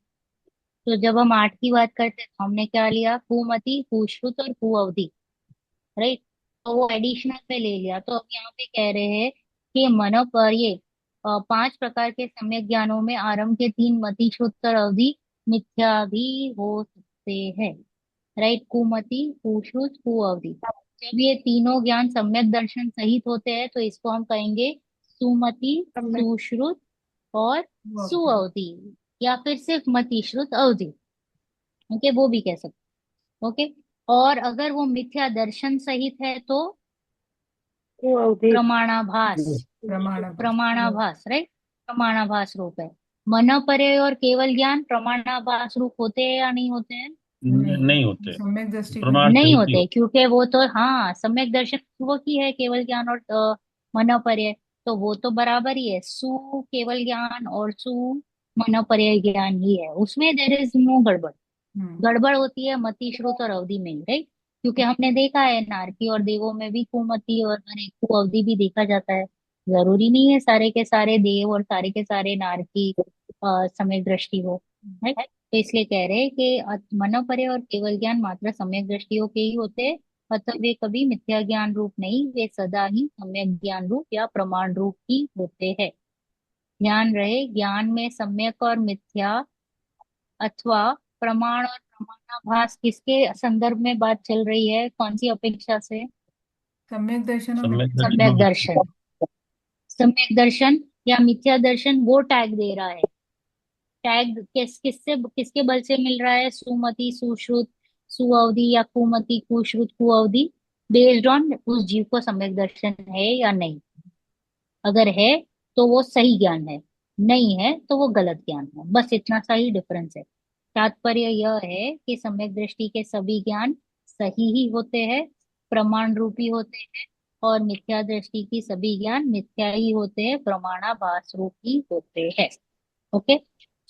A: तो जब हम आठ की बात करते हैं तो हमने क्या लिया, कुमति, कुश्रुत और कुअवधि, राइट। तो वो एडिशनल पे ले लिया, तो अब यहाँ पे कह रहे हैं कि मनो पर ये 5 प्रकार के सम्यक ज्ञानों में आरंभ के 3 मति, श्रुत और अवधि मिथ्या भी हो सकते हैं, राइट। कुमति, कुश्रुत, कुअवधि, जब ये तीनों ज्ञान सम्यक दर्शन सहित होते हैं तो इसको हम कहेंगे सुमति, सुश्रुत और
C: वो होते हैं।
A: सुअवधि, या फिर सिर्फ मति, श्रुत, अवधि। ओके, वो भी कह सकते। ओके, और अगर वो मिथ्या दर्शन सहित है तो
B: वो अवधि।
A: प्रमाणाभास,
C: प्रमाणाभास।
A: प्रमाणाभास, राइट, प्रमाणाभास रूप है। मनोपर्य और केवल ज्ञान प्रमाणाभास रूप होते हैं या नहीं होते हैं?
D: नहीं
C: नहीं,
D: होते,
C: सम्यक दृष्टि का
D: प्रमाण
A: नहीं
D: सहित ही
A: होते,
D: होते।
A: क्योंकि वो तो, हाँ, सम्यक दर्शन वो की है केवल ज्ञान और मनोपर्य, तो वो तो बराबर ही है, सु केवल ज्ञान और सु मनोपर्य ज्ञान ही है, उसमें देर इज नो गड़बड़।
C: हम्म।
A: गड़बड़ होती है मति, श्रुत और अवधि में, राइट। क्योंकि हमने देखा है नारकी और देवों में भी कुमति और अरे कुअवधि भी देखा जाता है। जरूरी नहीं है सारे के सारे देव और सारे के सारे नारकी सम्यक दृष्टि हो, राइट। तो इसलिए कह रहे हैं कि मनोपर्य और केवल ज्ञान मात्र सम्यक दृष्टियों के ही होते हैं। अतः वे कभी मिथ्या ज्ञान रूप नहीं, वे सदा ही सम्यक ज्ञान रूप या प्रमाण रूप ही होते हैं। ध्यान रहे, ज्ञान में सम्यक और मिथ्या अथवा प्रमाण और प्रमाणाभास किसके संदर्भ में बात चल रही है, कौन सी अपेक्षा से?
C: सम्यक दर्शन और
D: सम्यक
C: मिथ्या
D: दर्शन
A: सम्यक
D: और
A: दर्शन। सम्यक दर्शन या मिथ्या दर्शन वो टैग दे रहा है। टैग किसके बल से मिल रहा है? सुमति, सुश्रुत, सुअवधि या कुमति, कुश्रुत, कुअवधि। बेस्ड ऑन उस जीव को सम्यक दर्शन है या नहीं। अगर है तो वो सही ज्ञान है, नहीं है तो वो गलत ज्ञान है। बस इतना सा ही डिफरेंस है। तात्पर्य यह है कि सम्यक दृष्टि के सभी ज्ञान सही ही होते हैं, प्रमाण रूपी होते हैं, और मिथ्या दृष्टि की सभी ज्ञान मिथ्या ही होते हैं, प्रमाणाभास रूपी होते हैं। ओके,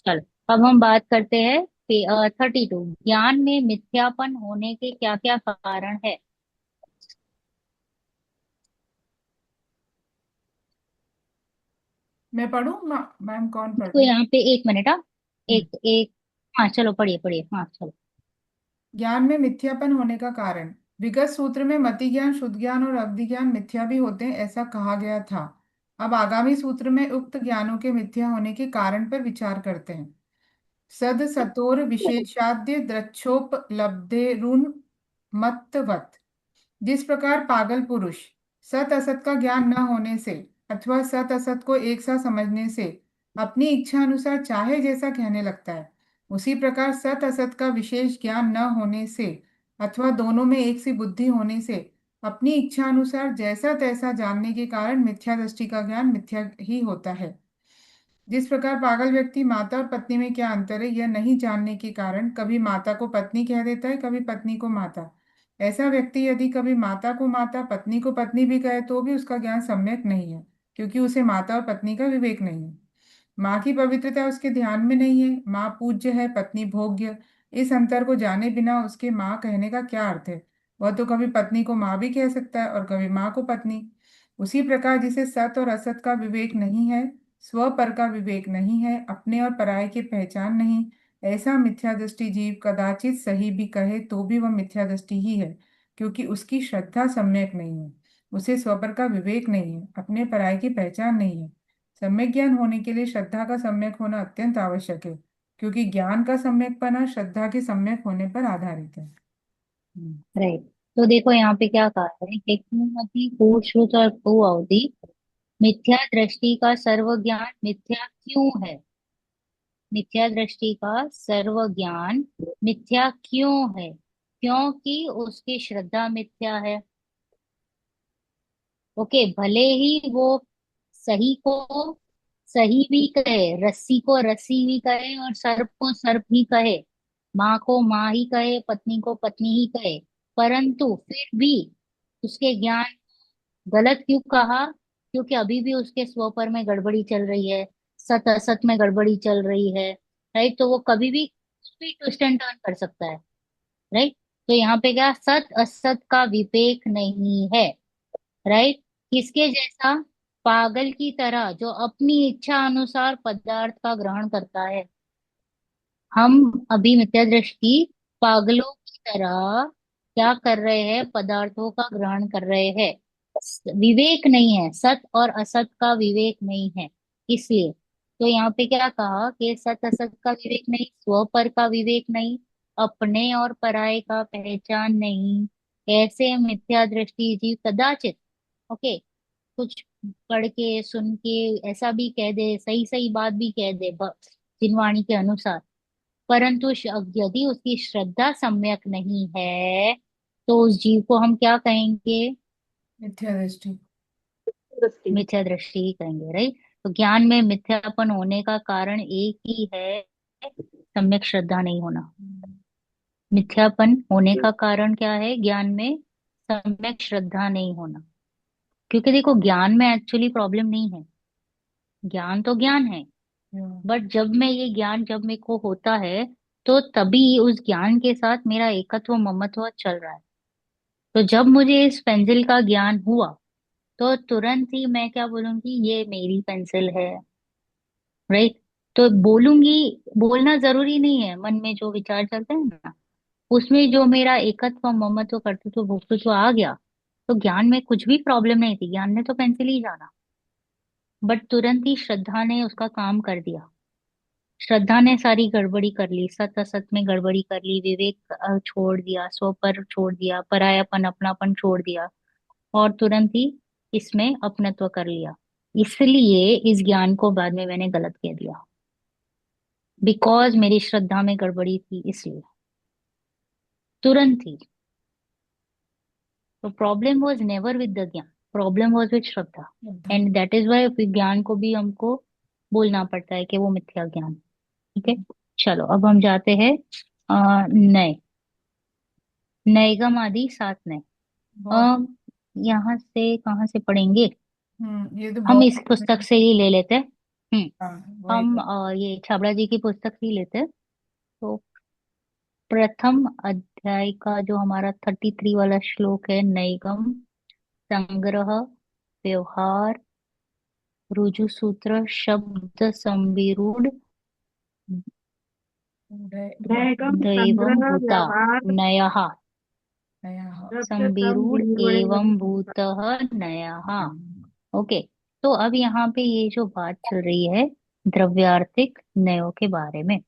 A: चलो अब हम बात करते हैं 32। ज्ञान में मिथ्यापन होने के क्या क्या कारण है?
C: मैं पढ़ूं? मैम कौन पढ़
A: तो
C: रही है?
A: यहाँ पे एक मिनट, हाँ।
C: हम्म।
A: एक एक हाँ चलो, पढ़िए पढ़िए, हाँ चलो।
C: ज्ञान में मिथ्यापन होने का कारण। विगत सूत्र में मति ज्ञान, शुद्ध ज्ञान और अवधि ज्ञान मिथ्या भी होते हैं ऐसा कहा गया था। अब आगामी सूत्र में उक्त ज्ञानों के मिथ्या होने के कारण पर विचार करते हैं। सद सतोर विशेषाद्य द्रक्षोपलब्धेरुन मत्तवत। जिस प्रकार पागल पुरुष सत असत का ज्ञान न होने से अथवा सत असत को एक सा समझने से अपनी इच्छा अनुसार चाहे जैसा कहने लगता है, उसी प्रकार सत असत का विशेष ज्ञान न होने से अथवा दोनों में एक सी बुद्धि होने से अपनी इच्छा अनुसार जैसा तैसा जानने के कारण मिथ्या दृष्टि का ज्ञान मिथ्या ही होता है। जिस प्रकार पागल व्यक्ति माता और पत्नी में क्या अंतर है यह नहीं जानने के कारण कभी माता को पत्नी कह देता है, कभी पत्नी को माता। ऐसा व्यक्ति यदि कभी माता को माता, पत्नी को पत्नी भी कहे तो भी उसका ज्ञान सम्यक नहीं है, क्योंकि उसे माता और पत्नी का विवेक नहीं है। माँ की पवित्रता उसके ध्यान में नहीं है, माँ पूज्य है, पत्नी भोग्य। इस अंतर को जाने बिना उसके माँ कहने का क्या अर्थ है? वह तो कभी पत्नी को माँ भी कह सकता है और कभी माँ को पत्नी। उसी प्रकार जिसे सत और असत का विवेक नहीं है, स्व पर का विवेक नहीं है, अपने और पराये की पहचान नहीं, ऐसा मिथ्या दृष्टि जीव कदाचित सही भी कहे तो भी वह मिथ्या दृष्टि ही है, क्योंकि उसकी श्रद्धा सम्यक नहीं है, उसे स्व पर का विवेक नहीं है, अपने पराये की पहचान नहीं है। सम्यक ज्ञान होने के लिए श्रद्धा का सम्यक होना अत्यंत आवश्यक है, क्योंकि ज्ञान का सम्यकपना श्रद्धा के सम्यक होने पर आधारित है।
A: राइट। तो देखो यहाँ पे क्या कहा है कि कुमति, कुश्रुत और कुअवधि मिथ्या दृष्टि का सर्व ज्ञान मिथ्या क्यों है? मिथ्या दृष्टि का सर्व ज्ञान मिथ्या क्यों है? क्योंकि उसकी श्रद्धा मिथ्या है। ओके, भले ही वो सही को सही भी कहे, रस्सी को रस्सी भी कहे और सर्प को सर्प ही कहे, माँ को माँ ही कहे, पत्नी को पत्नी ही कहे, परंतु फिर भी उसके ज्ञान गलत क्यों कहा? क्योंकि अभी भी उसके स्वपर में गड़बड़ी चल रही है, सत असत में गड़बड़ी चल रही है। राइट, तो वो कभी भी कुछ भी ट्विस्ट एंड टर्न कर सकता है। राइट, तो यहाँ पे क्या, सत असत का विवेक नहीं है। राइट, किसके जैसा? पागल की तरह जो अपनी इच्छा अनुसार पदार्थ का ग्रहण करता है। हम अभी मिथ्या दृष्टि पागलों की तरह क्या कर रहे हैं? पदार्थों का ग्रहण कर रहे हैं। विवेक नहीं है, सत और असत का विवेक नहीं है। इसलिए तो यहाँ पे क्या कहा कि सत असत का विवेक नहीं, स्व पर का विवेक नहीं, अपने और पराये का पहचान नहीं। ऐसे मिथ्या दृष्टि जीव कदाचित, ओके, कुछ पढ़ के सुन के ऐसा भी कह दे, सही सही बात भी कह दे जिनवाणी के अनुसार, परंतु यदि उसकी श्रद्धा सम्यक नहीं है तो उस जीव को हम क्या कहेंगे?
C: मिथ्या दृष्टि।
A: मिथ्या दृष्टि ही कहेंगे। राइट, तो ज्ञान में मिथ्यापन होने का कारण एक ही है, सम्यक श्रद्धा नहीं होना। मिथ्यापन होने का कारण क्या है ज्ञान में? सम्यक श्रद्धा नहीं होना। क्योंकि देखो, ज्ञान में एक्चुअली प्रॉब्लम नहीं है, ज्ञान तो ज्ञान है। बट जब मैं ये ज्ञान जब मेरे को होता है, तो तभी उस ज्ञान के साथ मेरा एकत्व ममत्व चल रहा है। तो जब मुझे इस पेंसिल का ज्ञान हुआ तो तुरंत ही मैं क्या बोलूंगी? ये मेरी पेंसिल है। राइट, तो बोलूंगी, बोलना जरूरी नहीं है, मन में जो विचार चलते हैं ना, उसमें जो मेरा एकत्व ममत्व कर्तृत्व भोक्तृत्व आ गया, तो ज्ञान में कुछ भी प्रॉब्लम नहीं थी, ज्ञान ने तो पेंसिल ही जाना। बट तुरंत ही श्रद्धा ने उसका काम कर दिया। श्रद्धा ने सारी गड़बड़ी कर ली, सत असत में गड़बड़ी कर ली, विवेक छोड़ दिया, स्व पर छोड़ दिया, परायापन अपनापन छोड़ दिया, और तुरंत ही इसमें अपनत्व कर लिया। इसलिए इस ज्ञान को बाद में मैंने गलत कह दिया, बिकॉज मेरी श्रद्धा में गड़बड़ी थी, इसलिए तुरंत ही। तो problem was never with the ज्ञान, प्रॉब्लम वॉज विद श्रद्धा। एंड दैट इज वाई विज्ञान को भी हमको बोलना पड़ता है कि वो मिथ्या ज्ञान। ठीक है, चलो अब हम जाते हैं नए, नैगम आदि सात नए।
C: बहुत।
A: यहाँ से कहाँ से पढ़ेंगे?
C: ये तो
A: हम
C: बहुत।
A: इस पुस्तक से ही ले लेते हैं।
C: वही
A: हम
C: तो।
A: ये छाबड़ा जी की पुस्तक से ही लेते हैं। तो प्रथम अध्याय का जो हमारा 33 वाला श्लोक है, नैगम, संग्रह, व्यवहार, रुजु सूत्र, शब्द संविरूढ़,
G: दैगम
A: दैवम
G: संग्रह
A: भूता,
G: व्यवहार
A: नयः,
C: नया।
G: द्रव्य
A: संविरूढ़ एवं भूतः नयः। ओके, तो अब यहाँ पे ये जो बात चल रही है द्रव्यार्थिक नयों के बारे में,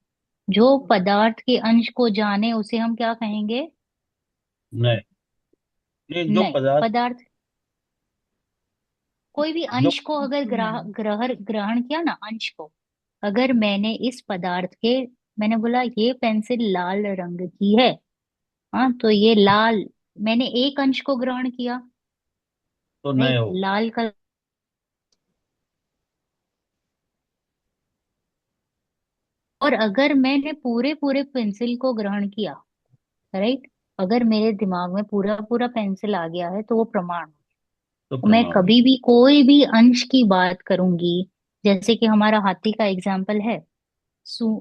A: जो पदार्थ के अंश को जाने उसे हम क्या कहेंगे?
D: नहीं, ये जो
A: नय।
D: पदार्थ,
A: पदार्थ, कोई भी
D: जो
A: अंश को अगर ग्रहण ग्रहण किया ना, अंश को, अगर मैंने इस पदार्थ के, मैंने बोला ये पेंसिल लाल रंग की है, हाँ, तो ये लाल, मैंने एक अंश को ग्रहण किया,
D: तो नए
A: राइट,
D: हो।
A: लाल कलर। और अगर मैंने पूरे पूरे पेंसिल को ग्रहण किया, राइट, अगर मेरे दिमाग में पूरा पूरा पेंसिल आ गया है, तो वो प्रमाण।
D: तो
A: मैं
D: प्रमाण।
A: कभी भी कोई भी अंश की बात करूंगी, जैसे कि हमारा हाथी का एग्जाम्पल है,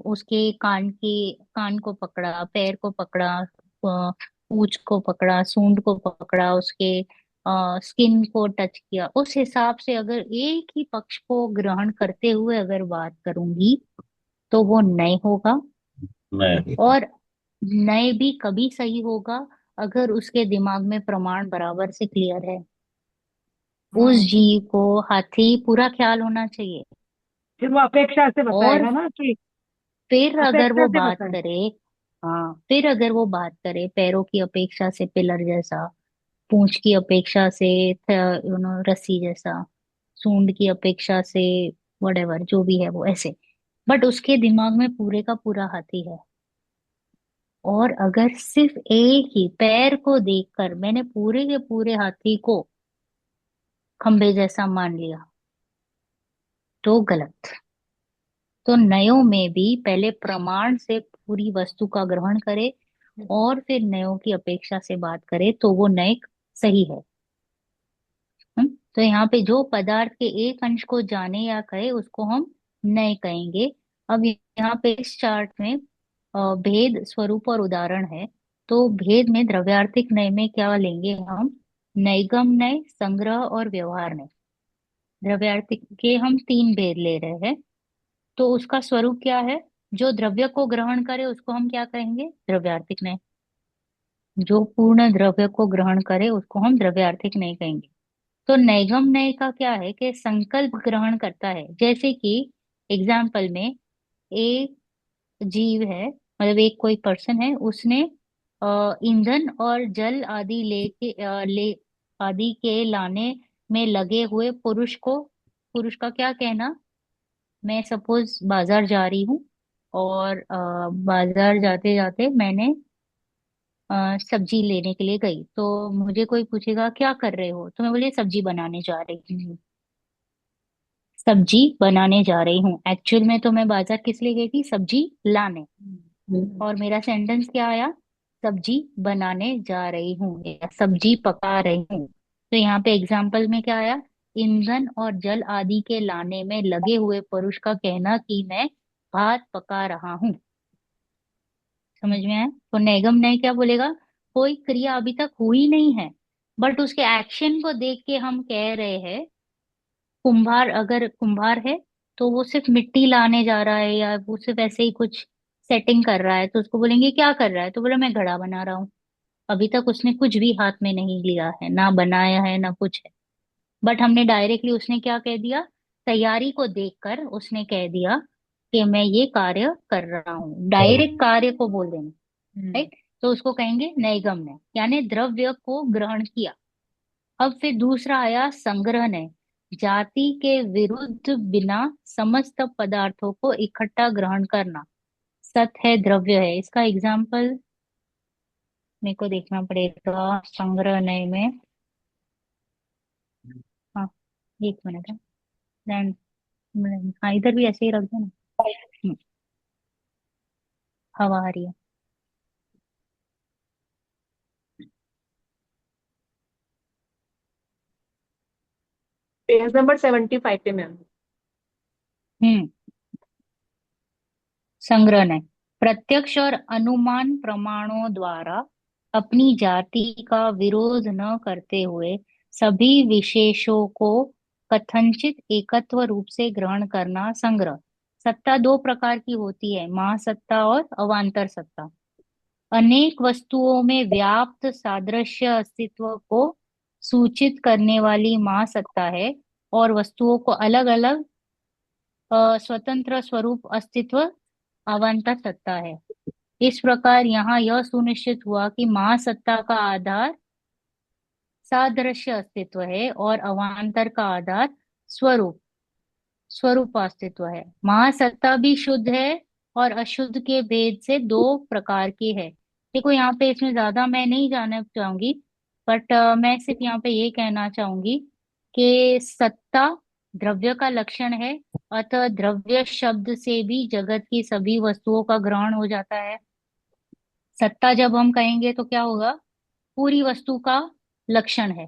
A: उसके कान को पकड़ा, पैर को पकड़ा, पूंछ को पकड़ा, सूंड को पकड़ा, उसके स्किन को टच किया, उस हिसाब से अगर एक ही पक्ष को ग्रहण करते हुए अगर बात करूंगी, तो वो नए होगा।
D: नए।
A: और नए भी कभी सही होगा अगर उसके दिमाग में प्रमाण बराबर से क्लियर है। उस
C: हाँ।
A: जीव को, हाथी, पूरा ख्याल होना चाहिए।
G: फिर वो अपेक्षा से
A: और
G: बताएगा ना कि
A: फिर अगर
G: अपेक्षा
A: वो
G: से
A: बात
G: बताए।
A: करे, हाँ, फिर अगर वो बात करे पैरों की अपेक्षा से पिलर जैसा, पूंछ की अपेक्षा से रस्सी जैसा, सूंड की अपेक्षा से वटेवर जो भी है वो ऐसे, बट उसके दिमाग में पूरे का पूरा हाथी है। और अगर सिर्फ एक ही पैर को देखकर मैंने पूरे के पूरे हाथी को खंबे जैसा मान लिया, तो गलत। तो नयों में भी पहले प्रमाण से पूरी वस्तु का ग्रहण करे, और फिर नयों की अपेक्षा से बात करे, तो वो नय सही है। तो यहाँ पे जो पदार्थ के एक अंश को जाने या कहे, उसको हम नय कहेंगे। अब यहाँ पे इस चार्ट में भेद, स्वरूप और उदाहरण है। तो भेद में द्रव्यार्थिक नय में क्या लेंगे हम? नैगम नय, संग्रह और व्यवहार नय। द्रव्यार्थिक के हम तीन भेद ले रहे हैं। तो उसका स्वरूप क्या है? जो द्रव्य को ग्रहण करे उसको हम क्या कहेंगे? द्रव्यार्थिक नय। जो पूर्ण द्रव्य को ग्रहण करे उसको हम द्रव्यार्थिक नय कहेंगे। तो नैगम नय का क्या है कि संकल्प ग्रहण करता है। जैसे कि एग्जाम्पल में, एक जीव है, मतलब एक कोई पर्सन है, उसने ईंधन और जल आदि ले आदि के लाने में लगे हुए पुरुष को, पुरुष का क्या कहना, मैं सपोज बाजार जा रही हूँ, और बाजार जाते जाते मैंने सब्जी लेने के लिए गई, तो मुझे कोई पूछेगा क्या कर रहे हो, तो मैं बोली सब्जी बनाने जा रही हूँ, सब्जी बनाने जा रही हूँ। एक्चुअल में तो मैं बाजार किस लिए गई थी? सब्जी लाने। और मेरा सेंटेंस क्या आया? सब्जी बनाने जा रही हूँ या सब्जी पका रही हूँ। तो यहाँ पे एग्जाम्पल में क्या आया? ईंधन और जल आदि के लाने में लगे हुए पुरुष का कहना कि मैं भात पका रहा हूँ। समझ में आया? तो नैगम नय क्या बोलेगा? कोई क्रिया अभी तक हुई नहीं है, बट उसके एक्शन को देख के हम कह रहे हैं। कुम्हार, अगर कुम्हार है तो वो सिर्फ मिट्टी लाने जा रहा है या वो सिर्फ ऐसे ही कुछ सेटिंग कर रहा है, तो उसको बोलेंगे क्या कर रहा है, तो बोला मैं घड़ा बना रहा हूँ। अभी तक उसने कुछ भी हाथ में नहीं लिया है, ना बनाया है ना कुछ है। बट हमने डायरेक्टली, उसने क्या कह दिया, तैयारी को देखकर उसने कह दिया कि मैं ये कार्य कर रहा हूँ। डायरेक्ट कार्य को बोल देना,
C: हम्म।
A: राइट। तो उसको कहेंगे नैगम्य, यानी द्रव्य को ग्रहण किया। अब फिर दूसरा आया संग्रहण, जाति के विरुद्ध बिना समस्त पदार्थों को इकट्ठा ग्रहण करना। सत है, द्रव्य है, इसका एग्जाम्पल मेरे को देखना पड़ेगा संग्रहण में। हाँ, एक मिनट है। हाँ, इधर भी ऐसे ही रख दो ना। हम्म, हवा आ रही है।
B: पेज नंबर 75 पे मैम।
A: हम्म। संग्रहण है, प्रत्यक्ष और अनुमान प्रमाणों द्वारा अपनी जाति का विरोध न करते हुए सभी विशेषों को कथनचित एकत्व रूप से ग्रहण करना संग्रह। सत्ता दो प्रकार की होती है, महासत्ता और अवांतर सत्ता। अनेक वस्तुओं में व्याप्त सादृश्य अस्तित्व को सूचित करने वाली महासत्ता है, और वस्तुओं को अलग अलग स्वतंत्र स्वरूप अस्तित्व अवांतर सत्ता है। इस प्रकार यहाँ यह सुनिश्चित हुआ कि महासत्ता का आधार सादृश्य अस्तित्व है और अवांतर का आधार स्वरूप स्वरूप अस्तित्व है। महासत्ता भी शुद्ध है और अशुद्ध के भेद से दो प्रकार की है। देखो यहाँ पे, इसमें ज्यादा मैं नहीं जानना चाहूंगी, बट मैं सिर्फ यहाँ पे ये कहना चाहूंगी कि सत्ता द्रव्य का लक्षण है, अतः द्रव्य शब्द से भी जगत की सभी वस्तुओं का ग्रहण हो जाता है। सत्ता जब हम कहेंगे तो क्या होगा, पूरी वस्तु का लक्षण है।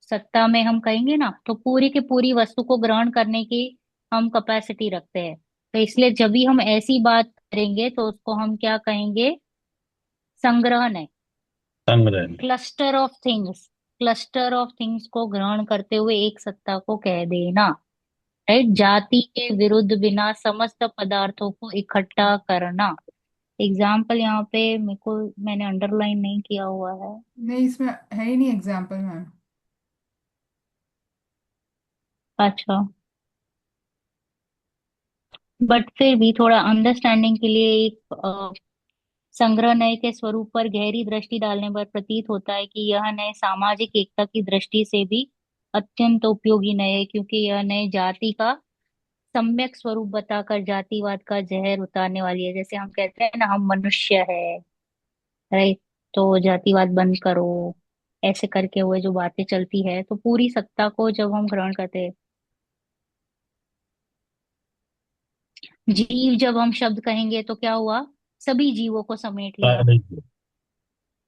A: सत्ता में हम कहेंगे ना, तो पूरी की पूरी वस्तु को ग्रहण करने की हम कैपेसिटी रखते हैं। तो इसलिए जब भी हम ऐसी बात करेंगे तो उसको हम क्या कहेंगे, संग्रहण है।
D: संग्रह।
A: क्लस्टर ऑफ थिंग्स को ग्रहण करते हुए एक सत्ता को कह देना, राइट। जाति के विरुद्ध बिना समस्त पदार्थों को इकट्ठा करना। एग्जाम्पल यहाँ पे मेरे को, मैंने अंडरलाइन नहीं किया हुआ है।
C: नहीं, इसमें है ही नहीं एग्जाम्पल मैम।
A: अच्छा, बट फिर भी थोड़ा अंडरस्टैंडिंग के लिए एक संग्रह नय के स्वरूप पर गहरी दृष्टि डालने पर प्रतीत होता है कि यह नय सामाजिक एकता की दृष्टि से भी अत्यंत उपयोगी नय है, क्योंकि यह नय जाति का सम्यक स्वरूप बताकर जातिवाद का जहर उतारने वाली है। जैसे हम कहते हैं ना, हम मनुष्य है, राइट, तो जातिवाद बंद करो, ऐसे करके हुए जो बातें चलती है, तो पूरी सत्ता को जब हम ग्रहण करते हैं। जीव जब हम शब्द कहेंगे तो क्या हुआ, सभी जीवों को समेट लिया,
D: सारे।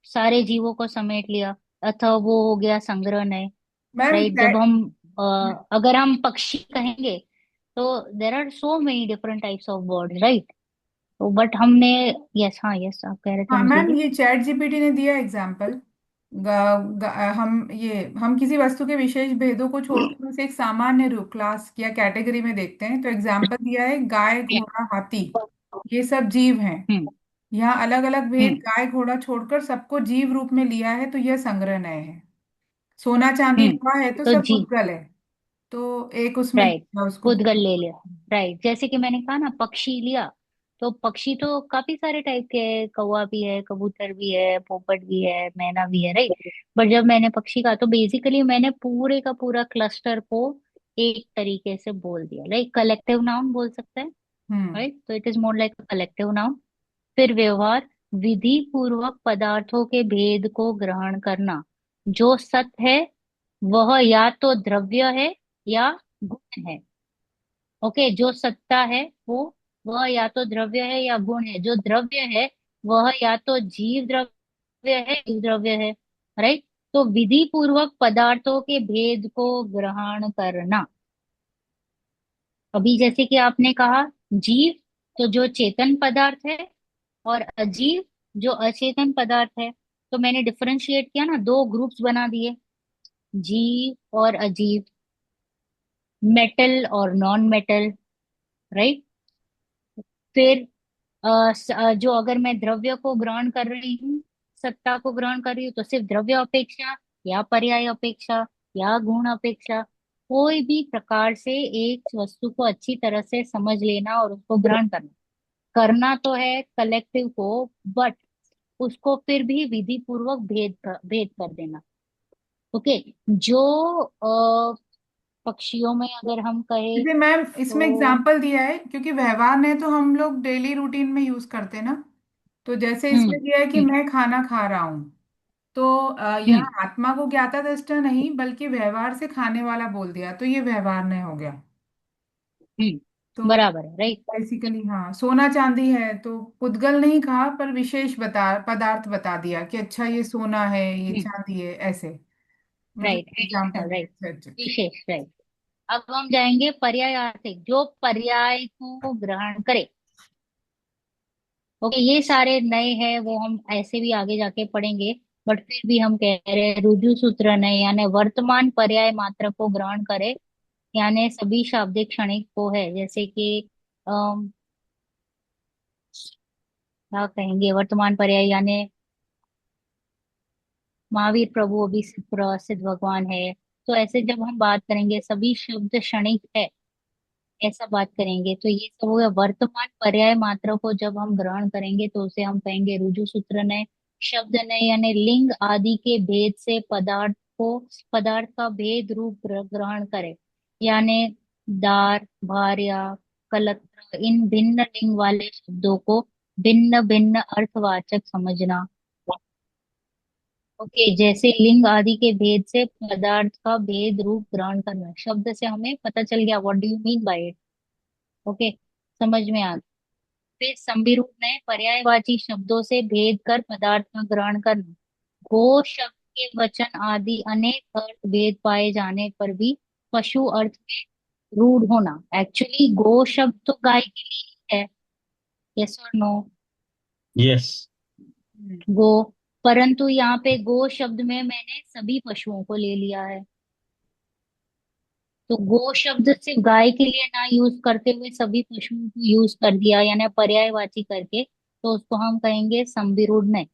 A: सारे जीवों को समेट लिया, अतः वो हो गया संग्रह नय,
C: मैम
A: राइट। जब हम अगर हम पक्षी कहेंगे तो there are so many different types of birds, right. तो बट हमने, यस, हाँ यस, आप कह रहे थे,
C: हाँ
A: हम
C: मैम,
A: बोलिए।
C: ये चैट जीपीटी ने दिया एग्जाम्पल। हम किसी वस्तु के विशेष भेदों को छोड़कर उसे एक सामान्य रूप, क्लास या कैटेगरी में देखते हैं। तो एग्जाम्पल दिया है, गाय घोड़ा हाथी, ये सब जीव हैं।
A: हम्म।
C: यहाँ अलग अलग भेद
A: हम्म।
C: गाय घोड़ा छोड़कर सबको जीव रूप में लिया है, तो यह संग्रह नय है। सोना चांदी
A: हम्म।
C: लोहा है तो
A: तो
C: सब
A: जी,
C: मुद्गल है, तो एक उसमें
A: राइट,
C: लिया उसको।
A: पुद्गल ले लिया, राइट। जैसे कि मैंने कहा ना, पक्षी लिया, तो पक्षी तो काफी सारे टाइप के हैं, कौवा भी है, कबूतर भी है, पोपट भी है, मैना भी है, राइट। बट जब मैंने पक्षी कहा तो बेसिकली मैंने पूरे का पूरा क्लस्टर को एक तरीके से बोल दिया, लाइक कलेक्टिव नाउन बोल सकते हैं,
C: हम्म।
A: राइट। तो it is more like collective noun. फिर व्यवहार, विधि पूर्वक पदार्थों के भेद को ग्रहण करना। जो सत्य है वह या तो द्रव्य है या गुण है। ओके, जो सत्ता है वो, वह या तो द्रव्य है या गुण है। जो द्रव्य है वह या तो जीव द्रव्य है, जीव द्रव्य है, राइट। तो विधि पूर्वक पदार्थों के भेद को ग्रहण करना। अभी जैसे कि आपने कहा, जीव तो जो चेतन पदार्थ है, और अजीव जो अचेतन पदार्थ है। तो मैंने डिफरेंशिएट किया ना, दो ग्रुप्स बना दिए, जीव और अजीव, मेटल और नॉन मेटल, राइट। फिर जो अगर मैं द्रव्य को ग्रहण कर रही हूँ, सत्ता को ग्रहण कर रही हूँ, तो सिर्फ द्रव्य अपेक्षा या पर्याय अपेक्षा या गुण अपेक्षा, कोई भी प्रकार से एक वस्तु को अच्छी तरह से समझ लेना और उसको ग्रहण करना, करना तो है कलेक्टिव को, बट उसको फिर भी विधि पूर्वक भेद कर देना। ओके। जो पक्षियों में अगर हम कहें
C: जैसे मैम इसमें
A: तो।
C: एग्जाम्पल दिया है, क्योंकि व्यवहार ने तो हम लोग डेली रूटीन में यूज करते हैं ना। तो जैसे
A: हम्म।
C: इसमें दिया है कि
A: हम्म।
C: मैं खाना खा रहा हूँ, तो
A: हम्म।
C: यहाँ आत्मा को ज्ञाता दृष्टा नहीं बल्कि व्यवहार से खाने वाला बोल दिया, तो ये व्यवहार नहीं हो गया। तो
A: बराबर है, राइट।
C: बेसिकली हाँ, सोना चांदी है तो पुद्गल नहीं कहा पर विशेष पदार्थ बता दिया कि अच्छा ये सोना है, ये चांदी है, ऐसे मतलब
A: राइट,
C: एग्जाम्पल
A: एडिशनल,
C: दिया।
A: राइट।
C: अच्छा अच्छा ठीक।
A: विशेष, राइट। अब हम जाएंगे पर्यायार्थिक, जो पर्याय को ग्रहण करे। ओके, ये सारे नए हैं, वो हम ऐसे भी आगे जाके पढ़ेंगे, बट फिर भी हम कह रहे हैं रुजु सूत्र नए, यानी वर्तमान पर्याय मात्र को ग्रहण करे, यानी सभी शाब्दिक क्षणिक को है, जैसे कि क्या कहेंगे, वर्तमान पर्याय यानी महावीर प्रभु अभी प्रसिद्ध भगवान है। तो ऐसे जब हम बात करेंगे सभी शब्द क्षणिक है, ऐसा बात करेंगे, तो ये सब हो गया। वर्तमान पर्याय मात्र को जब हम ग्रहण करेंगे तो उसे हम कहेंगे रुजु सूत्र नय। शब्द नय यानी लिंग आदि के भेद से पदार्थ का भेद रूप ग्रहण करे, यानी दार, भार्या, कलत्र, इन भिन्न लिंग वाले शब्दों को भिन्न भिन्न अर्थवाचक समझना। ओके, जैसे लिंग आदि के भेद से पदार्थ का भेद रूप ग्रहण करना, शब्द से हमें पता चल गया what do you mean by it. Okay, समझ में आ गया। फिर संबिरूप ने पर्यायवाची शब्दों से भेद कर पदार्थ का ग्रहण करना। गो शब्द के वचन आदि अनेक अर्थ भेद पाए जाने पर भी पशु अर्थ में रूढ़ होना। एक्चुअली गो शब्द तो गाय के लिए ही है, यस और नो।
D: यस।
A: गो, परंतु यहाँ पे गो शब्द में मैंने सभी पशुओं को ले लिया है, तो गो शब्द सिर्फ गाय के लिए ना यूज करते हुए सभी पशुओं को यूज कर दिया, यानी पर्यायवाची करके, तो उसको हम कहेंगे संविरूढ़ नहीं।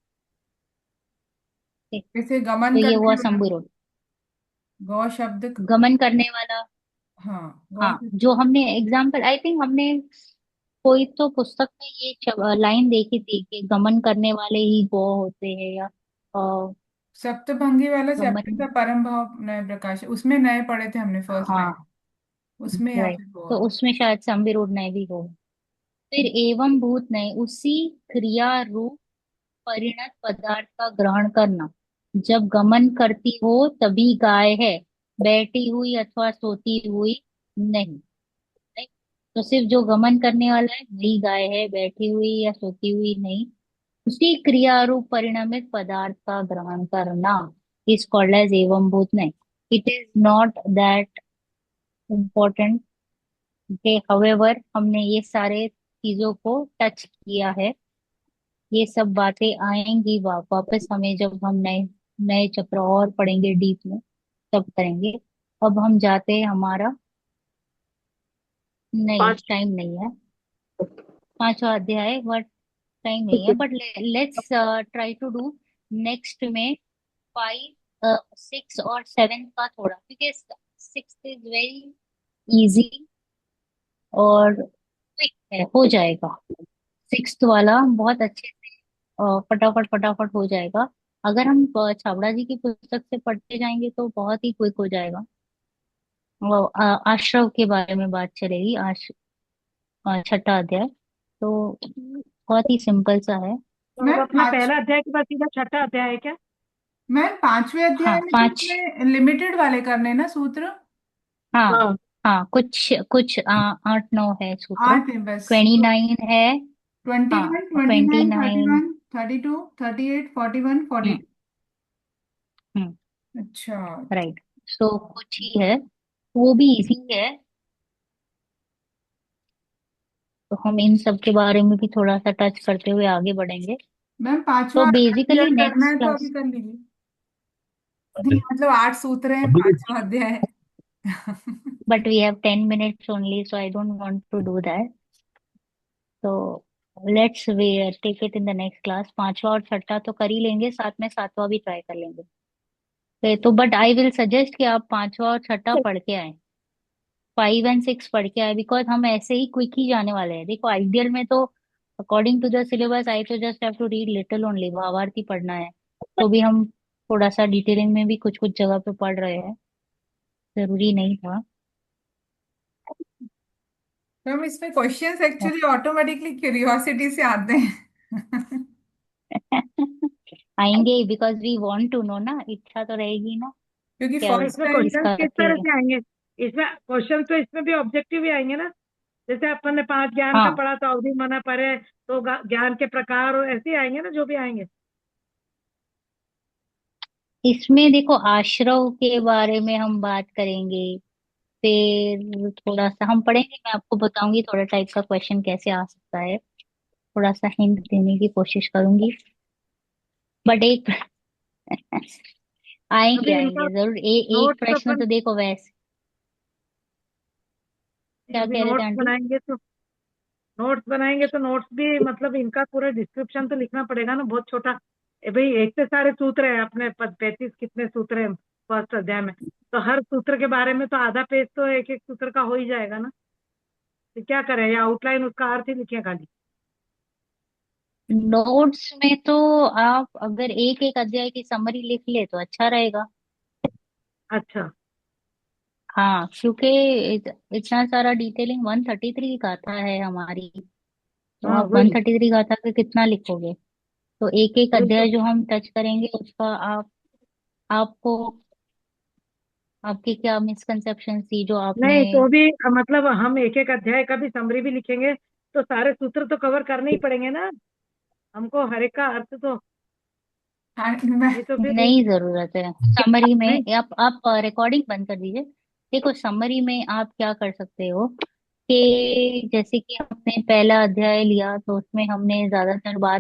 A: ठीक?
C: जैसे गमन
A: तो ये
C: करने
A: हुआ
C: वाला,
A: संविरूढ़।
C: गौ शब्द
A: गमन करने वाला।
C: हाँ गौ
A: हाँ, जो हमने एग्जाम्पल, आई थिंक हमने कोई तो पुस्तक में ये लाइन देखी थी कि गमन करने वाले ही गौ होते हैं, या
C: सप्तभंगी वाला चैप्टर
A: गमन।
C: था, परम भाव नए प्रकाश, उसमें नए पढ़े थे हमने फर्स्ट टाइम,
A: हाँ,
C: उसमें या
A: राइट।
C: फिर गौ।
A: तो उसमें शायद संविरूढ़ नहीं भी हो। फिर एवं भूत नहीं, उसी क्रिया रूप परिणत पदार्थ का ग्रहण करना। जब गमन करती हो तभी गाय है, बैठी हुई अथवा सोती हुई नहीं। Right? तो सिर्फ जो गमन करने वाला है वही गाय है, बैठी हुई या सोती हुई नहीं। उसी क्रिया रूप परिणमित पदार्थ का ग्रहण करना इज कॉल्ड एज एवं भूत नहीं। It is not that important के, हवेवर हमने ये सारे चीजों को टच किया है। ये सब बातें आएंगी वापस हमें, जब हम नए नए चक्र और पढ़ेंगे डीप में, तब करेंगे। अब हम जाते हैं हमारा, नहीं
B: पांच।
A: टाइम नहीं है, पांचवा अध्याय, बट टाइम नहीं है, but let's try to do next में 5, 6 और 7 का थोड़ा, क्योंकि 6 इज वेरी इजी और क्विक है, हो जाएगा। 6 वाला बहुत अच्छे से फटाफट फटाफट हो जाएगा। अगर हम छाबड़ा जी की पुस्तक से पढ़ते जाएंगे तो बहुत ही क्विक हो जाएगा। वो आश्रव के बारे में बात चलेगी, छठा अध्याय, तो बहुत ही सिंपल सा है।
G: तो अब
C: मैं
G: अपना
C: पांच
G: पहला अध्याय के बाद सीधा छठा अध्याय है क्या?
C: मैं पांचवें अध्याय
A: हाँ,
C: में तो
A: 5।
C: इसमें लिमिटेड वाले करने ना सूत्र,
A: हाँ।
B: हाँ।
A: हाँ, कुछ कुछ 8-9 है सूत्र।
C: आठ है बस।
A: 29 है।
C: 21,
A: हाँ,
C: 29,
A: 29।
C: 31, 32, 38, 41,
A: हम्म।
C: 42।
A: हम्म।
C: अच्छा।
A: राइट। सो कुछ ही है, वो भी इजी है, तो हम इन सब के बारे में भी थोड़ा सा टच करते हुए आगे बढ़ेंगे।
C: मैम
A: तो
C: पांचवा
A: बेसिकली
C: अध्याय करना
A: नेक्स्ट
C: है तो अभी
A: क्लास।
C: कर लीजिए। नहीं मतलब 8 सूत्र हैं,
D: अभी
C: पांचवा अध्याय है।
A: but we have 10 minutes only, so I don't want to do that. तो let's way take it in the next class. पांचवा और छठा तो कर ही लेंगे, साथ में सातवां भी ट्राई कर लेंगे। तो बट आई विल सजेस्ट कि आप पांचवा और छठा पढ़ के आए, 5 और 6 पढ़ के आए, बिकॉज हम ऐसे ही क्विक ही जाने वाले हैं। देखो आइडियल में तो according to the syllabus I तो just have to read little only, भावार्थी पढ़ना है। तो भी हम थोड़ा सा डिटेलिंग में भी कुछ कुछ जगह पे पढ़ रहे हैं, जरूरी नहीं था।
C: तो हम इसमें क्वेश्चंस एक्चुअली ऑटोमेटिकली क्यूरियोसिटी से आते हैं।
A: आएंगे because we want to know ना, इच्छा तो रहेगी ना
C: क्योंकि
A: क्या
B: तो
C: फर्स्ट
B: इसमें
C: टाइम
B: क्वेश्चन
A: इसका
B: किस तरह
A: फिर।
B: से आएंगे? इसमें क्वेश्चन तो इसमें भी ऑब्जेक्टिव ही आएंगे ना, जैसे अपन ने 5 ज्ञान का
A: हाँ,
B: पढ़ा तो अवधि मना परे, तो ज्ञान के प्रकार और ऐसे ही आएंगे ना जो भी आएंगे।
A: इसमें देखो आश्रव के बारे में हम बात करेंगे, फिर थोड़ा सा हम पढ़ेंगे, मैं आपको बताऊंगी थोड़ा टाइप का क्वेश्चन कैसे आ सकता है, थोड़ा सा हिंट देने की कोशिश करूंगी। बट एक आएंगे
B: अभी इनका
A: आएंगे जरूर, एक
B: नोट्स
A: प्रश्न
B: अपन,
A: तो देखो वैसे। क्या
B: अभी
A: कह रहे थे आंटी?
B: नोट्स बनाएंगे तो नोट्स भी मतलब इनका पूरा डिस्क्रिप्शन तो लिखना पड़ेगा ना, बहुत छोटा। भाई एक से सारे सूत्र है अपने 35 कितने सूत्र है फर्स्ट अध्याय में, तो हर सूत्र के बारे में तो आधा पेज तो एक एक सूत्र का हो ही जाएगा ना। तो क्या करें, या आउटलाइन उसका अर्थ ही लिखे खाली?
A: नोट्स में तो आप अगर एक एक अध्याय की समरी लिख ले तो अच्छा रहेगा।
B: अच्छा।
A: हाँ, क्योंकि इतना सारा डिटेलिंग 133 गाथा है हमारी, तो
B: हाँ
A: आप
B: वही।
A: 133 गाथा के कितना लिखोगे? तो एक एक
B: वही तो।
A: अध्याय जो हम टच करेंगे उसका आपको आपकी क्या मिसकंसेप्शन थी जो आपने।
B: नहीं तो भी मतलब हम एक एक अध्याय का भी समरी भी लिखेंगे तो सारे सूत्र तो कवर करने ही पड़ेंगे ना हमको, हर एक का अर्थ तो।
C: हाँ, मैं
B: नहीं तो फिर
A: नहीं जरूरत है समरी
B: नहीं।
A: में, आप रिकॉर्डिंग बंद कर दीजिए। देखो समरी में आप क्या कर सकते हो कि जैसे कि हमने पहला अध्याय लिया तो उसमें हमने ज्यादातर बात